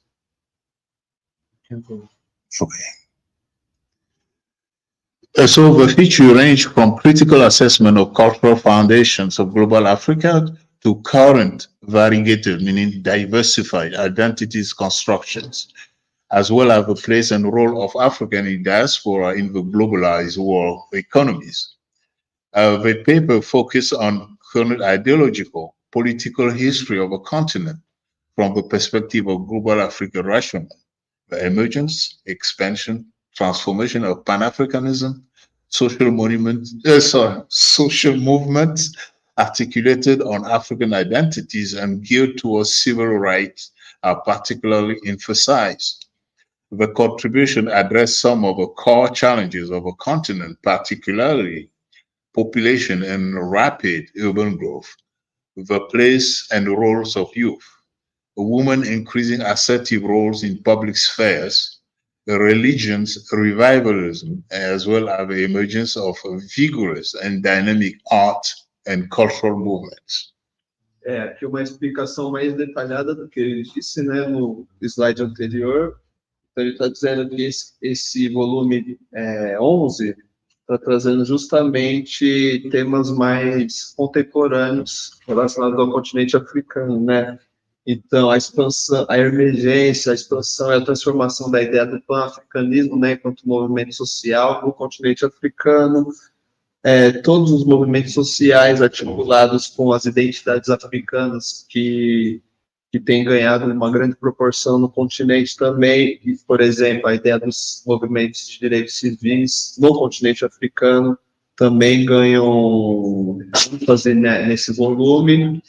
So the feature range from critical assessment of cultural foundations of global Africa to current variegated, meaning diversified identities constructions, as well as the place and role of African in diaspora in the globalized world economies. The paper focused on current ideological, political history of a continent from the perspective of global African rationale, the emergence, expansion, transformation of Pan-Africanism, social movements articulated on African identities and geared towards civil rights are particularly emphasized. The contribution addressed some of the core challenges of a continent, particularly population and rapid urban growth, the place and roles of youth, women increasing assertive roles in public spheres, religion's revivalism, as well as the emergence of vigorous and dynamic art and cultural movements. Aqui uma explicação mais detalhada do que ele disse, né, no slide anterior. Então, ele está dizendo que esse volume 11 está trazendo justamente temas mais contemporâneos relacionados ao continente africano, né? Então, a expansão, a emergência, a expansão e a transformação da ideia do pan-africanismo, né, enquanto movimento social no continente africano, todos os movimentos sociais articulados com as identidades africanas que tem ganhado uma grande proporção no continente também, e, por exemplo, a ideia dos movimentos de direitos civis no continente africano também ganham ênfase nesse volume,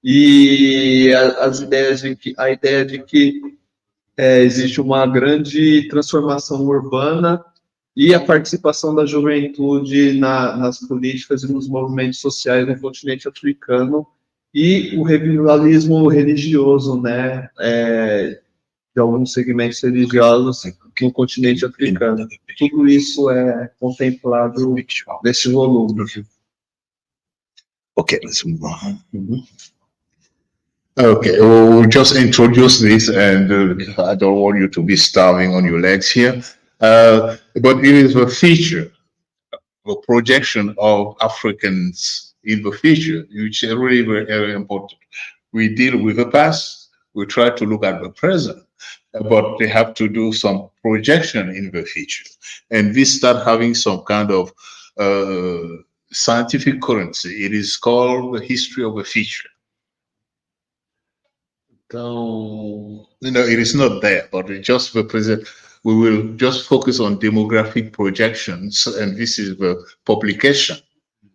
e a ideia de que existe uma grande transformação urbana e a participação da juventude nas políticas e nos movimentos sociais no continente africano, e o revivalismo religioso, né, de alguns segmentos religiosos no continente africano. Tudo isso é contemplado nesse volume. Okay, let's move on. Okay, we'll just introduce this, and I don't want you to be starving on your legs here. But it is a feature, a projection of Africans in the future, which is really very, very important. We deal with the past, we try to look at the present, but they have to do some projection in the future. And we start having some kind of scientific currency. It is called the history of the future. Então, It is not there, but it just represent. We will just focus on demographic projections, and this is the publication.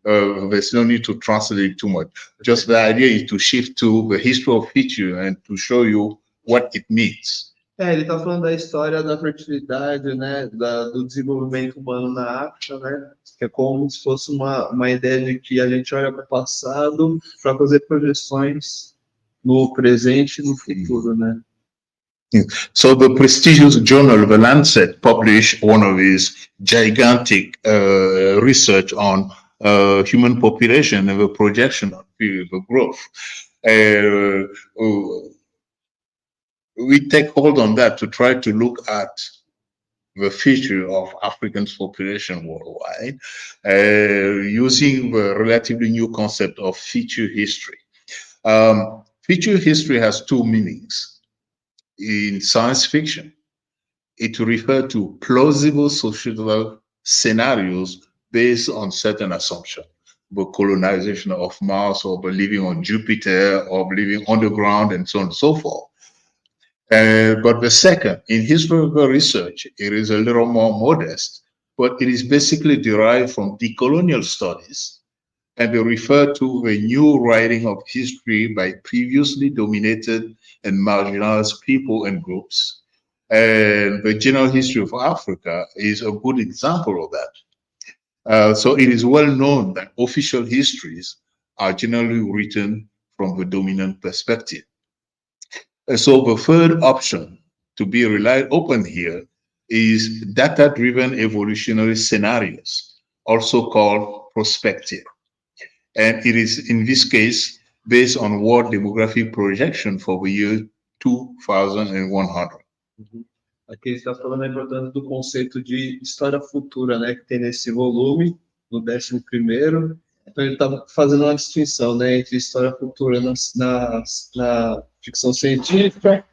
There's no need to translate too much. Just the idea is to shift to the history of future and to show you what it means. ele está falando da história da fertilidade, né, do desenvolvimento humano na África, né, que é como se fosse uma ideia de que a gente olha para o passado para fazer projeções no presente e no futuro, né. So the prestigious journal, The Lancet, published one of its gigantic research on human population and the projection of the growth. We take hold on that to try to look at the future of African population worldwide, using the relatively new concept of future history. Future history has two meanings. In science fiction, it refers to plausible social scenarios based on certain assumptions, the colonization of Mars, or living on Jupiter, or living underground, and so on and so forth. But the second, in historical research, it is a little more modest, but it is basically derived from decolonial studies, and they refer to the new writing of history by previously dominated and marginalized people and groups. And the general history of Africa is a good example of that. So it is well known that official histories are generally written from the dominant perspective. So the third option to be relied upon here is data-driven evolutionary scenarios, also called prospective. And it is, in this case, based on world demographic projection for the year 2100. Aqui ele está falando a importância do conceito de história futura, né, que tem nesse volume, no 11º, Então ele está fazendo uma distinção, né, entre história e cultura na ficção científica,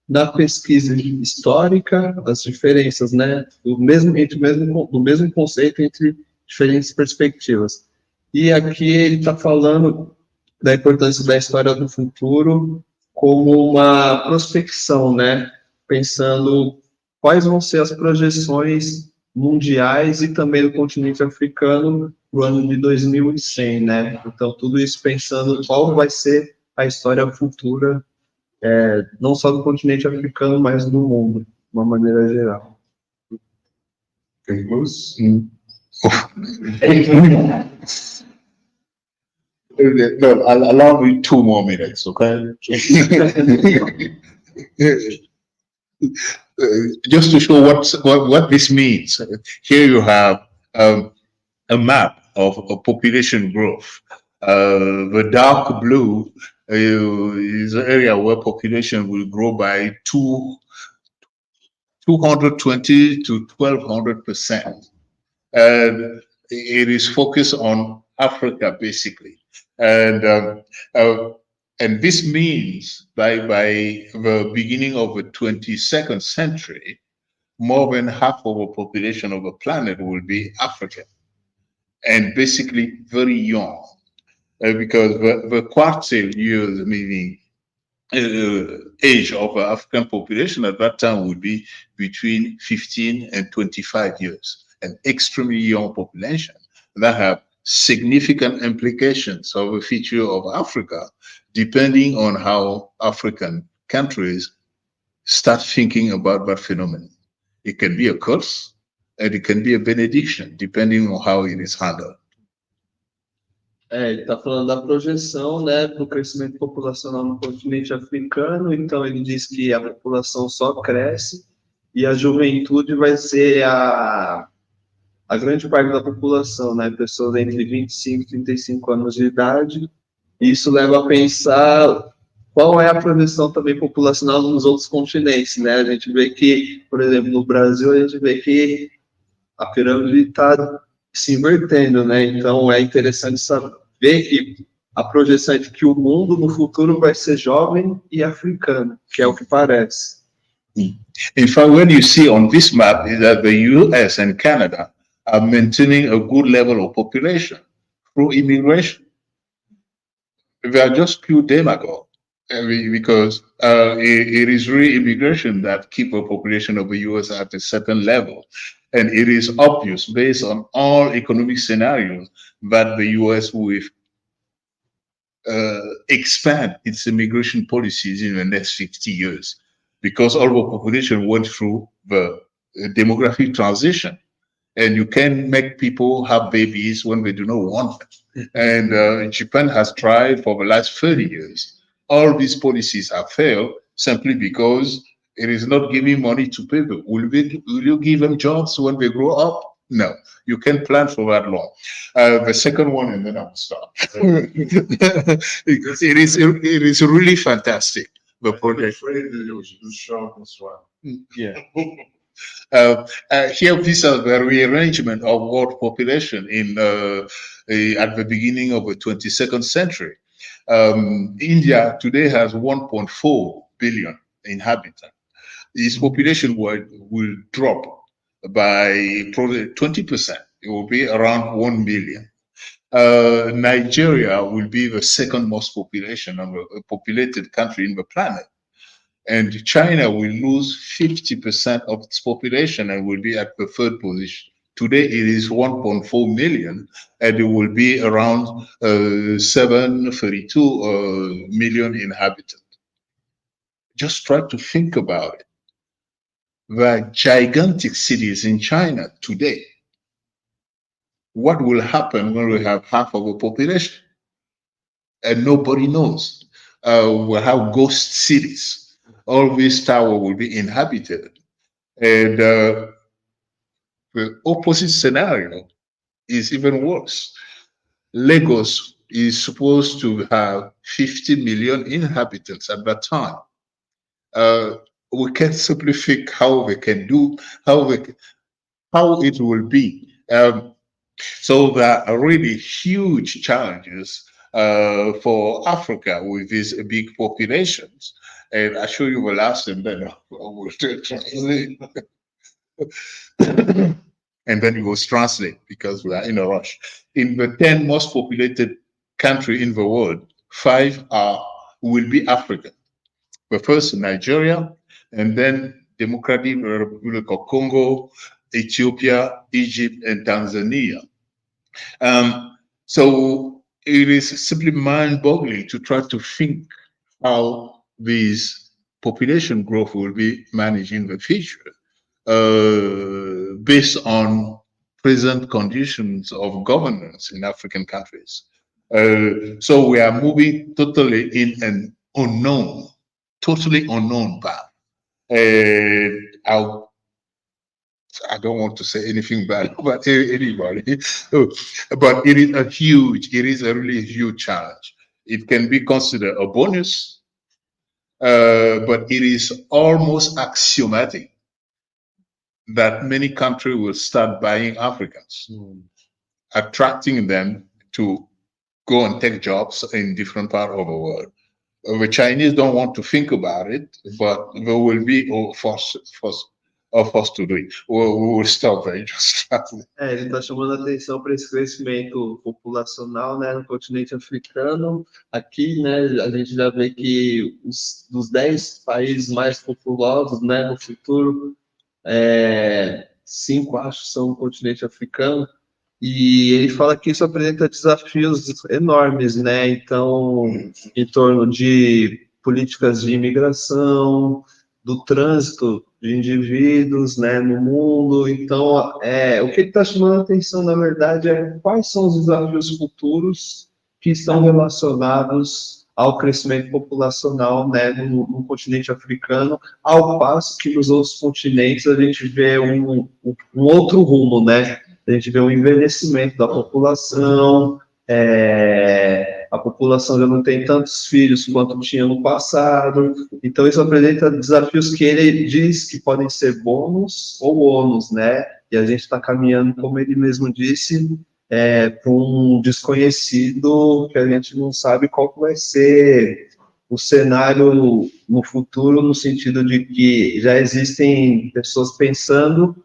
na pesquisa histórica, as diferenças, né, do mesmo conceito entre diferentes perspectivas. E aqui ele está falando da importância da história do futuro como uma prospecção, né, pensando quais vão ser as projeções mundiais e também do continente africano para o ano de 2100, né? Então, tudo isso pensando qual vai ser a história futura, não só do continente africano, mas do mundo, de uma maneira geral. Conclus? No, allow me 2 more minutes, okay? Just to show what this means. Here you have a map of population growth. The dark blue is the area where population will grow by 220 to 1200%. And it is focused on Africa, basically. And this means by the beginning of the 22nd century, more than half of the population of the planet will be African, and basically very young, because the quartile years, meaning age of the African population at that time would be between 15 and 25 years, an extremely young population that have significant implications of the future of Africa, depending on how African countries start thinking about that phenomenon. It can be a curse, and it can be a benediction, depending on how it is handled. Ele está falando da projeção, né, para o crescimento populacional no continente africano. Então, ele diz que a população só cresce e a juventude vai ser a grande parte da população, né, pessoas entre 25 e 35 anos de idade. Isso leva a pensar qual é a projeção também populacional nos outros continentes, né? A gente vê que, por exemplo, no Brasil, a gente vê que a pirâmide está se invertendo, né? Então, é interessante saber que a projeção é de que o mundo no futuro vai ser jovem e africano, que é o que parece. In fact, when you see on this map is that the US and Canada are maintaining a good level of population through immigration. They are just few demagogues, because it is really immigration that keep the population of the US at a certain level. And it is obvious, based on all economic scenarios, that the US will expand its immigration policies in the next 50 years, because all the population went through the demographic transition. And you can make people have babies when they do not want them. And Japan has tried for the last 30 years. All these policies have failed simply because it is not giving money to people. Will you give them jobs when they grow up? No, you can plan for that long. The second one, and then I will stop. Because it is really fantastic. The project. Yeah. Here, these are the rearrangement of world population at the beginning of the 22nd century. India today has 1.4 billion inhabitants. Its population will drop by probably 20%. It will be around 1 million. Nigeria will be the second most populated country in the planet. And China will lose 50% of its population and will be at the third position. Today it is 1.4 million, and it will be around 732 million inhabitants. Just try to think about it. The gigantic cities in China today, what will happen when we have half of the population? And nobody knows. We'll have ghost cities. All these towers will be inhabited. And the opposite scenario is even worse. Lagos is supposed to have 50 million inhabitants at that time. We can simply think how they can do, how it will be. So there are really huge challenges for Africa with these big populations. And I show you the last, and then I will translate. And then you will translate because we are in a rush. In the 10 most populated countries in the world, 5 will be African. The first, Nigeria, and then Democratic Republic of Congo, Ethiopia, Egypt, and Tanzania. So it is simply mind-boggling to try to think how this population growth will be managed in the future based on present conditions of governance in African countries. So we are moving totally in an unknown, totally unknown path. I don't want to say anything bad about anybody, but it is a really huge challenge. It can be considered a bonus, but it is almost axiomatic that many countries will start buying Africans, attracting them to go and take jobs in different parts of the world. The Chinese don't want to think about it, but they will be forced to do it. We will stop there. Ele está chamando a atenção para esse crescimento populacional, né, no continente africano. Aqui, né, a gente já vê que dos 10 países mais populosos, né, no futuro, 5, acho, são no continente africano. E ele fala que isso apresenta desafios enormes, né? Então, em torno de políticas de imigração, do trânsito de indivíduos, né, no mundo. Então, o que ele está chamando a atenção, na verdade, é quais são os desafios futuros que estão relacionados ao crescimento populacional, né, no continente africano, ao passo que nos outros continentes a gente vê um outro rumo, né? A gente vê um envelhecimento da população, a população já não tem tantos filhos quanto tinha no passado, então isso apresenta desafios que ele diz que podem ser bônus ou ônus, né? E a gente está caminhando, como ele mesmo disse, para um desconhecido que a gente não sabe qual que vai ser o cenário no futuro, no sentido de que já existem pessoas pensando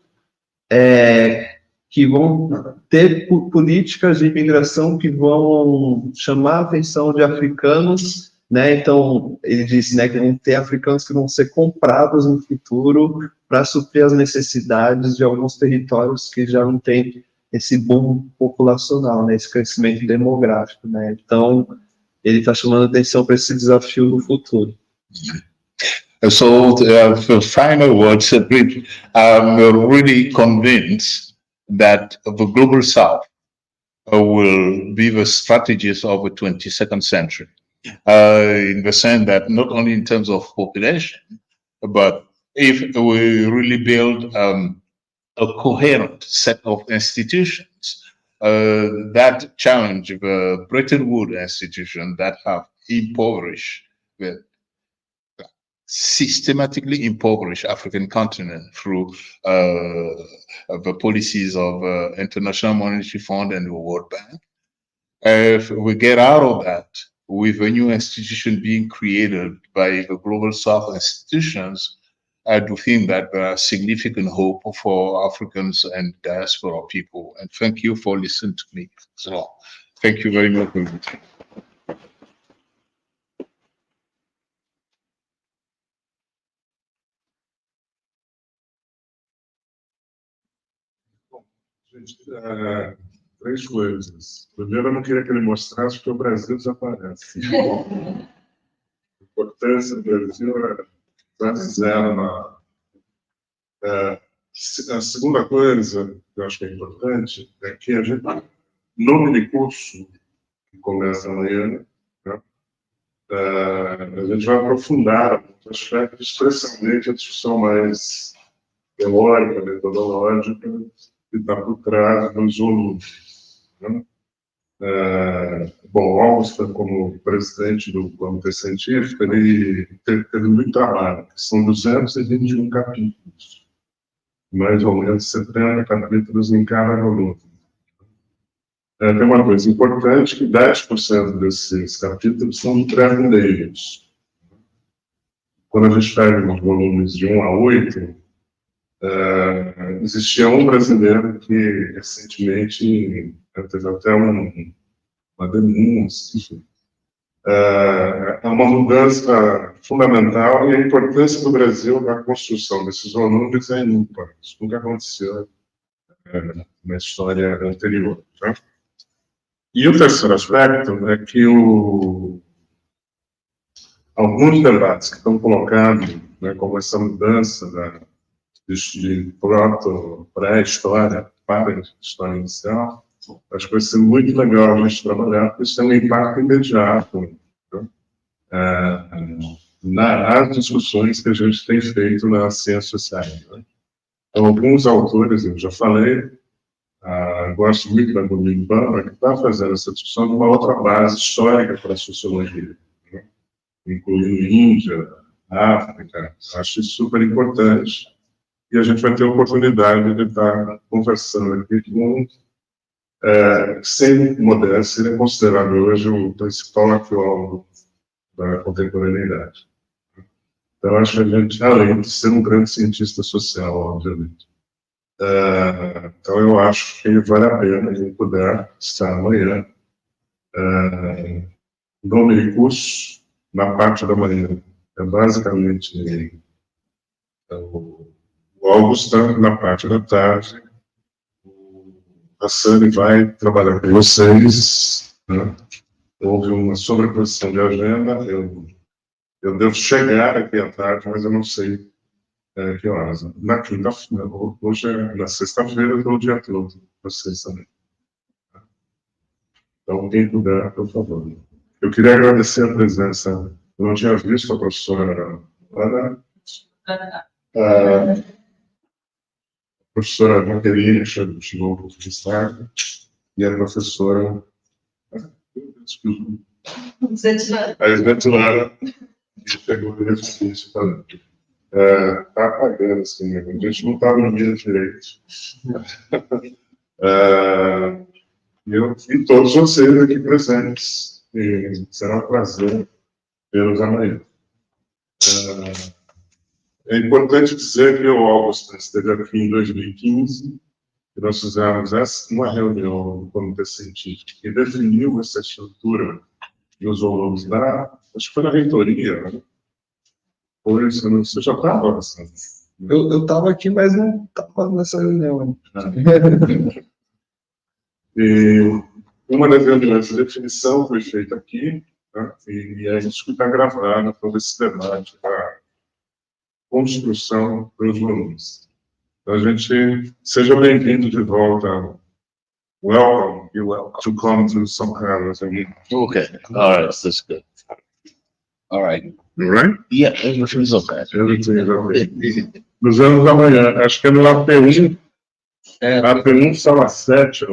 que vão ter políticas de imigração que vão chamar a atenção de africanos, né? Então, ele disse, né, que vão ter africanos que vão ser comprados no futuro para suprir as necessidades de alguns territórios que já não têm esse boom populacional, né, esse crescimento demográfico, né? Então, ele está chamando a atenção para esse desafio no futuro. So, the final words, I'm really convinced that the global South will be the strategies of the 22nd century, in the sense that not only in terms of population, but if we really build a coherent set of institutions that challenge the Bretton Woods institution that have impoverished, systematically impoverished African continent through the policies of International Monetary Fund and the World Bank. If we get out of that with a new institution being created by the Global South institutions, I do think that there are significant hope for Africans and diaspora people. And thank you for listening to me. So, thank you very much. Gente, 3 coisas. Primeiro, eu não queria que ele mostrasse porque o Brasil desaparece. A importância do Brasil é quase zero. A segunda coisa que eu acho que é importante é que a gente, no minicurso, que começa amanhã, né, a gente vai aprofundar aspectos, especialmente a discussão mais teórica, metodológica, que está por trás dos volumes. Né? Bom, Augustin, como presidente do Comitê Científico, ele teve muito trabalho, são 221 capítulos, mais ou menos 70 capítulos em cada volume. tem uma coisa importante, que 10% desses capítulos são brasileiros. Quando a gente pega os volumes de 1 a 8, existia um brasileiro que, recentemente, teve até uma denúncia, enfim. É uma mudança fundamental, e a importância do Brasil na construção desses volumes é ímpar. Isso nunca aconteceu na história anterior. Tá? E o terceiro aspecto é que alguns debates que estão colocados, né, como essa mudança de pré-história para a história inicial, acho que vai ser muito legal a gente trabalhar, porque isso tem um impacto imediato, nas discussões que a gente tem feito nas ciências sociais. Né? Então, alguns autores, eu já falei, gosto muito da Pamba, que está fazendo essa discussão de uma outra base histórica para a sociologia, né? Incluindo Índia, África. Acho isso super importante, e a gente vai ter a oportunidade de estar conversando aqui com sem modéstia, ele é considerado hoje o principal arqueólogo da contemporaneidade. Então, acho que a gente, além de ser um grande cientista social, obviamente, então eu acho que vale a pena, quem puder, estar amanhã no meio curso, na parte da manhã. É basicamente o Augustin, na parte da tarde. A Sani vai trabalhar com vocês, né? Houve uma sobreposição de agenda, eu devo chegar aqui à tarde, mas eu não sei que horas. Na quinta-feira, hoje na sexta-feira, eu estou o dia todo, vocês também. Então, quem puder, por favor. Eu queria agradecer a presença, eu não tinha visto a professora Ana, professora Valter, chegou um pouco de tarde, e a professora... Desculpa. A Etnologia, que chegou nesse início falando. Está apagando assim, a gente não está ouvindo direito. E todos vocês aqui presentes, e será um prazer tê-los amanhã. É importante dizer que o Augustin esteve aqui em 2015, e nós fizemos uma reunião no Comitê Científico que definiu essa estrutura dos volumes acho que foi na reitoria, né? Ou isso, você já estava? Eu estava aqui, mas não estava nessa reunião. E uma das reuniões de definição foi feita aqui, né? E a gente está gravando todo esse debate da construção dos volumes. Então, a gente seja bem-vindo de volta. Welcome. You're welcome to come to São Carlos again. Okay. All right. That's good. All right. All right? Yeah, everything's okay. Everything is okay. Nos vemos amanhã. Acho que é no AP1. AP1, sala 7.